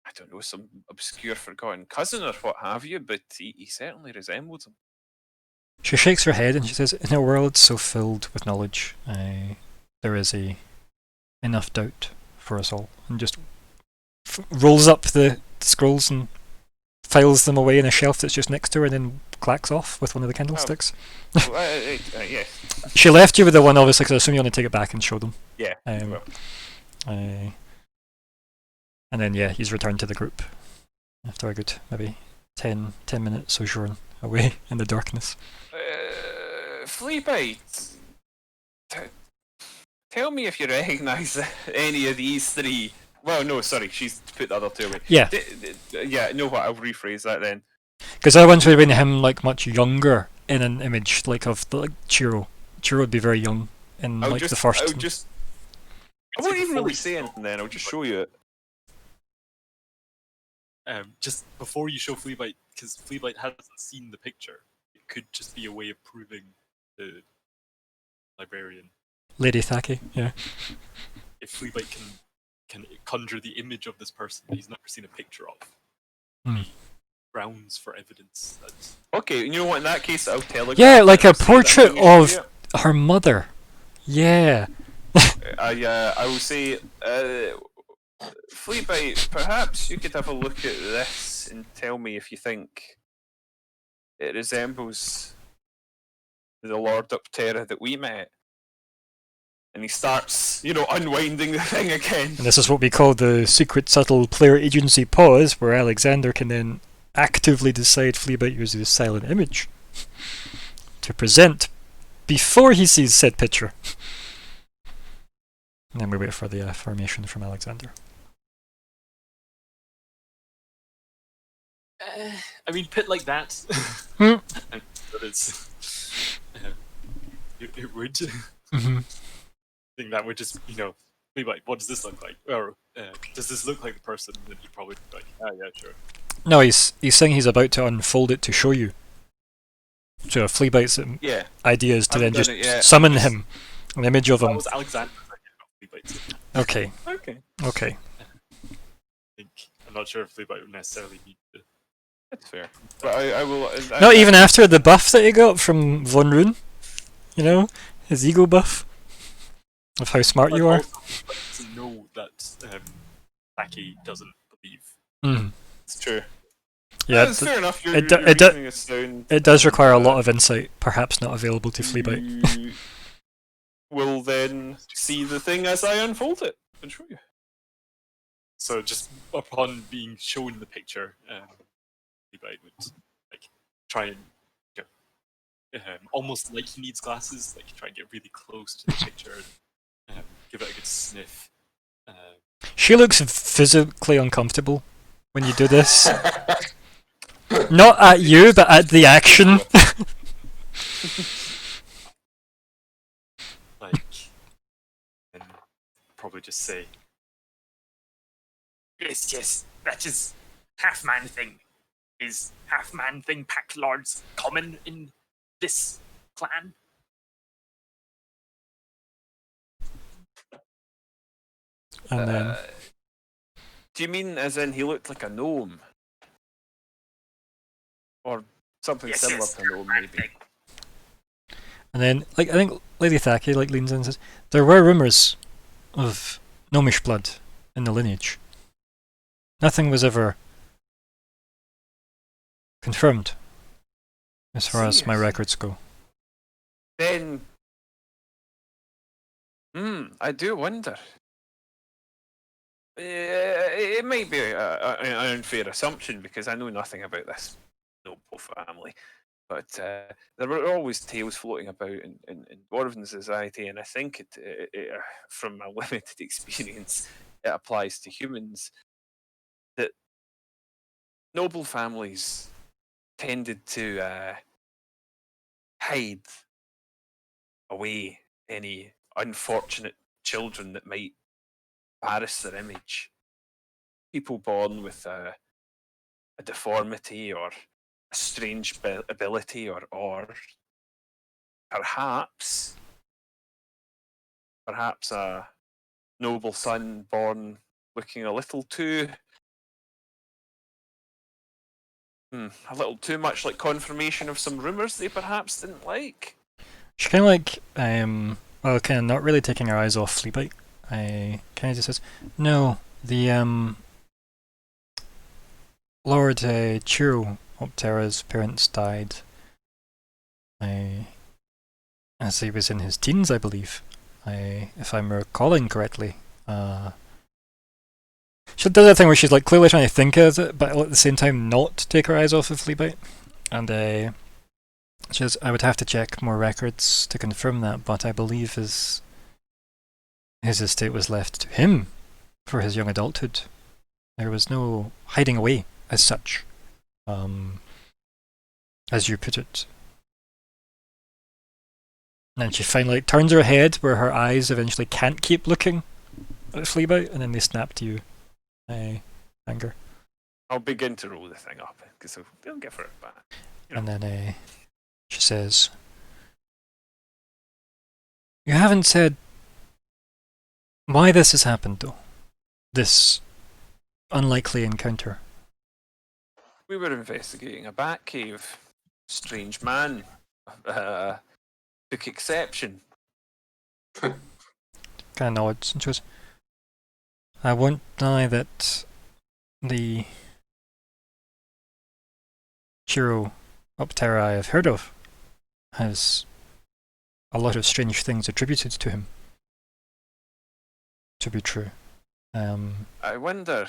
I don't know, some obscure forgotten cousin or what have you, but he certainly resembled him. She shakes her head and she says, in a world so filled with knowledge, there is enough doubt for us all. And just rolls up the scrolls and files them away in a shelf that's just next to her and then clacks off with one of the candlesticks. Well, yes. She left you with the one, obviously, because I assume you want to take it back and show them. Yeah. And then, yeah, he's returned to the group after a good, maybe 10 minutes sojourn away in the darkness. Fleabite, tell me if you recognise any of these three. Well, no, sorry, she's put the other two away. Yeah. Yeah, no, what? I'll rephrase that then. Because I once would have been him like much younger in an image like of like Chiro. Chiro would be very young in The first. I won't even really say anything then. I'll just show you it. Just before you show Fleabite, because Fleabite hasn't seen the picture, it could just be a way of proving the librarian. Lady Thaki, yeah. If Fleabite can conjure the image of this person that he's never seen a picture of, grounds for evidence. Okay, you know what? In that case, I'll tell her. Yeah, like a portrait of her mother. Yeah. I will say, Fleabite, perhaps you could have a look at this and tell me if you think it resembles the Lord Upterra that we met. And he starts, unwinding the thing again. And this is what we call the secret subtle player agency pause, where Alexander can then actively decide Fleabite uses a silent image to present before he sees said picture. And then we wait for the affirmation from Alexander. I mean, pit like that. Hmm. But it's it would. Mm-hmm. I think that would just, be like, what does this look like? Or does this look like the person? And then he'd probably be like, oh yeah, sure. No, he's saying he's about to unfold it to show you. So Fleabite's idea is to then just summon him, an image of That him. was Alexander. Okay. Okay. I'm not sure if Fleabite would necessarily need to. That's fair. But I will. Not even after the buff that he got from Von Rune. His ego buff. Of how smart you are. To know that Taki doesn't believe Mm. It's true. Yeah, It's fair enough. You're, it do- you're it do- reasoning is sound. it does and, require a lot of insight, perhaps not available to Fleabite. You will then see the thing as I unfold it and show you. So just upon being shown the picture, Levi would like try and almost like he needs glasses, like try and get really close to the picture, give it a good sniff. She looks physically uncomfortable when you do this. Not at you, but at the action. Like, and probably just say, Yes, that is half-man thing. Is half-man thing pack lords common in this clan? And then Do you mean as in he looked like a gnome? Or something Yes, similar yes, to a gnome, half-man maybe? thing. And then, like, I think Lady Thaki like leans in and says, there were rumours of gnomish blood in the lineage. Nothing was ever confirmed, as far as my Serious? records go. Then, I do wonder. It might be an unfair assumption because I know nothing about this noble family. But there were always tales floating about in dwarven society, and I think from my limited experience, it applies to humans that noble families tended to hide away any unfortunate children that might embarrass their image. People born with a deformity or a strange ability, or perhaps a noble son born looking a little too a little too much like confirmation of some rumours they perhaps didn't like. She kind of like, well, kind of not really taking her eyes off Fleabite. I kind of just says, no, the Lord Chiro Optera's parents died as he was in his teens, I believe. If I'm recalling correctly. She does that thing where she's like clearly trying to think of it, but at the same time not take her eyes off of Fleabite. And she says, I would have to check more records to confirm that, but I believe his estate was left to him for his young adulthood. There was no hiding away as such, as you put it. And then she finally turns her head where her eyes eventually can't keep looking at Fleabite, and then they snap to you. Anger. I'll begin to roll the thing up because I'll give her it back. And then she says, you haven't said why this has happened, though. This unlikely encounter. We were investigating a bat cave. Strange man took exception. Kind of nods and she goes, I won't deny that the Chiro Optera I have heard of has a lot of strange things attributed to him to be true. I wonder.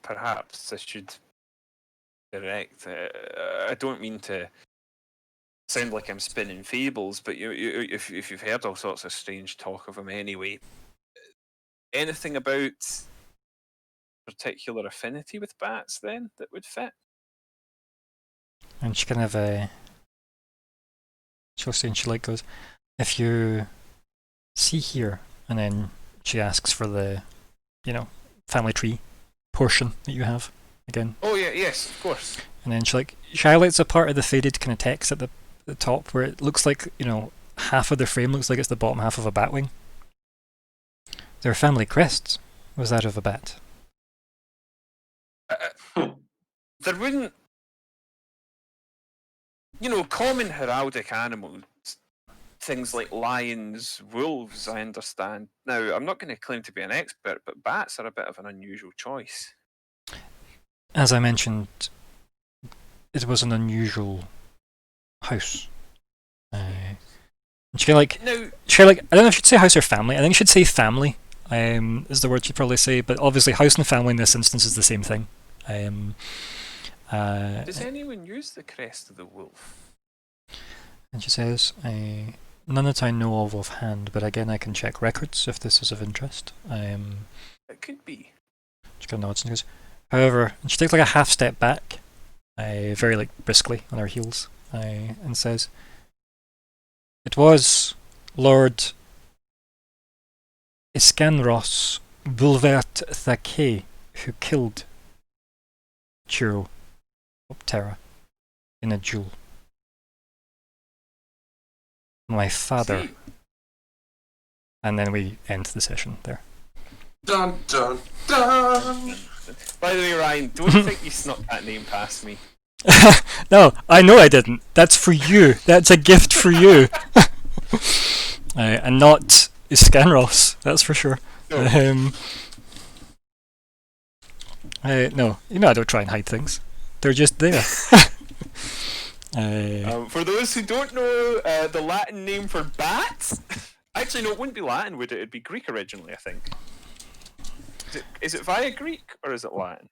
Perhaps I should direct. I don't mean to sound like I'm spinning fables, but if you've heard all sorts of strange talk of him anyway, anything about particular affinity with bats then that would fit? And she kind of she'll say, and she like goes, if you see here, and then she asks for the, family tree portion that you have again. Oh yeah, yes, of course. And then she highlights a part of the faded kind of text at the top where it looks like, half of the frame looks like it's the bottom half of a bat wing. Their family crest was that of a bat. There wouldn't, common heraldic animals things like lions, wolves, I understand. Now, I'm not going to claim to be an expert, but bats are a bit of an unusual choice. As I mentioned, it was an unusual house. Should I like? Now, Should I like? I don't know if you should say house or family. I think you should say family. Is the word you'd probably say, but obviously house and family in this instance is the same thing. does anyone use the crest of the wolf? And she says, none that I know of offhand, but again I can check records if this is of interest. It could be. She kind of nods and goes, however, and she takes like a half step back, very like briskly on her heels, and says, it was Lord Iscanros Bulvert Thake who killed Chiro Optera in a duel. My father. See? And then we end the session there. Dun dun dun. By the way, Ryan, don't think you snuck that name past me. No, I know I didn't. That's for you. That's a gift for you. And not Iscanros, that's for sure. No. No, you know I don't try and hide things. They're just there. For those who don't know the Latin name for bats, actually no, it wouldn't be Latin, would it? It'd be Greek originally, I think. Is it via Greek or is it Latin?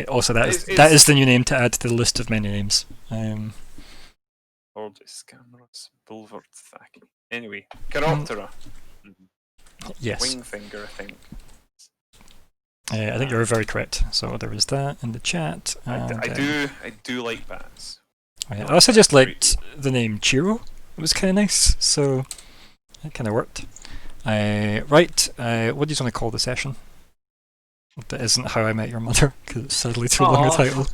Also, that is the new name to add to the list of many names. Lord Iscanros Bulvert Thake. Anyway, Chiroptera. Yes. Wing finger, I think. I think you're very correct. So there is that in the chat. And, I do like bats. I also just liked the name Chiro. It was kind of nice, so it kind of worked. Right, what do you want to call the session? That isn't How I Met Your Mother, because it's sadly too long a title.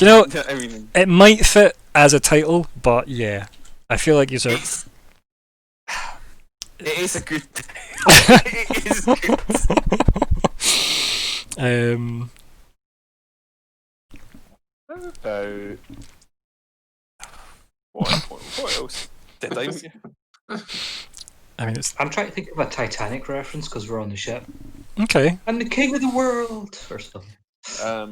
You know, I mean, it might fit as a title, but yeah, I feel like you sort of... it is a good. It is good. How about what else did I? I mean, it's I'm trying to think of a Titanic reference because we're on the ship. okay. I'm the king of the world, or something. I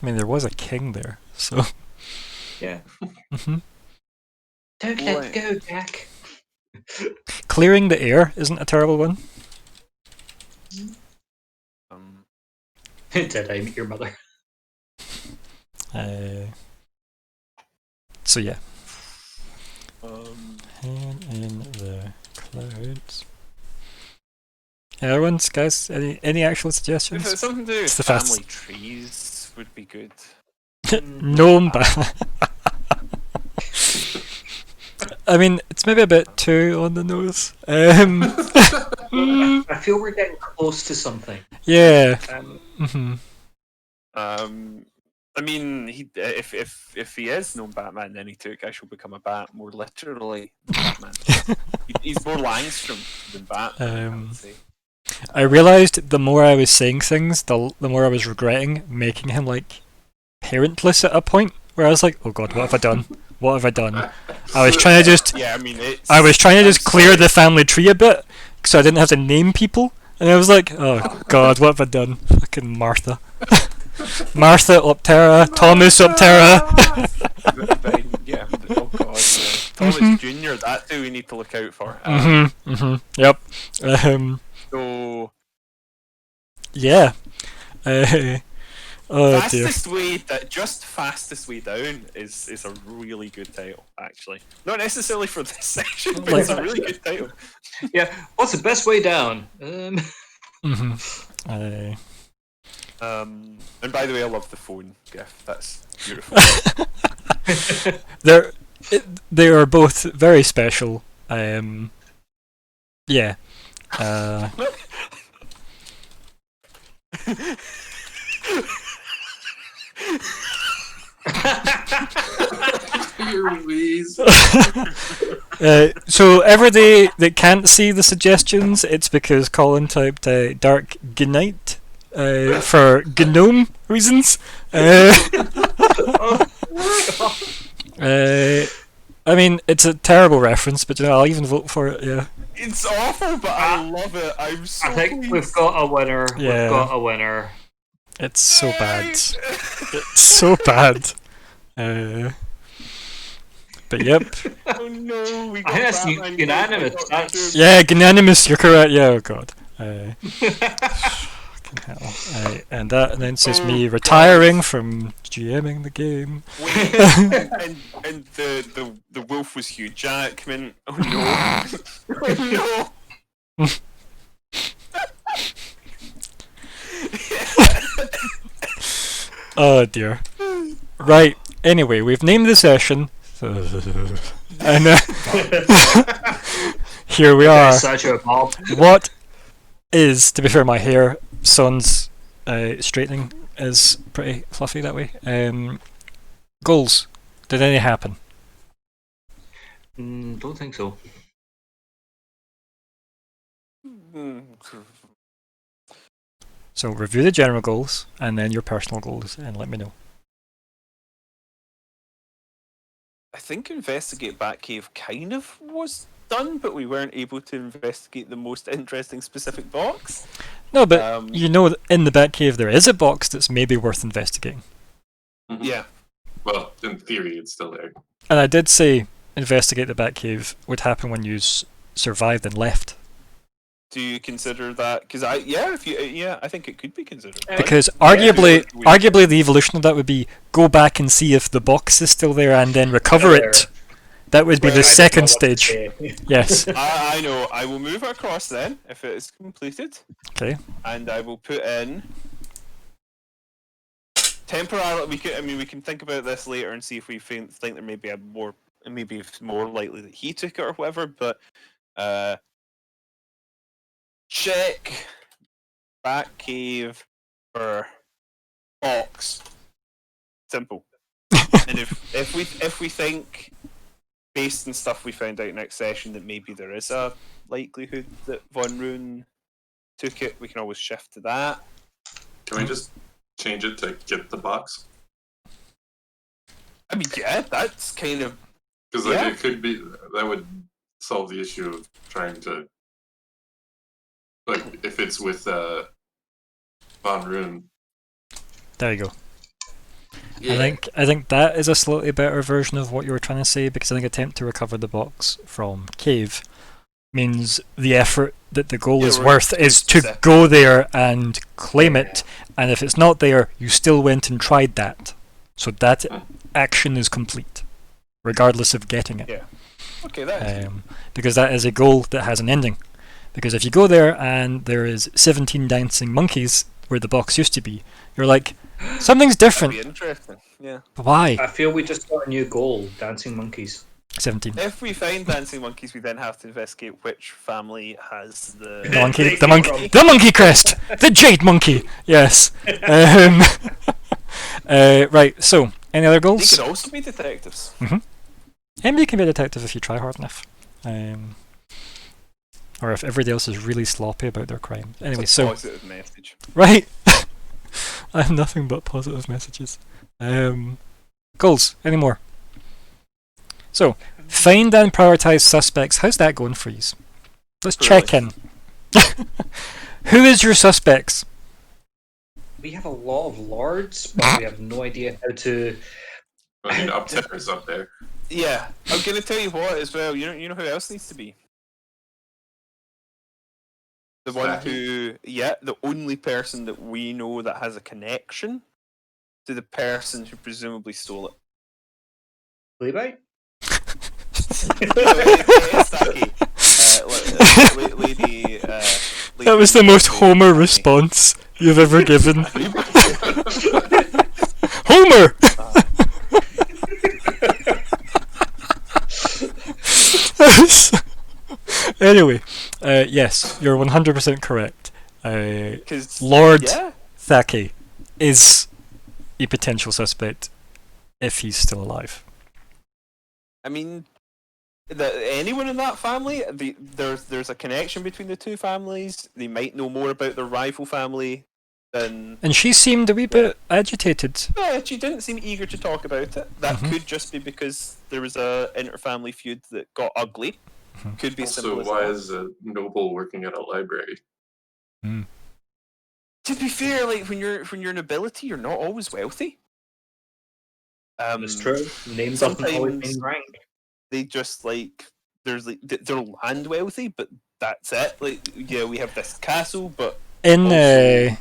mean, there was a king there, so. Yeah. Mhm. Don't let go, Jack. Clearing the air isn't a terrible one. Did I meet your mother? So yeah. Um, In the clouds. Everyone's guys, any actual if suggestions? it's something to do with It's the family fast- trees, would be good. Gnome I mean, it's maybe a bit too on the nose. I feel we're getting close to something. Yeah. Um, I mean, if he is known Batman, then he took I shall become a bat more literally than Batman. He's more Langstrom than Batman. I would say. I realised the more I was saying things, the more I was regretting making him like parentless at a point where I was like, oh god, what have I done? What have I done? I was trying to just Yeah, I mean, clear the family tree a bit so I didn't have to name people, and I was like, oh god, what have I done? Fucking Martha. Martha Optera, Thomas Optera. Yeah, oh god, Thomas Jr. That's who we need to look out for. Yep. So Yeah. Oh dear. Fastest way down is a really good title, actually. Not necessarily for this section, but Like- it's a really good title. yeah. What's the best way down? And by the way, I love the phone gif. That's beautiful. They are both very special. Yeah. Louise. So every day that can't see the suggestions, it's because Colin typed Dark Gnight for gnome reasons. I I mean, it's a terrible reference, but I'll even vote for it. Yeah. It's awful, but I love it. I'm so I think pleased. we've got a winner. Yeah. We've got a winner. It's so bad. Yay! It's so bad. But yep. Oh no, we got I think that's Batman unanimous. Knight, That's- Yeah, unanimous. You're correct. Yeah. Oh god. Fucking hell. And that announces me retiring from GMing the game. Wait, and the wolf was Hugh Jackman. Oh no. Oh no. Oh dear. Right. Anyway, we've named the session. And here we are. Satchel Bob. What is, to be fair, my hair, son's straightening is pretty fluffy that way. Goals. Did any happen? Don't think so. So review the general goals and then your personal goals and let me know. I think investigate Batcave kind of was done, but we weren't able to investigate the most interesting specific box. No, but you know that in the Batcave there is a box that's maybe worth investigating. Yeah. Well, in theory, it's still there. And I did say investigate the Batcave would happen when you survived and left. Do you consider that? Because I think it could be considered. Because Yeah, arguably the evolution of that would be go back and see if the box is still there and then recover it. That would be Well, the I don't know second what to stage. say. Yes. I know. I will move it across then if it is completed, Okay. and I will put in temporarily. We can think about this later and see if we think there may be maybe it's more likely that he took it or whatever. But check Batcave for box. Simple. And if we think, based on stuff we found out next session, that maybe there is a likelihood that Von Rune took it, we can always shift to that. Can we just change it to get the box? I mean, yeah, that's kind of Because Yeah. it could be that would solve the issue of trying to, like, if it's with Von Rune. There you go. I think that is a slightly better version of what you were trying to say, because I think attempt to recover the box from cave means the effort that the goal is we're worth is to set. go there and claim it, and if it's not there, you still went and tried that. So that action is complete, regardless of getting it. Yeah. Okay, that is Because that is a goal that has an ending. Because if you go there and there is 17 dancing monkeys where the box used to be, you're like, something's that'd different. be interesting. Yeah. Why? I feel we just got a new goal: dancing monkeys. 17. If we find dancing monkeys, we then have to investigate which family has the The monkey crest, the jade monkey. Yes. Right. So, any other They goals? could also be detectives. Anybody can be a detective if you try hard enough, or if everybody else is really sloppy about their crime. Anyway, It's a so positive message. right. I have nothing but positive messages. Goals. Any more? So, find and prioritize suspects. How's that going for you? Let's check in. Who is your suspects? We have a lot of lords, but we have no idea how to. I mean, Uptown is up there. Yeah, I'm gonna tell you what as well. You know who else needs to be the one Slacky. the only person that we know that has a connection to the person who presumably stole it. Levi? Lady. That was the most Homer response you've ever given. Homer! Anyway, yes, you're 100% correct. Lord Thaki is a potential suspect if he's still alive. I mean, anyone in that family, there's a connection between the two families. They might know more about their rival family then And she seemed a wee bit agitated. yeah, she didn't seem eager to talk about it. That could just be because there was a inter-family feud that got ugly. Could be simple Also, as why that. is a noble working at a library? To be fair, like when you're nobility, you're not always wealthy. It's true. Name doesn't always sometimes mean rank. they just like there's like they're land wealthy, but that's it. Like yeah, we have this castle, but In also,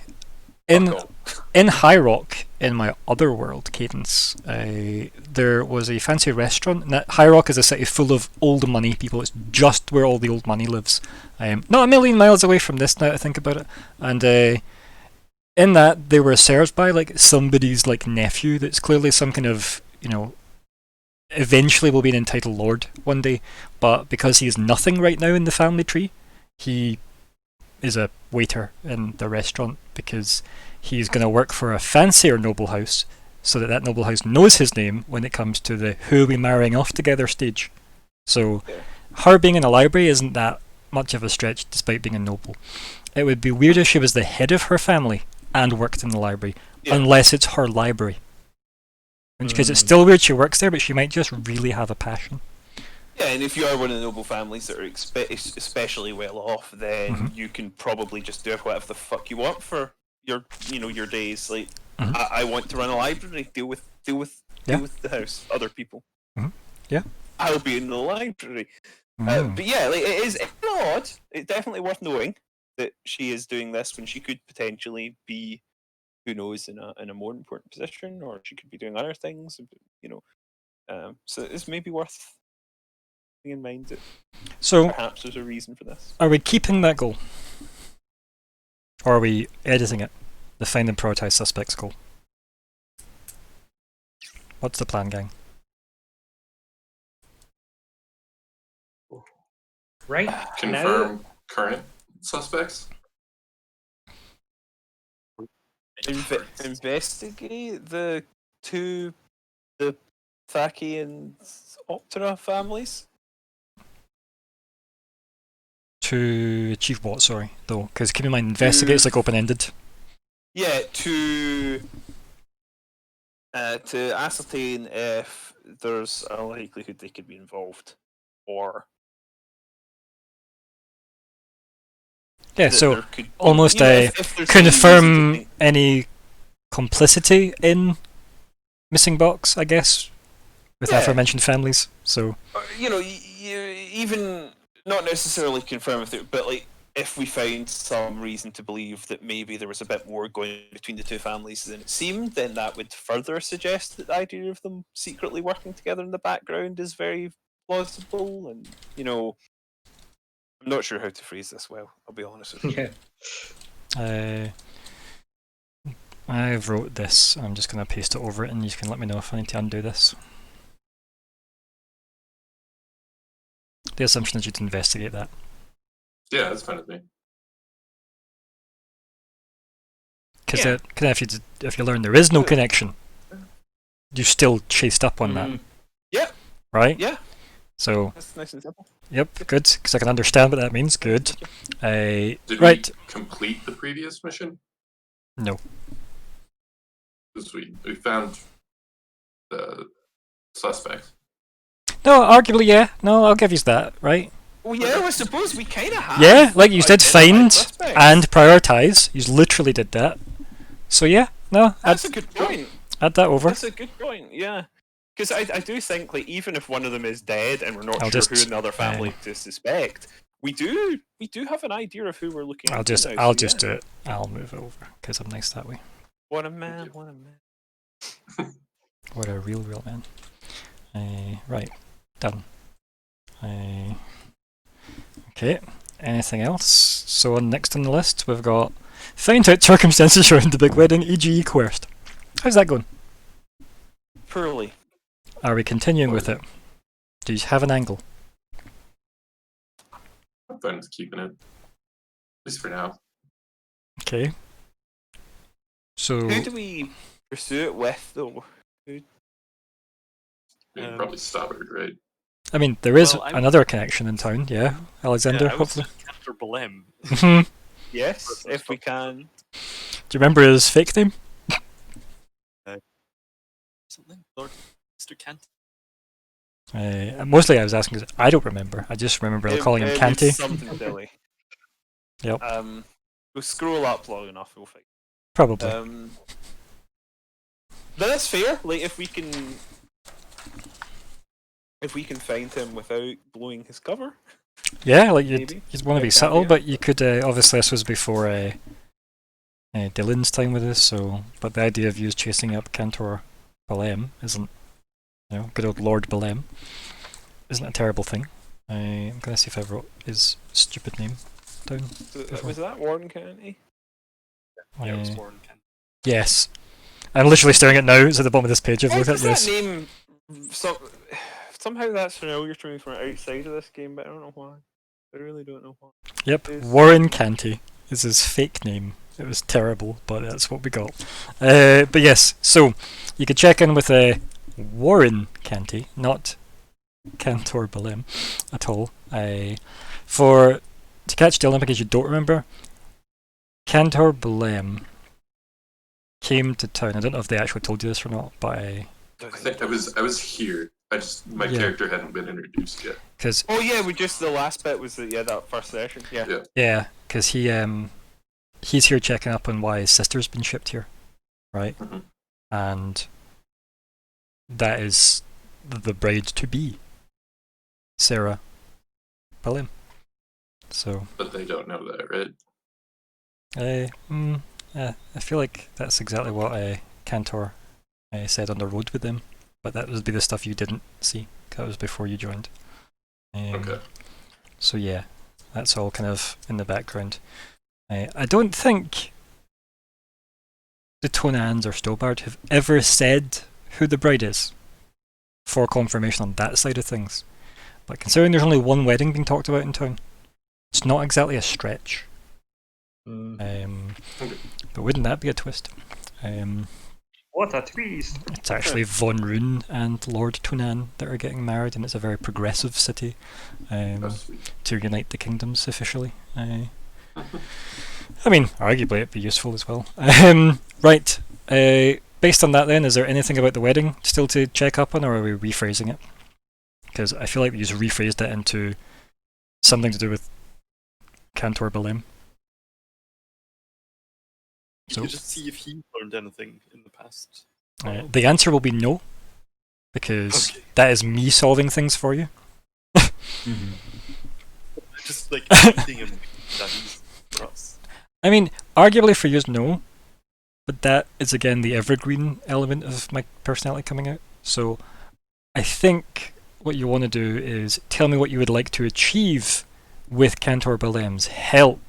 in fuck all. in High Rock, in my other world, Cadence, there was a fancy restaurant. And High Rock is a city full of old money people. It's just where all the old money lives. Not a million miles away from this now that I think about it. And in that, they were served by like somebody's like nephew. That's clearly some kind of eventually will be an entitled lord one day. But because he is nothing right now in the family tree, he is a waiter in the restaurant because he's going to work for a fancier noble house so that that noble house knows his name when it comes to the who are we marrying off together stage. So her being in a library isn't that much of a stretch despite being a noble. It would be weird if she was the head of her family and worked in the library, unless it's her library. Because it's still weird she works there, but she might just really have a passion. Yeah, and if you are one of the noble families that are especially well off, then you can probably just do whatever the fuck you want for your your days. Like I want to run a library, deal with the house, other people. Yeah, I'll be in the library. But yeah, like it is odd. It's definitely worth knowing that she is doing this when she could potentially be, who knows, in a more important position, or she could be doing other things. So it's maybe worth in mind that perhaps there's a reason for this. Are we keeping that goal? Or are we editing it? The find and prioritize suspects goal. What's the plan, gang? Right. Confirm current suspects. Investigate the Thaki and Optera families. To achieve what, sorry, though? Because keep in mind, investigate's like open-ended. Yeah, to ascertain if there's a likelihood they could be involved, or Yeah, that so there could, almost if there's any reason to confirm think- any complicity in missing box, I guess, with Yeah. aforementioned families. So you even not necessarily confirm if it, but like if we found some reason to believe that maybe there was a bit more going between the two families than it seemed, then that would further suggest that the idea of them secretly working together in the background is very plausible. And I'm not sure how to phrase this well, I'll be honest with you. Yeah. I've wrote this. I'm just going to paste it over it, and you can let me know if I need to undo this. The assumption is you'd investigate that. Yeah, that's fine with me. Because Yeah. if you learn there is no connection, you still chased up on that, Yeah, right? yeah, So, that's nice and simple. yep, good, because I can understand what that means. Good. Did Right. we complete the previous mission? No. Because we found the suspect. No, arguably, yeah. No, I'll give you that, right? Well, yeah, I suppose we kind of have. Yeah, like you did identified find suspects. and prioritize. You literally did that. So yeah, no, That's a good point. add that over. That's a good point, yeah. Because I do think, like, even if one of them is dead and we're not I'll sure just, who in the other family to suspect, we do have an idea of who we're looking at. I'll just do it. I'll move it over because I'm nice that way. What a man! What a man! What a real man. Right, done. Okay, anything else? So next on the list we've got find out circumstances around the big wedding, e.g. coerced. How's that going? Poorly. Are we continuing with it? Do you have an angle? I'm fine with keeping it. At least for now. Okay. So Who do we pursue it with, though? We can probably stop it, right? I mean, there is Well, another connection in town, yeah. Alexander, I was hopefully. after Belem. Yes, if we can. you remember his fake name? Something? Lord Mr. Kent? Mostly I was asking because I don't remember. I just remember calling him It was Canty. something silly. Yep. We'll scroll up long enough, we'll find. Probably. But that's fair. Like if we can find him without blowing his cover. Yeah, like maybe. you'd want to be Yeah, subtle, yeah. but you could obviously this was before Dylan's time with us, so but the idea of you chasing up Cantor Balem isn't, good old Lord Balem isn't a terrible thing. I'm gonna see if I wrote his stupid name down. Was that Warren County? Yeah, it was Warren Kent. Yes, I'm literally staring at it now. It's at the bottom of this page. I've Why looked at does yes. that name somehow that's familiar to me from outside of this game, but I don't know why. I really don't know why. Yep, Warren Canty is his fake name. It was terrible, but that's what we got. But yes, so you could check in with Warren Canty, not Cantor Balem at all. To catch Dylan, because you don't remember, Cantor Balem came to town. I don't know if they actually told you this or not, but I think I was here. My character hadn't been introduced yet. Because the last bit was that first session. Yeah, because he's here checking up on why his sister's been shipped here, right? Mm-hmm. And that is the bride to be, Sarah Balem. So. But they don't know that, right? I feel like that's exactly what Cantor said on the road with them, but that would be the stuff you didn't see. That was before you joined. Okay. So yeah, that's all kind of in the background. I don't think the Tonans or Stobart have ever said who the bride is for confirmation on that side of things. But considering there's only one wedding being talked about in town, it's not exactly a stretch. Okay. But wouldn't that be a twist? What a twist! It's actually Von Rune and Lord Tunan that are getting married, and it's a very progressive city to unite the kingdoms officially. I mean, arguably it'd be useful as well. Right. Based on that then, is there anything about the wedding still to check up on, or are we rephrasing it? Because I feel like we just rephrased it into something to do with Cantor Balem. You could just see if he learned anything in the past. The answer will be no, because that is me solving things for you. Just like anything in that easy for us. I mean, arguably for you is no, but that is again the evergreen element of my personality coming out. So I think what you want to do is tell me what you would like to achieve with Cantor Balem's help.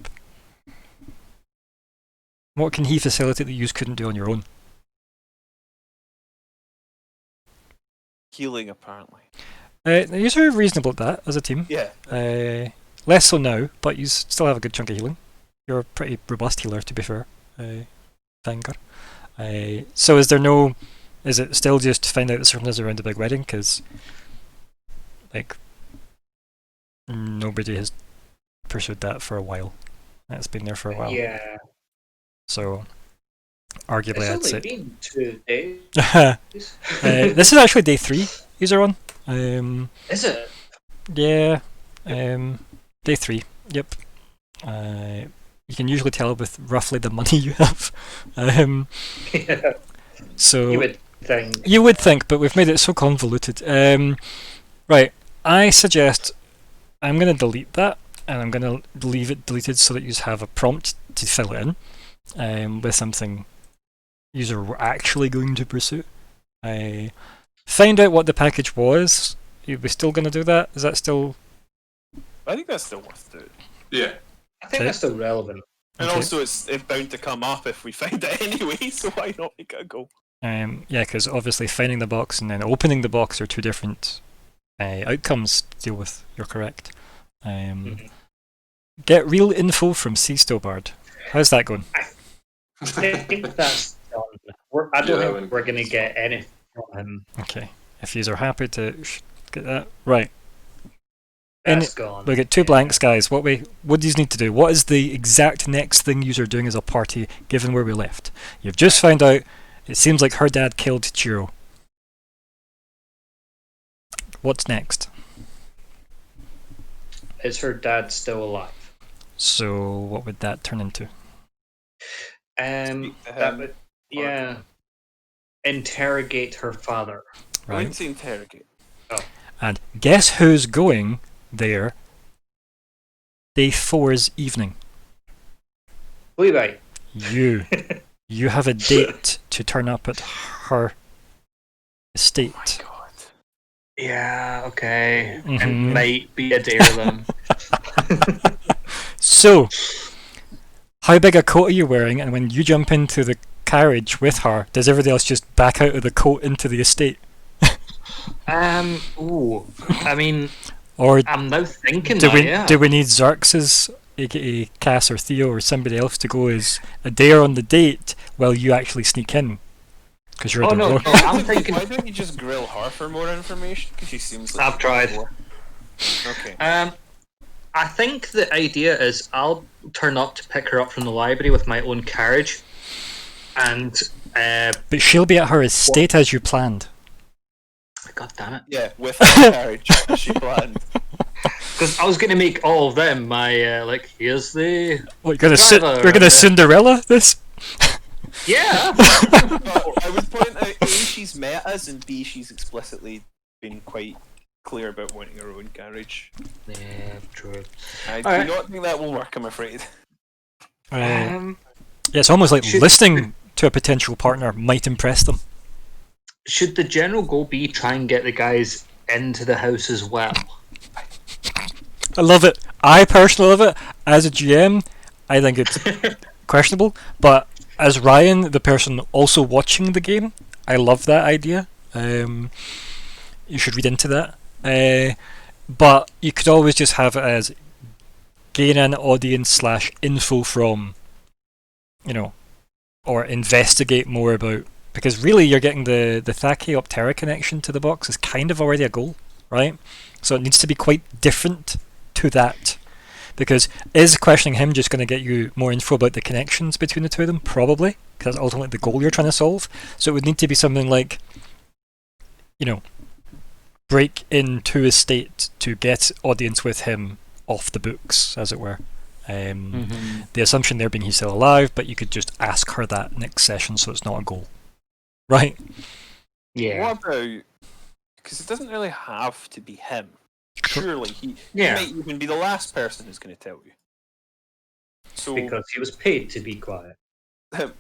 What can he facilitate that you couldn't do on your own? Healing, apparently. You're reasonable at that as a team. Yeah. Less so now, but you still have a good chunk of healing. You're a pretty robust healer, to be fair. Thanger. So is it still just to find out the circumstances around the big wedding? Because, like, nobody has pursued that for a while. It's been there for a while. Yeah. So, arguably, I'd It's say. only been 2 days. This is actually day 3 user on. Is it? Yeah. Day 3. Yep. You can usually tell with roughly the money you have. Yeah. So You would think. but we've made it so convoluted. Right. I suggest I'm going to delete that, and I'm going to leave it deleted so that you have a prompt to fill in with something user were actually going to pursue. Find out what the package was. Are we still going to do that? Is that still... I think that's still worth doing. Yeah. I think that's still relevant. And Okay. also, it's bound to come up if we find it anyway, so why not make it a go? Yeah, because obviously finding the box and then opening the box are two different outcomes to deal with. You're correct. Get real info from C. Stobard. How's that going? I think that's done. I don't Yeah, think we're going to get anything from him. Okay. If you are happy to get that. Right. That's gone. We get 2 blanks, guys. What do you need to do? What is the exact next thing you are doing as a party, given where we left? You've just found out it seems like her dad killed Chiro. What's next? Is her dad still alive? So what would that turn into? That would, yeah. Interrogate her father. I Right. wouldn't say interrogate. And guess who's going there? Day 4's evening. Levi. You. You have a date to turn up at her estate. God. Yeah, okay. It Mhm. might be a dare then. So, how big a coat are you wearing? And when you jump into the carriage with her, does everybody else just back out of the coat into the estate? Ooh. I mean, Or I'm now thinking do that, we yeah. do we need Xerxes, aka Cass or Theo or somebody else to go as a dare on the date while you actually sneak in? Because you're Oh, the no, rogue. no, I'm thinking... Why don't you just grill her for more information? Because she seems like I've tried. Okay. I think the idea is I'll turn up to pick her up from the library with my own carriage, and But she'll be at her estate as you planned. God damn it, Yeah, with her carriage, as she planned. because I was going to make all of them my like. Here's the What, you're Driver, gonna yeah. Cinderella this? yeah. But I would point out A, she's met us, and B, she's explicitly been quite clear about wanting her own carriage. Yeah, true. I do Alright. not think that will work, I'm afraid. Yeah, it's almost like should- listening to a potential partner might impress them. Should the general goal be try and get the guys into the house as well? I love it. I personally love it. As a GM, I think it's questionable. But as Ryan, the person also watching the game, I love that idea. You should read into that. But you could always just have it as gain an audience / info from, or investigate more about. Because really, you're getting the Thachyoptera connection to the box is kind of already a goal, right? So it needs to be quite different to that. Because is questioning him just going to get you more info about the connections between the two of them? Probably, because that's ultimately the goal you're trying to solve. So it would need to be something like, break into his state to get audience with him off the books, as it were. The assumption there being he's still alive, but you could just ask her that next session, so it's not a goal. Right? Yeah. What about... Because it doesn't really have to be him. Surely he Yeah. might even be the last person who's going to tell you. So, Because he was paid to be quiet.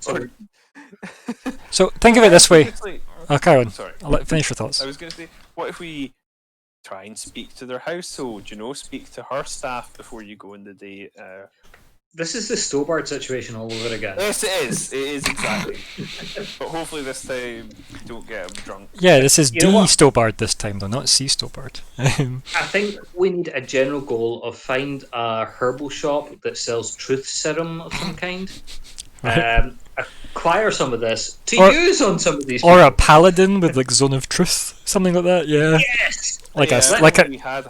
or- So think of it this way. Honestly- Oh, carry on. Sorry. Finish your thoughts. I was going to say, what if we try and speak to their household? Speak to her staff before you go on the date. This is the Stobart situation all over again. Yes, it is. It is exactly. But hopefully this time, don't get him drunk. Yeah, this is You know D what? Stobart this time, though, not C Stobart. I think we need a general goal of find a herbal shop that sells truth serum of some kind. Right. Acquire some of this to Or- use on some of these Or people. a paladin with like Zone of Truth, something like that. Yeah, Yes! like Yeah, a like a. we had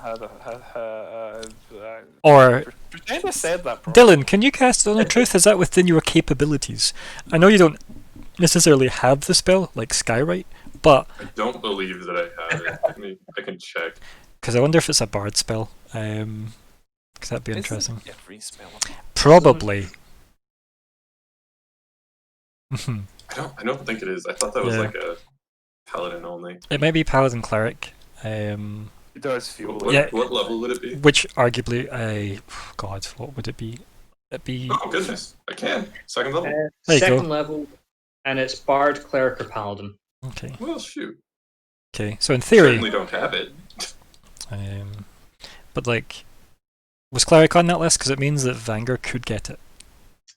Or pretend I said that properly. Dylan, can you cast Zone of Truth? Is that within your capabilities? I know you don't necessarily have the spell like Skywrite, but I don't believe that I have it. I can check. because I wonder if it's a bard spell. Because that'd be Isn't interesting. every spell Probably. I don't think it is. I thought that was Yeah. like a paladin only. It might be paladin cleric. It does feel What, like Yeah. what level would it be? Which arguably, God, what would it be? It'd be Oh goodness, I can. Second level. There you go. Second level, and it's Bard, Cleric, or Paladin. okay. Well, shoot. Okay, so in theory, Certainly don't have it. but like, was cleric on that list? Because it means that Vanger could get it.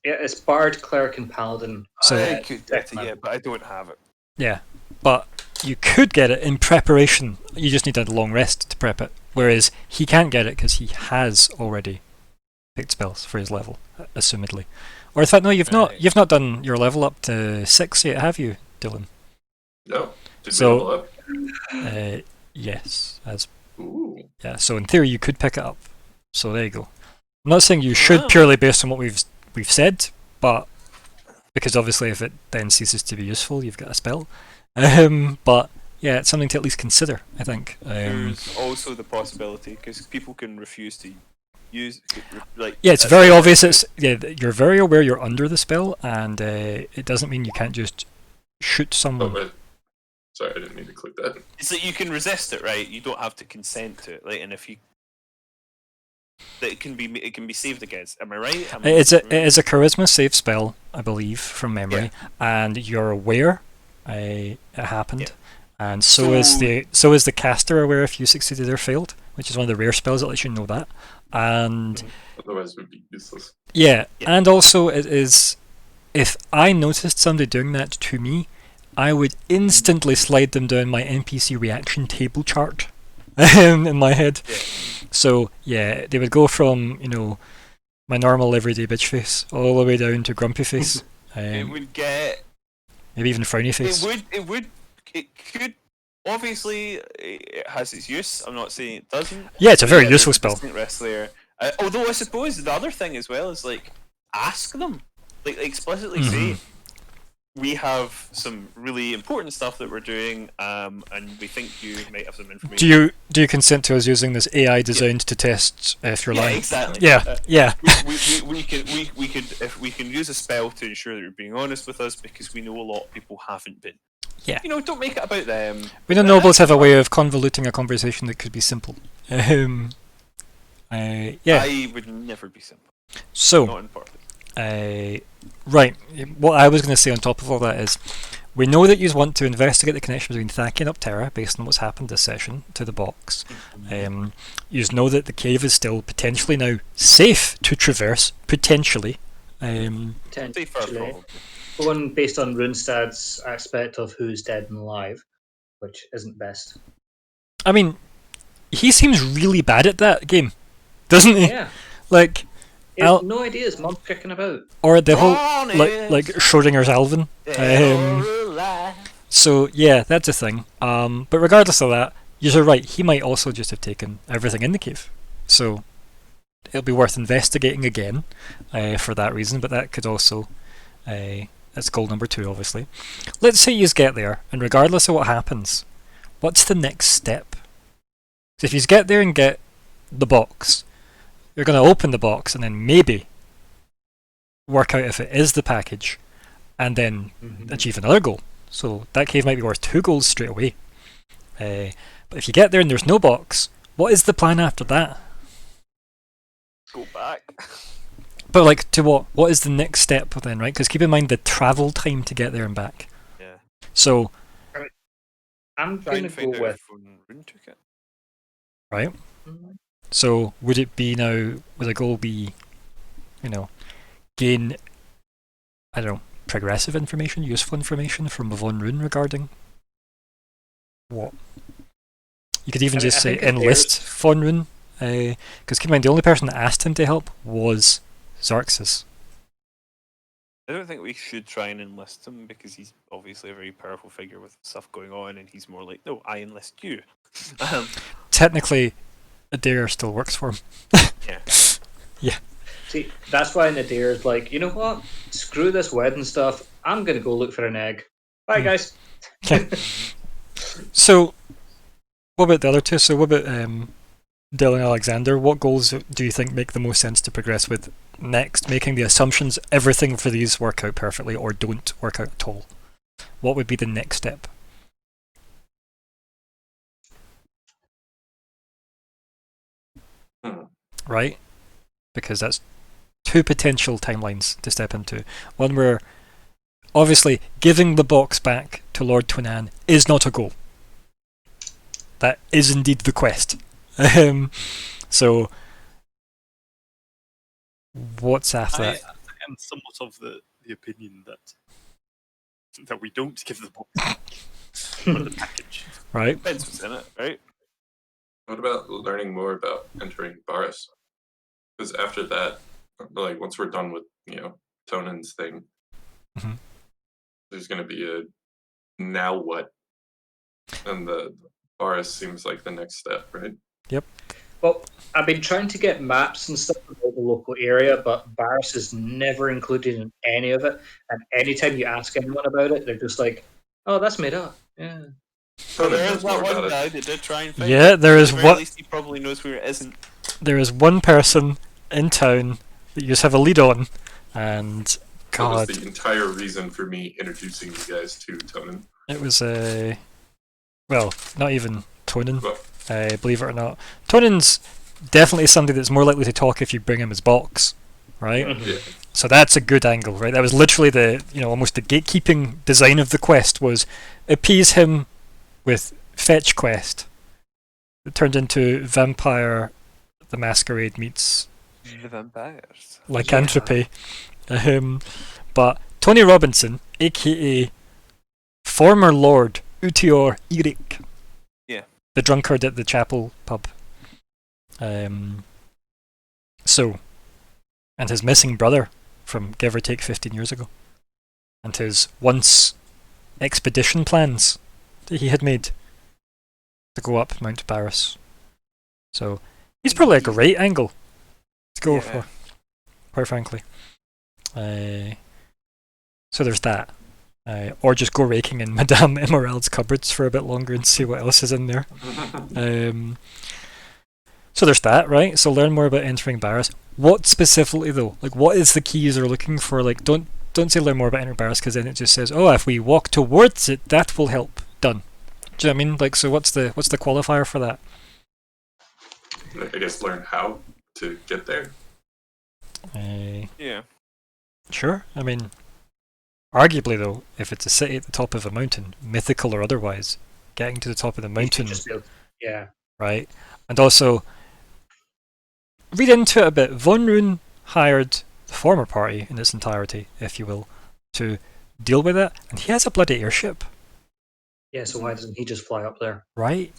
Yeah, it's Bard, Cleric, and Paladin. So I could get it, second yeah, but I don't have it. yeah, but you could get it in preparation. You just need a long rest to prep it. Whereas he can't get it because he has already picked spells for his level, assumedly. Or in fact, no, you've not. Right. You've not done your level up to 6 yet, have you, Dylan? No. Did So- we level up? Yes, as Ooh. Yeah, so in theory you could pick it up. So there you go. I'm not saying you should purely based on what we've said, but because obviously if it then ceases to be useful, you've got a spell. But yeah, it's something to at least consider, I think. There's also the possibility, because people can refuse to use, like... Yeah, it's very obvious. You're very aware you're under the spell, and it doesn't mean you can't just shoot someone. Oh, sorry, I didn't mean to click that. It's like you can resist it, right? You don't have to consent to it, like, and if you... It can be saved against. Am I right? It is a charisma save spell, I believe, from memory, and you're aware it happened, and so is the caster aware if you succeeded or failed, which is one of the rare spells that lets you know that. And otherwise, it would be useless. Yeah, and also it is. If I noticed somebody doing that to me, I would instantly slide them down my NPC reaction table chart in my head. Yeah. So yeah, they would go from my normal everyday bitch face all the way down to grumpy face. It would get... Maybe even frowny face. It could... Obviously, it has its use. I'm not saying it doesn't. Yeah, it's a very useful spell. Wrestler. Although I suppose the other thing as well is, like, ask them. Like explicitly say, we have some really important stuff that we're doing, and we think you might have some information. Do you consent to us using this AI designed to test if you're lying? Exactly. Yeah. We can use a spell to ensure that you're being honest with us, because we know a lot of people haven't been. Yeah. Don't make it about them. We know nobles have a way of convoluting a conversation that could be simple. Yeah. I would never be simple. So. Not in public. Right. What I was going to say on top of all that is, we know that you want to investigate the connection between Thaki and Upterra based on what's happened this session to the box. You know that the cave is still potentially now safe to traverse, potentially. Potentially. One based on Runestad's aspect of who's dead and alive, which isn't best. I mean, he seems really bad at that game, doesn't he? Yeah. Like... no idea his mom's kicking about. Or the whole, like Schrodinger's Alvin. So, yeah, that's a thing. But regardless of that, you're right, he might also just have taken everything in the cave. So, it'll be worth investigating again for that reason, but that could also... that's goal number 2, obviously. Let's say you get there, and regardless of what happens, what's the next step? So if you get there and get the box... You're going to open the box and then maybe work out if it is the package and then achieve another goal. So that cave might be worth 2 goals straight away. But if you get there and there's no box, what is the plan after that? Go back. But like to what? What is the next step then, right? Because keep in mind the travel time to get there and back. Yeah. So... I'm going to go with... Right? So would it be now, would the goal be, gain, I don't know, progressive information, useful information from Von Rune regarding what? You could even just say enlist Von Rune, because keep in mind the only person that asked him to help was Xerxes. I don't think we should try and enlist him, because he's obviously a very powerful figure with stuff going on, and he's more like, no, I enlist you. Technically, Adair still works for him. Yeah. See, that's why Adair's like, you know what? Screw this wedding stuff. I'm going to go look for an egg. Bye, guys. Okay. So, what about the other two? So, what about Dylan and Alexander? What goals do you think make the most sense to progress with next? Making the assumptions everything for these work out perfectly or don't work out at all. What would be the next step? Right? Because that's 2 potential timelines to step into. One where, obviously, giving the box back to Lord Twinan is not a goal. That is indeed the quest. So, what's after that? I am somewhat of the opinion that we don't give the box back for the package. Right? Depends what's in it, right? What about learning more about entering Baris? Because after that, like once we're done with Tonan's thing, there's going to be a now what, and the Baris seems like the next step, right? Yep. Well, I've been trying to get maps and stuff about the local area, but Barris is never included in any of it. And anytime you ask anyone about it, they're just like, "Oh, that's made up." Yeah. But Conan there knows is more that one about it. guy that did try and find Yeah, it. there At is the very what- least, he probably knows where it isn't. There is one person in town that you just have a lead on, and That was God, the entire reason for me introducing you guys to Tonin. it was well, not even Tonin, Well, believe it or not. Tonin's definitely somebody that's more likely to talk if you bring him his box, right? yeah. So that's a good angle, right? That was literally the, almost the gatekeeping design of the quest was appease him with fetch quest. It turned into Vampire the Masquerade meets The vampires. lycanthropy. But Tony Robinson, aka former Lord Utior Eric, Yeah. the drunkard at the chapel pub. And his missing brother from give or take 15 years ago, and his once expedition plans that he had made to go up Mount Barris. So he's probably a great angle to go Yeah. for, quite frankly. So there's that. Or just go raking in Madame Emerald's cupboards for a bit longer and see what else is in there. So there's that, right? So learn more about entering Barris. What specifically though? Like, what is the keys they're looking for? Like, don't say learn more about entering Barris, because then it just says, oh, if we walk towards it, that will help. Done. Do you know what I mean? Like, so what's the qualifier for that? I guess learn how to get there. Yeah. Sure. I mean, arguably though, if it's a city at the top of a mountain, mythical or otherwise, getting to the top of the You mountain, should just be able- yeah. right? And also, read into it a bit. Von Rune hired the former party in its entirety, if you will, to deal with it, and he has a bloody airship, Yeah, so why doesn't he just fly up there? right?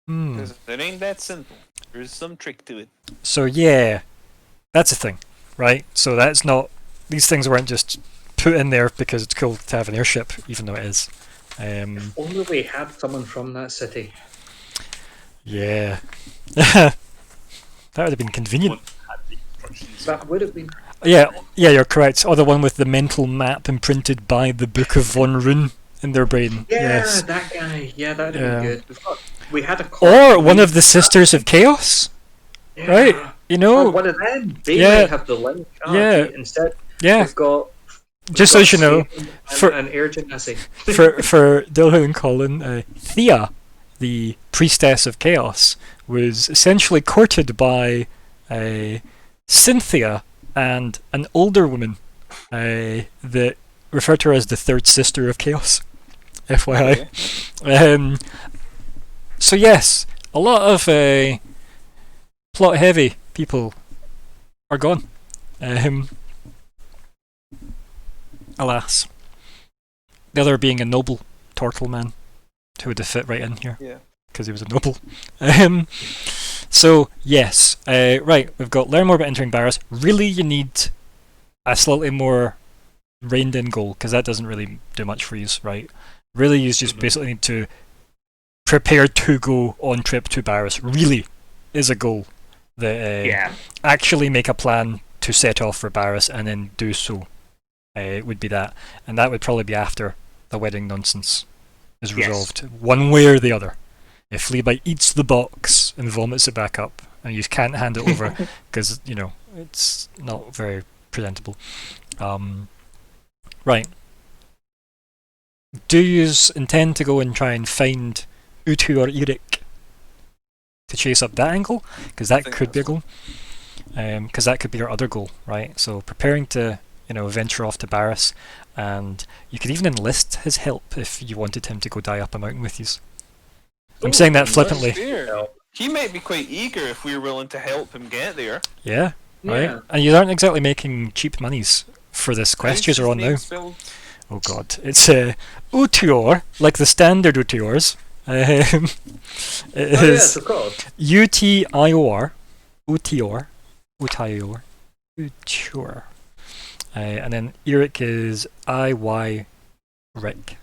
Because it ain't that simple. There's some trick to it. So yeah, that's a thing, right? So that's not, these things weren't just put in there because it's cool to have an airship, even though it is. Only we had someone from that city. Yeah. That would have been convenient. Had the instructions. That would have been. Yeah, you're correct. Or the one with the mental map imprinted by the Book of Von Rune in their brain. Yeah, Yes. that guy. Yeah, that'd have Yeah. been good. We had a. Or one of the Sisters of Chaos, Yeah. right? You Or know? one of them. They Yeah. might have the link. Yeah. Instead, Yeah. we've got. Just so you know, for- an air genasi. for Dilho and Colin, Thea, the priestess of chaos, was essentially courted by Cynthia and an older woman that referred to her as the third sister of chaos. FYI. So yes, a lot of plot heavy people are gone. Alas. The other being a noble turtle man who would have fit right in here. Yeah. Because he was a noble. So, yes. Right, we've got learn more about entering Barris. Really, you need a slightly more reined in goal, because that doesn't really do much for you, right? Really, you just basically need to prepare to go on trip to Barris. Really is a goal. That Yeah. actually make a plan to set off for Barris and then do so. Would be that. And that would probably be after the wedding nonsense is Yes. resolved. One way or the other. If Fleabite eats the box and vomits it back up, and you can't hand it over because, it's not very presentable. Right. Do you intend to go and try and find Utu or Eric to chase up that angle? Because that think could be a that's goal. Because that could be your other goal, right? So preparing to, venture off to Barris, and you could even enlist his help if you wanted him to go die up a mountain with you. I'm saying that flippantly. Fair. He might be quite eager if we're willing to help him get there. Yeah, right? Yeah. And you aren't exactly making cheap monies for this quest How's you're his on name now. spelled? Oh god. It's Utior, like the standard Utiors. It Oh, yes, is of course. Utior. Utior. Utior. Utior. And then Eric is IY Rick.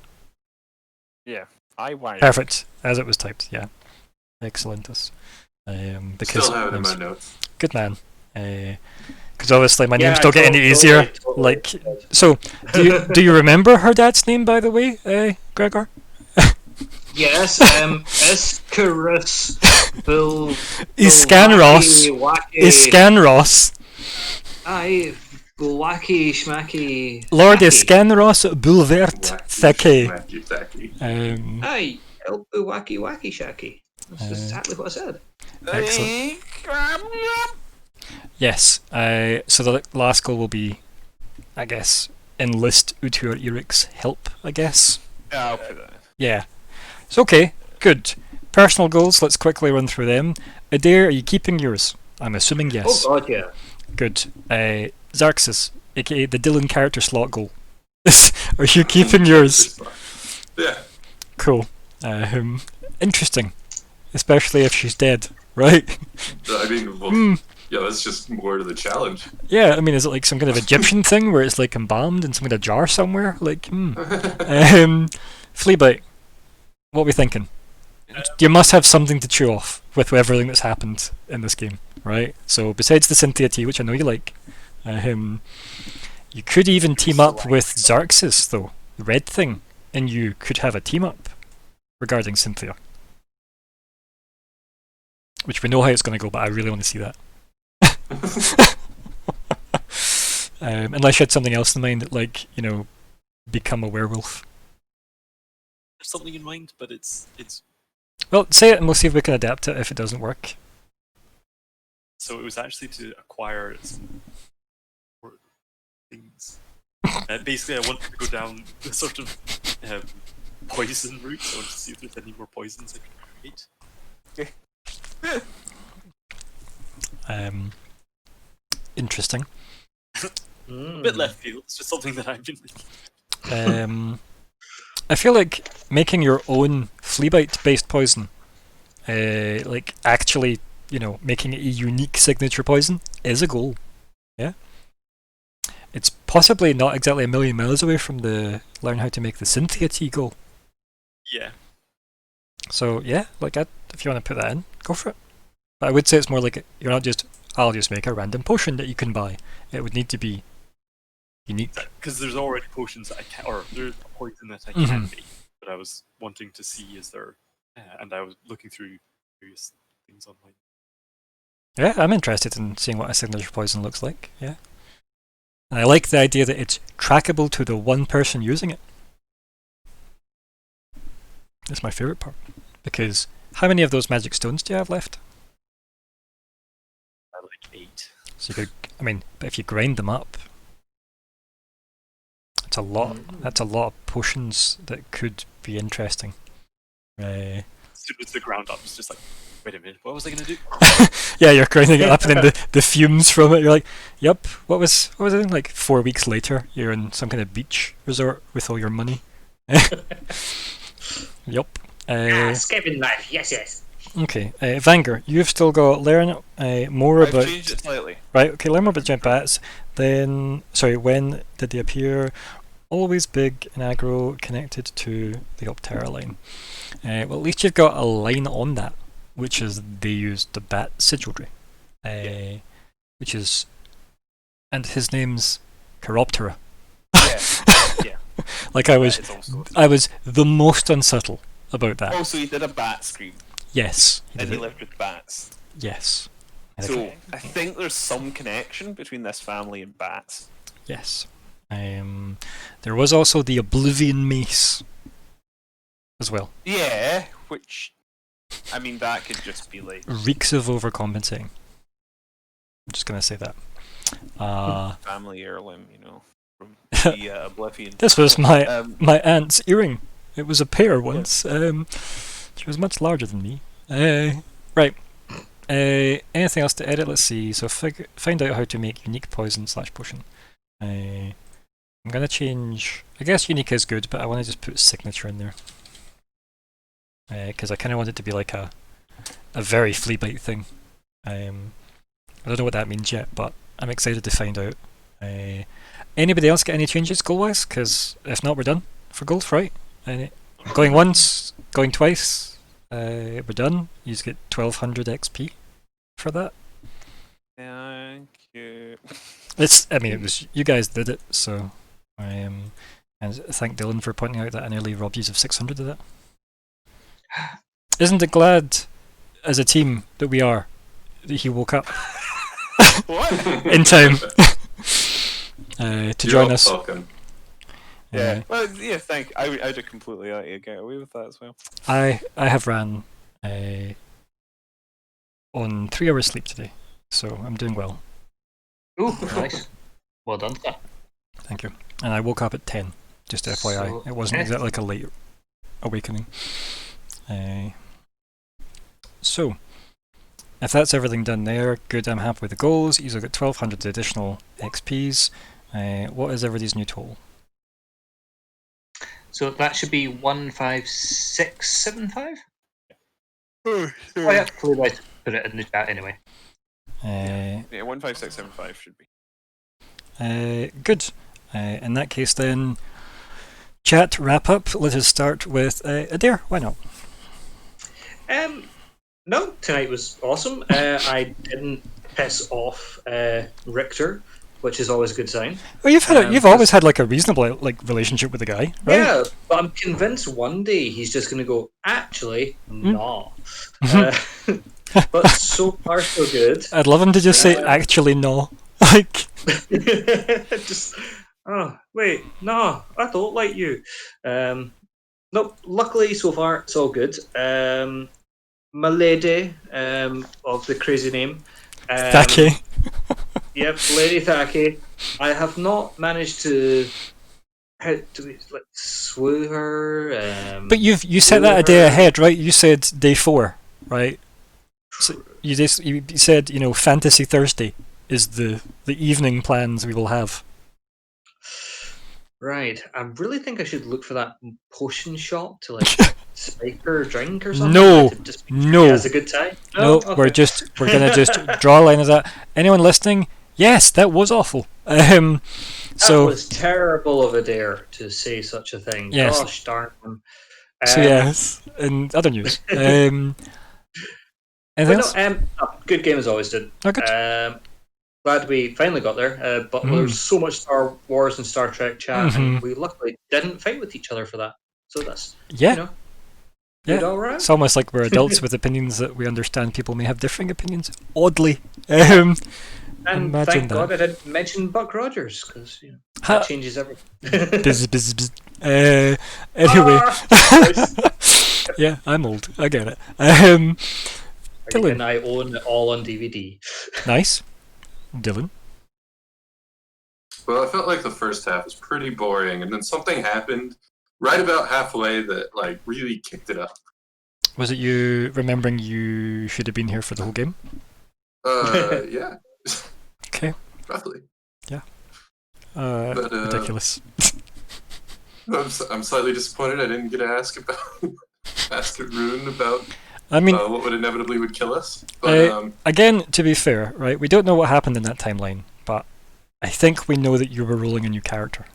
Yeah. I want. Perfect, as it was typed, yeah. Excellentus. Because Still have it in my names- notes. good man. Because obviously my names Yeah, don't get any easier. totally. Like, so do you remember her dad's name, by the way, Gregor? Yes, Iscarus Bull. Iscanros. Wacky. Iscanros. Aye, Wacky Schmacky. Lord Wacky. Iscanros Bulvert Theke. Wacky, tacky. Aye, El Wacky Wacky Shacky. That's exactly what I said. Excellent. Yes. So the last goal will be, I guess, enlist Utur Eric's help, I guess. Yeah, I'll put that. Yeah. So okay, good. Personal goals, let's quickly run through them. Adair, are you keeping yours? I'm assuming yes. Oh god, yeah. Good. Xarxus, aka the Dylan character slot goal. Are you keeping yours? Yeah. Cool. Interesting. Especially if she's dead, right? I mean, well, yeah, that's just more to the challenge. Yeah, I mean, is it like some kind of Egyptian thing where it's like embalmed in some kind of jar somewhere? Like, Fleabite, what are we thinking? You must have something to chew off with everything that's happened in this game, right? So besides the Cynthia tea, which I know you like, you could even team up with Xarxus, though. The red thing, and you could have a team up regarding Cynthia. Which we know how it's going to go, but I really want to see that. Unless you had something else in mind, like, you know, become a werewolf. There's something in mind, but it's Well, say it and we'll see if we can adapt it if it doesn't work. so it was actually to acquire some more things. Basically, I wanted to go down the sort of poison route. I wanted to see if there's any more poisons I could create. Interesting. A bit left field. It's just something that I've been thinking. I feel like making your own Fleabite-based poison, like actually, you know, making it a unique signature poison is a goal. Yeah. It's possibly not exactly a million miles away from the learn how to make the Cynthia tea goal. Yeah. So yeah, like if you want to put that in, go for it. But I would say it's more like you're not just I'll just make a random potion that you can buy. It would need to be unique. Because there's already potions that I can, or there's a poison that I Mhm. can make. But I was wanting to see is there, and I was looking through various things online. Yeah, I'm interested in seeing what a signature poison looks like. Yeah, and I like the idea that it's trackable to the one person using it. That's my favorite part. Because how many of those magic stones do you have left? Like 8. So you could, I mean, but if you grind them up, it's a lot. That's a lot of potions that could be interesting. As soon as the ground up, it's just like, wait a minute, what was I gonna do? Yeah, you're grinding it up, and then the fumes from it. You're like, "Yep, what was it?" Like 4 weeks later, you're in some kind of beach resort with all your money. Yep. Escaping life, yes. Okay, Vanger, you've still got learn more I've about. changed it slightly. Right. Okay, learn more about giant bats. Then, sorry, when did they appear? Always big and aggro, connected to the Optera line. Well, at least you've got a line on that, which is they used the bat sigilry, which is, and his name's Chiroptera. Yeah. Like I was the most unsubtle about that. Also, he did a bat scream, Yes. and he did it. lived with bats. Yes. So I think there's some connection between this family and bats. Yes. There was also the Oblivion Mace as well. Yeah, which, I mean, that could just be like Reeks of overcompensating. I'm just gonna say that. family heirloom, you know, from the Oblivion. This was my Um, aunt's earring. It was a pair once. She was much larger than me. Right. Anything else to edit? Let's see. So find out how to make unique poison / potion. I'm gonna change. I guess unique is good, but I want to just put signature in there because I kind of want it to be like a very Fleabite thing. I don't know what that means yet, but I'm excited to find out. Anybody else get any changes goal-wise? Because if not, we're done for gold, right? Going once, going twice. we're done. You get 1200 XP for that. Thank you. It was you guys did it, so and thank Dylan for pointing out that I nearly robbed you of 600 of that. Isn't it glad, as a team, that we are, that he woke up What? in time to join You're us? welcome. Yeah. Well, yeah. I'd have completely let you get away with that as well. I have ran on 3 hours sleep today, so I'm doing well. Ooh, nice. Well done, sir. Thank you. And I woke up at 10, just FYI. So- It wasn't exactly like a late awakening. So, if that's everything done there, good, I'm happy with the goals. You've got 1200 additional XPs. What is everybody's new total? So that should be 15675? Oh, Oh yeah, clearly I put it in the chat anyway. Yeah. Yeah, 15675 should be. Good. In that case then, chat wrap up. Let us start with Adair. Why not? No, tonight was awesome. I didn't piss off Richter, which is always a good sign. Well, you've always had like a reasonable relationship with the guy, right? Yeah, but I'm convinced one day he's just going to go, actually, no. But so far, so good. I'd love him to just say, actually, no. Like, Just, oh, wait, no, I don't like you. Nope, luckily, so far, it's all good. My lady, of the crazy name. Thaki. Yep, Lady Thaki. I have not managed to... How do we, like, swoo her? But you set that a day ahead, right? You said day 4, right? So you said, Fantasy Thursday is the evening plans we will have. Right. I really think I should look for that potion shop to like spike her drink or something. No, to just no. Has a good time. No, Okay. we're gonna just draw a line of that. Anyone listening? Yes, that was awful. That So was terrible of Adair to say such a thing. Yes. Gosh darn him. yes. In other news, anything else? Good game as always, did. Oh, good. Glad we finally got there. But there's so much Star Wars and Star Trek chat, and we luckily didn't fight with each other for that. So that's Yeah. good all right. It's almost like we're adults with opinions that we understand people may have differing opinions. Oddly. And imagine thank that. God I didn't mention Buck Rogers because Ha- that changes everything. Bzz, bzz, bzz. Anyway. Yeah, I'm old. I get it. Dylan. And I own it all on DVD. Nice. Dylan. Well, I felt like the first half was pretty boring, and then something happened right about halfway that like really kicked it up. Was it you remembering you should have been here for the whole game? Yeah. Okay. Roughly. But, Ridiculous. I'm slightly disappointed I didn't get to ask Rune about I mean, what would inevitably would kill us. But again, to be fair, right, we don't know what happened in that timeline, but I think we know that you were rolling a new character.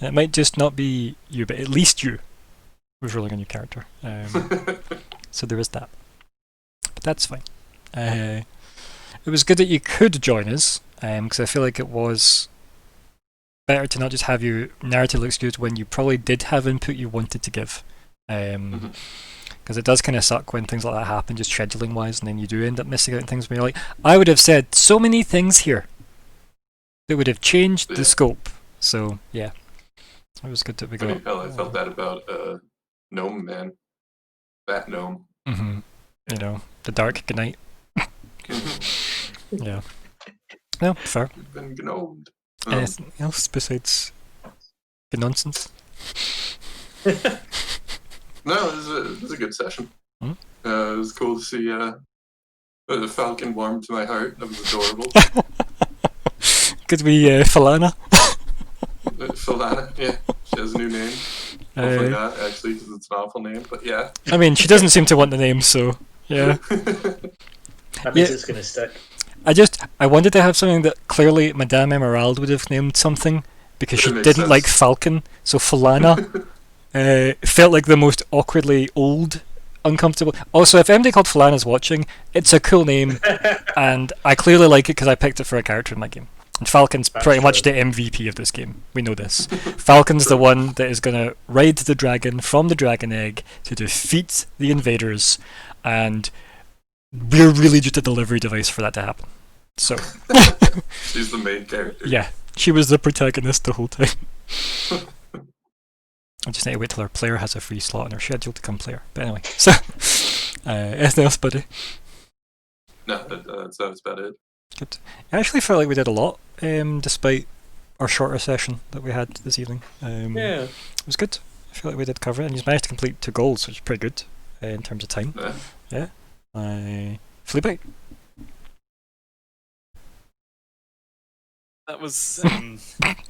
It might just not be you, but at least you was rolling a new character. So there is that. But that's fine. It was good that you could join us, because I feel like it was better to not just have you narratively excused when you probably did have input you wanted to give. Because it does kind of suck when things like that happen, just scheduling wise, and then you do end up missing out on things where you're like, I would have said so many things here that would have changed the scope. So yeah, it was good that we got. hell, I felt that about Gnome Man, that gnome. The Dark Gnight. Yeah. Well, fair. You've been gnomed. Anything else besides the nonsense? No, it was a good session. It was cool to see the Falcon warm to my heart. That was adorable. Could we Falana? Falana, yeah. She has a new name. I forgot, actually, because it's an awful name, but yeah. I mean, she doesn't seem to want the name, so yeah. That means it's going to stick. I wanted to have something that clearly Madame Emerald would have named something, because she It makes didn't sense. like Falcon, so Falana felt like the most awkwardly old, uncomfortable. Also, if MD called Falana's watching, it's a cool name, and I clearly like it because I picked it for a character in my game. And Falcon's pretty much the MVP of this game. We know this. Falcon's the one that is going to ride the dragon from the dragon egg to defeat the invaders, and we're really just a delivery device for that to happen. So She's the main character. yeah, she was the protagonist the whole time. I just need to wait till our player has a free slot in her schedule to come player. But anyway, so anything else, buddy? No, that's about it. Good. I actually felt like we did a lot, despite our shorter session that we had this evening. Yeah. It was good. I feel like we did cover it, and he's managed to complete 2 goals, which is pretty good in terms of time. Yeah. Fleabite. That was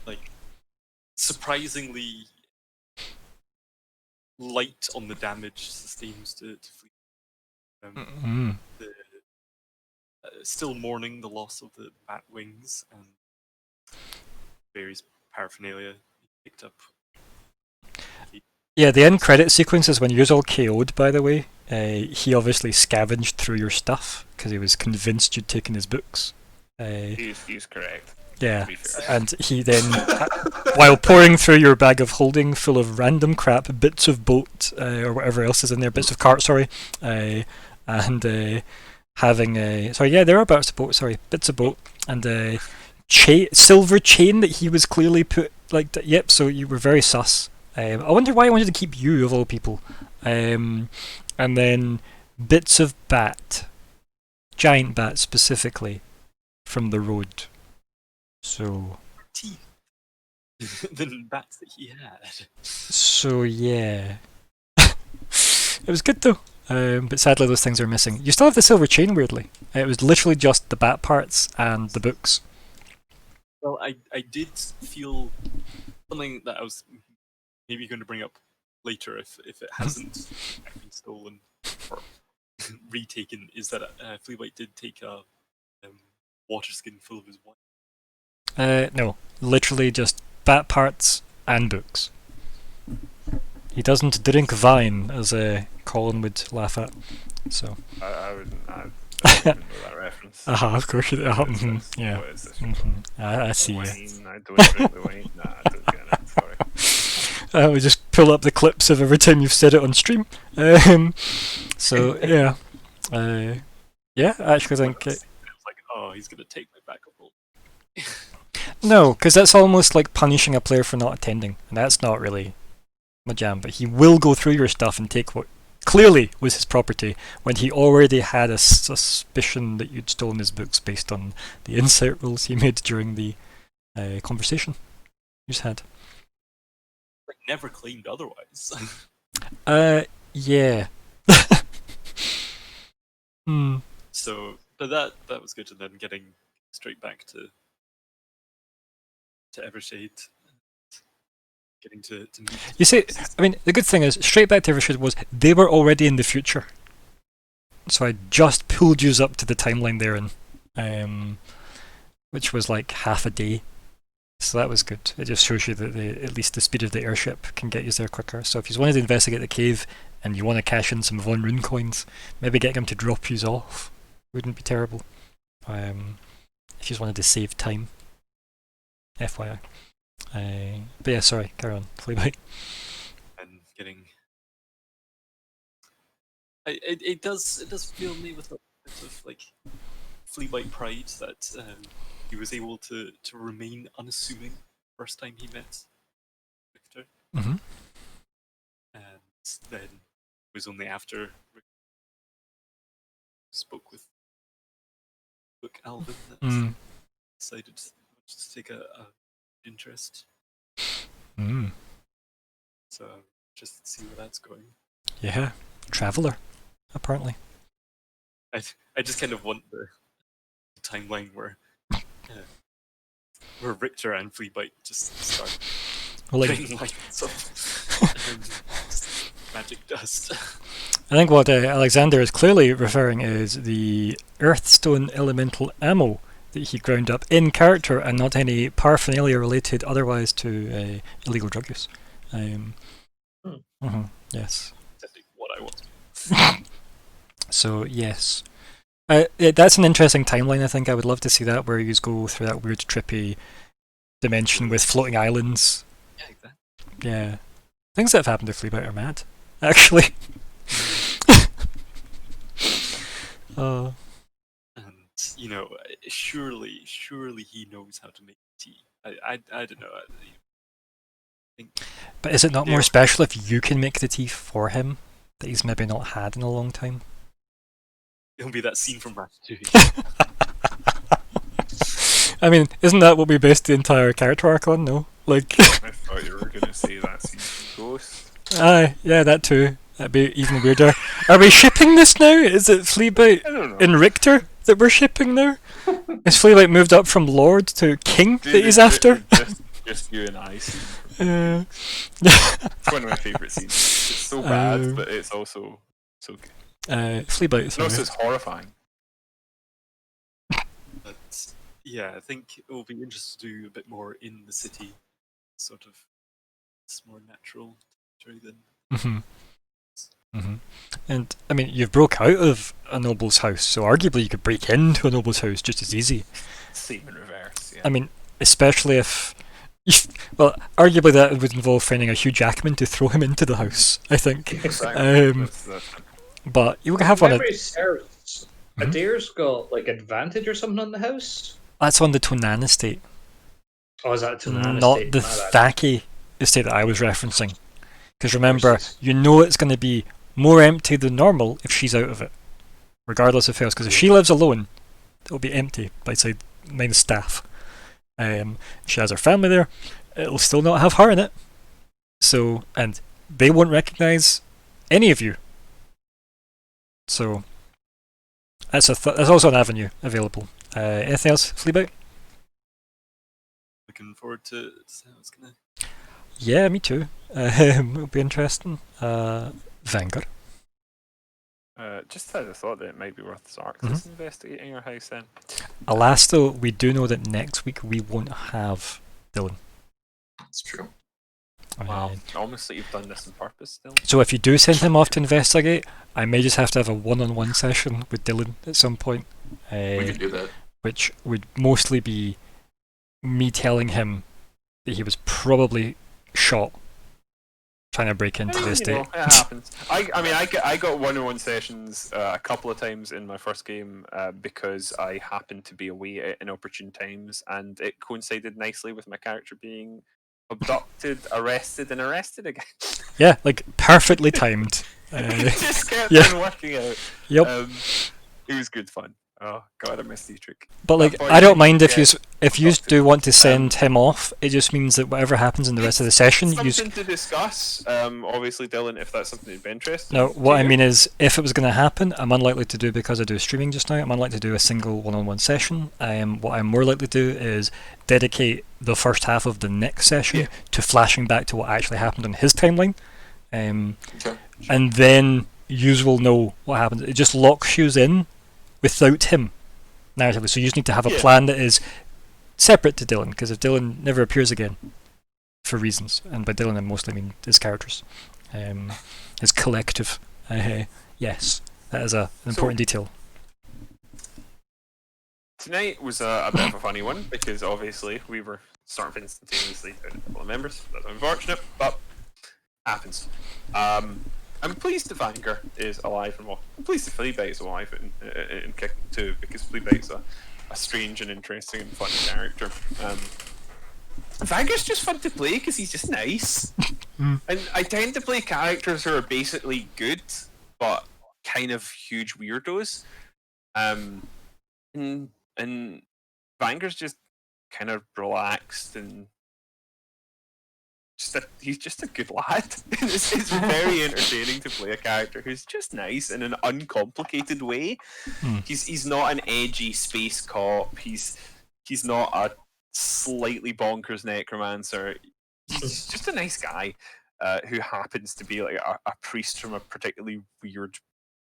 like surprisingly light on the damage sustained to Fleet. Still mourning the loss of the bat wings and various paraphernalia he picked up. Yeah, the end credit sequence is when you're all KO'd, by the way. He obviously scavenged through your stuff because he was convinced you'd taken his books. He's correct. Yeah, To be fair. and he then, while pouring through your bag of holding full of random crap, bits of boat, or whatever else is in there, bits of cart, sorry, and having a... Sorry, yeah, there are bits of boat, sorry, bits of boat, and a silver chain that he was clearly put, like, yep, so you were very sus. I wonder why I wanted to keep you, of all people. And then bits of bat, giant bat specifically, from the road. So... Teeth than bats that he had. So yeah. It was good though. But sadly those things are missing. You still have the silver chain, weirdly. It was literally just the bat parts and the books. Well, I did feel something that I was maybe going to bring up later if it hasn't been stolen or retaken, is that Fleabite did take a water skin full of his wine. No, literally just bat parts and books. He doesn't drink wine, as Colin would laugh at. So. I wouldn't know that reference. Of course you do. Yeah. What is this? I see you. Wine, I don't drink the wine. Nah, I don't get it. Sorry. We just pull up the clips of every time you've said it on stream. So yeah, yeah. I actually think It was like, oh, he's going to take my backup role. no, because that's almost like punishing a player for not attending, and that's not really my jam. But he will go through your stuff and take what clearly was his property when he already had a suspicion that you'd stolen his books based on the insight rolls he made during the conversation you just had. Like, never claimed otherwise. Yeah. Hmm. So, but that was good, and then getting straight back to Evershade, getting to meet. You see, I mean, the good thing is, straight back to Evershade was they were already in the future, so I just pulled you up to the timeline there, and which was like half a day. So that was good. It just shows you that at least the speed of the airship can get you there quicker. So if you wanted to investigate the cave and you want to cash in some Von Rune coins, maybe getting him to drop you off wouldn't be terrible. If you just wanted to save time. FYI. But yeah, sorry, carry on. Fleabite. And getting. It does fill me with a bit of like Fleabite pride that he was able to remain unassuming first time he met Victor. Mm-hmm. And then it was only after Rick spoke with Book Alvin that decided to take a interest. So just see where that's going. Yeah, traveller, apparently. I just kind of want the timeline where Richter and Fleabite just start Well, like, getting lights up and just magic dust. I think what Alexander is clearly referring is the Earthstone elemental ammo that he ground up in character and not any paraphernalia related otherwise to illegal drug use. Yes. Exactly what I want. So yes, that's an interesting timeline. I think I would love to see that, where you go through that weird trippy dimension with floating islands. Yeah, exactly. Yeah, things that have happened to Fleabite are mad, actually. uh, And surely he knows how to make tea. I don't know. I think but is it not more Yeah. special if you can make the tea for him that he's maybe not had in a long time? it'll be that scene from Ratatouille. I mean, isn't that what we based the entire character arc on? No, like, I thought you were going to say that scene from Ghost. aye, yeah, that too. That'd be even weirder. Are we shipping this now? Is it Fleabite I don't know. and Richter that we're shipping now? Is Fleabite moved up from Lord to King that he's after? Just you and I scene. Uh, It's one of my favourite scenes. It's so bad, but it's also so good. Fleabite, And sorry. also, it's horrifying. But yeah, I think it will be interesting to do a bit more in the city. Sort of, it's more natural territory than. And I mean, you've broke out of a noble's house, so arguably you could break into a noble's house just as easy. Same in reverse. Yeah. I mean, especially if, well, arguably that would involve finding a Hugh Jackman to throw him into the house. I think, Exactly. um, That's but you could have one. Memory serves. Mhm. Adair's got like advantage or something on the house. That's on the Tonan estate, Oh, is that Tonan not estate? the My bad. Thaki estate that I was referencing. Because remember, you know it's going to be more empty than normal if she's out of it, regardless of who else. Because if she lives alone, it'll be empty by side minus staff. She has her family there, it'll still not have her in it. So, and they won't recognise any of you. So, that's that's also an avenue available. Anything else, Fleabite? Looking forward to see how it's gonna. Yeah, me too. It'll be interesting. Vanguard. just had a thought that it might be worth Zarxus investigating your house then. Alas, though, we do know that next week we won't have Dylan. It's true. Wow. Almost like you've done this on purpose still. So if you do send him off to investigate, I may just have to have a one-on-one session with Dylan at some point, We could do that. which would mostly be me telling him that he was probably shot trying to break into the estate. It happens. I got one-on-one sessions a couple of times in my first game because I happened to be away at inopportune times, and it coincided nicely with my character being abducted, arrested, and arrested again. Yeah, like perfectly timed. It just kept yeah. on working out. Yep. It was good fun. Oh god, I missed Dietrich. But like, point, I don't mind if yeah, you do want to send him off. It just means that whatever happens in the rest of the session, you. Something to discuss. Obviously, Dylan, if that's something you'd be interested. No, in, what I to mean is, if it was going to happen, I'm unlikely to do because I do streaming just now. I'm unlikely to do a single one-on-one session. What I'm more likely to do is dedicate the first half of the next session to flashing back to what actually happened on his timeline, Okay. and then you will know what happens. It just locks you in without him narratively. So you just need to have a plan that is separate to Dylan, because if Dylan never appears again, for reasons, and by Dylan I mostly mean his characters, his collective. Yes, that is an important detail. Tonight was a bit of a funny one because obviously we were starting instantaneously down a couple of members. That's unfortunate, but happens. I'm pleased that Vanger is alive and well. I'm pleased that Fleabite is alive in Kicking too, because Fleabite's a strange and interesting and fun character. Vanger's just fun to play because he's just nice. And I tend to play characters who are basically good, but kind of huge weirdos. And Vanger's just kind of relaxed and he's just a good lad. It's very entertaining to play a character who's just nice in an uncomplicated way. He's not an edgy space cop. He's not a slightly bonkers necromancer. He's just a nice guy who happens to be like a priest from a particularly weird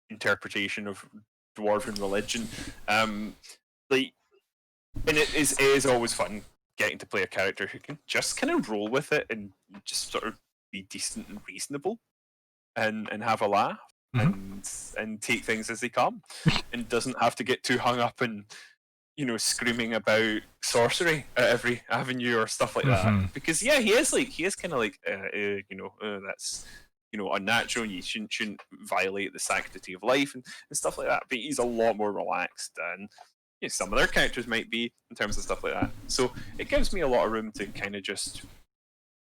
interpretation of dwarven religion. And it is always fun getting to play a character who can just kind of roll with it and just sort of be decent and reasonable, and have a laugh, and take things as they come, and doesn't have to get too hung up in screaming about sorcery at every avenue or stuff like that. Because he is kind of like that's unnatural. You shouldn't violate the sanctity of life and stuff like that. But he's a lot more relaxed than some of their characters might be in terms of stuff like that. So it gives me a lot of room to kind of just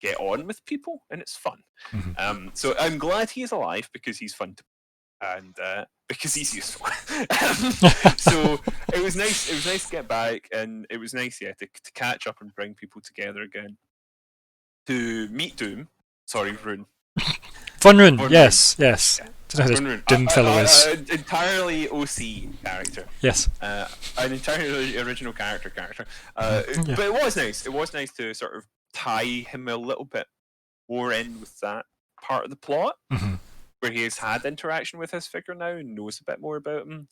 get on with people, and it's fun. So I'm glad he's alive because he's fun to, and because he's useful. So it was nice. It was nice to get back, and it was nice, to catch up and bring people together again. To meet Doom. Sorry, Rune. Fun Rune. Yes. Yeah. Don't know who this Doom fellow is. Entirely OC character. Yes. An entirely original character. But it was nice. It was nice to sort of tie him a little bit more in with that part of the plot, where he has had interaction with his figure now and knows a bit more about him.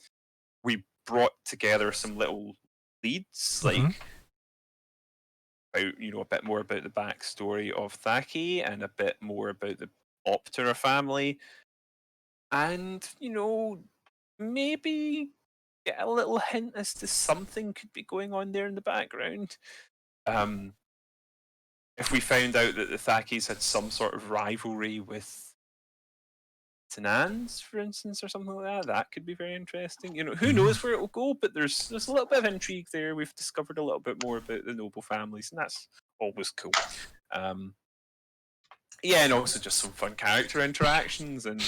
We brought together some little leads, like about a bit more about the backstory of Thaki and a bit more about the Optera family, and maybe get a little hint as to something could be going on there in the background. If we found out that the Thakis had some sort of rivalry with Tanans, for instance, or something like that, that could be very interesting. Who knows where it will go, but there's a little bit of intrigue there. We've discovered a little bit more about the noble families, and that's always cool. And also just some fun character interactions and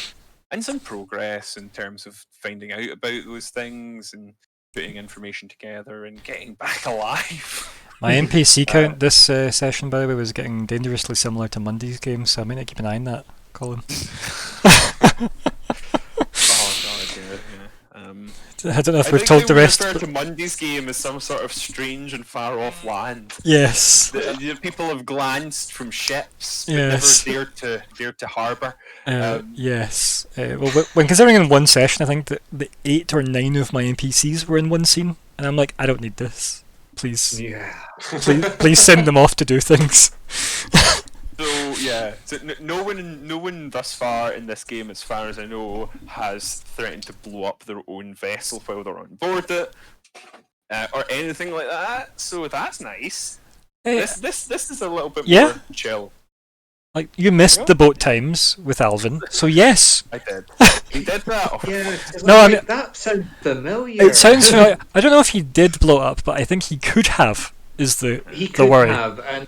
some progress in terms of finding out about those things and putting information together and getting back alive. My NPC count this session, by the way, was getting dangerously similar to Monday's game, so I might not keep an eye on that, Colin. I don't know if we've told the rest. I think they refer to Monday's game as some sort of strange and far-off land. Yes. The people have glanced from ships, but yes. never dared to harbour. Yes. Well, when considering in one session, I think that the 8 or 9 of my NPCs were in one scene, and I'm like, I don't need this. Please. Yeah. please send them off to do things. So no one thus far in this game, as far as I know, has threatened to blow up their own vessel while they're on board it, or anything like that. So that's nice. This is a little bit more chill. Like, you missed the boat times with Alvin, so yes. I did. He did that. I mean, that sounds familiar. It sounds familiar. I don't know if he did blow up, but I think he could have. Is the he could worry? Have, and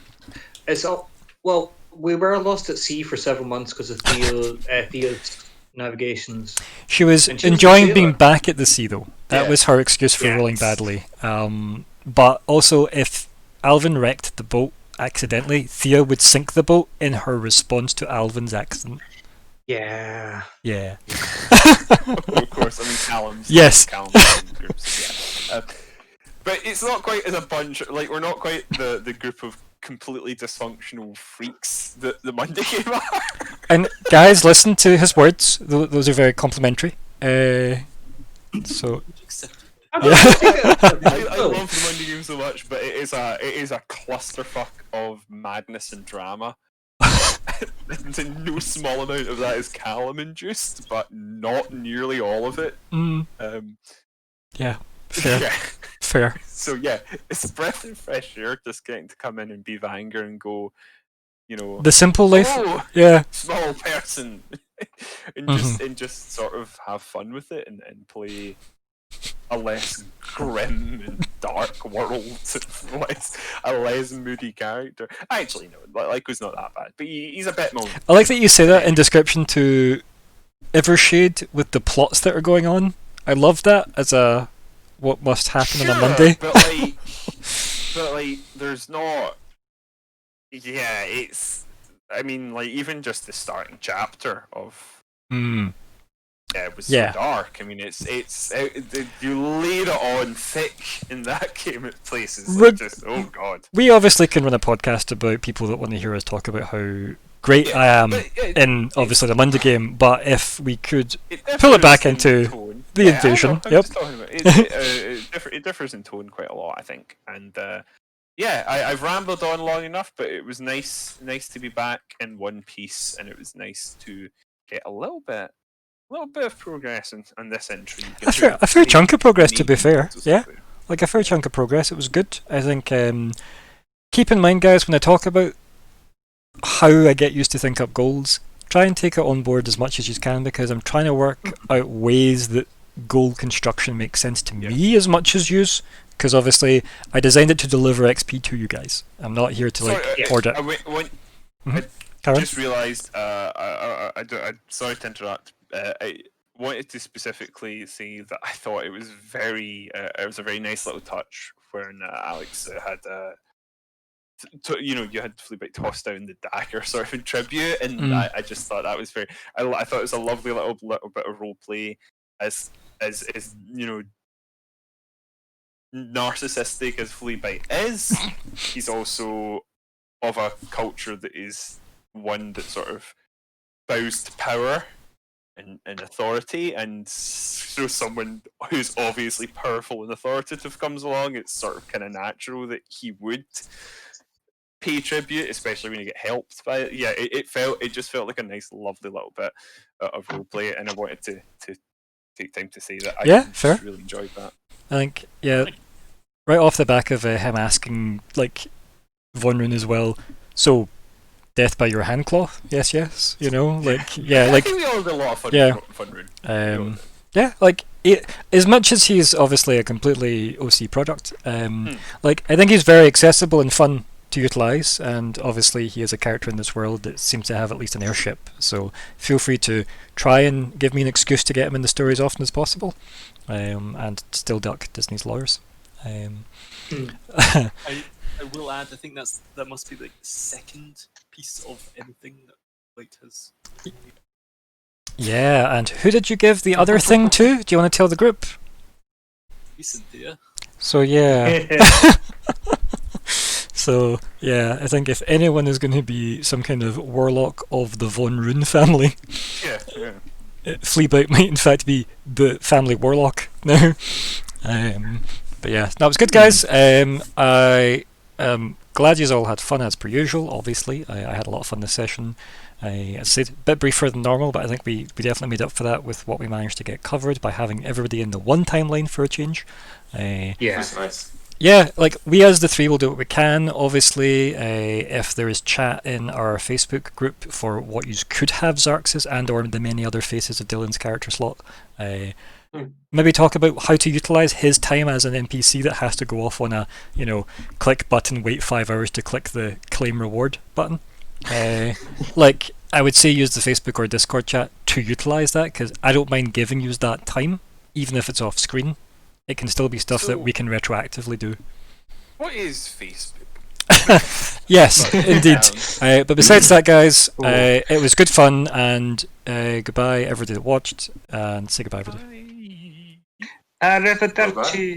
it's all well. We were lost at sea for several months because of Thea's navigations. She was enjoying being back at the sea, though. That was her excuse for rolling badly. But also, if Alvin wrecked the boat accidentally, Thea would sink the boat in her response to Alvin's accident. Yeah. Of course, I mean Callum's. Yes. Callum's groups, but it's not quite as a bunch. Like, we're not quite the group of completely dysfunctional freaks that the Monday game are. And guys, listen to his words. Those are very complimentary. So. I love the Monday game so much, but it is a clusterfuck of madness and drama. And no small amount of that is Callum induced, but not nearly all of it. Yeah. Fair. So it's a breath of fresh air just getting to come in and be Vanger and go, the simple life. Small person, and just sort of have fun with it and play a less grim and dark world, a less moody character. Actually, no, Lyco's not that bad, but he's a bit more. I like that you say that in description to Evershade with the plots that are going on. I love that as a what must happen on a Monday. but there's not. Yeah, it's. I mean, even just the starting chapter of. It was so dark. I mean, it's you laid it on thick in that game at places. Just oh god. We obviously can run a podcast about people that want to hear us talk about how great I am in obviously the Monday game, but if we could pull it back into the invasion, it differs in tone quite a lot, I think, and yeah, I've rambled on long enough, but it was nice to be back in one piece, and it was nice to get a little bit of progress on this entry. A fair chunk of progress, to be fair. Yeah, like a fair chunk of progress. It was good. I think. Keep in mind, guys, when I talk about how I get used to think up goals, try and take it on board as much as you can, because I'm trying to work out ways that goal construction makes sense to me as much as use. Because obviously, I designed it to deliver XP to you guys. I'm not here to hoard it. I just realised. Sorry to interrupt. I wanted to specifically say that I thought it was a very nice little touch when Alex had. You had Fleabag toss down the dagger sort of in tribute, and I just thought that was very. I thought it was a lovely little bit of role play, as narcissistic as Fleabag is. He's also of a culture that is one that sort of bows to power and authority, and so someone who's obviously powerful and authoritative comes along, it's sort of kind of natural that he would pay tribute, especially when you get helped by it. Yeah, it just felt like a nice, lovely little bit of roleplay, and I wanted to take time to say that. I fair. Really enjoyed that. I think, right off the back of him asking, like, Von Rune as well, so, death by your hand cloth? Yes, I think we all had a lot of fun yeah. with Von Rune. As much as he's obviously a completely OC product, I think he's very accessible and fun to utilise, and obviously he is a character in this world that seems to have at least an airship, so feel free to try and give me an excuse to get him in the story as often as possible, and still duck Disney's lawyers. I will add, I think that must be like the second piece of anything that Gnight has. Yeah, and who did you give the other thing to? Do you want to tell the group? Cynthia. So So, I think if anyone is going to be some kind of warlock of the Von Rune family, Fleabag might in fact be the family warlock now. But yeah, that was good, guys. I am glad you all had fun as per usual, obviously. I had a lot of fun this session. I said a bit briefer than normal, but I think we definitely made up for that with what we managed to get covered by having everybody in the one timeline for a change. That's nice. Yeah, like, we as the three will do what we can. Obviously, if there is chat in our Facebook group for what you could have Xarxes and or the many other faces of Dylan's character slot, maybe talk about how to utilise his time as an NPC that has to go off on a, click button, wait 5 hours to click the claim reward button. I would say use the Facebook or Discord chat to utilise that, because I don't mind giving you that time, even if it's off screen. It can still be stuff that we can retroactively do. What is Facebook? Yes, indeed. But besides that, guys, it was good fun, and goodbye everybody that watched, and say goodbye, everybody. Arrivederci.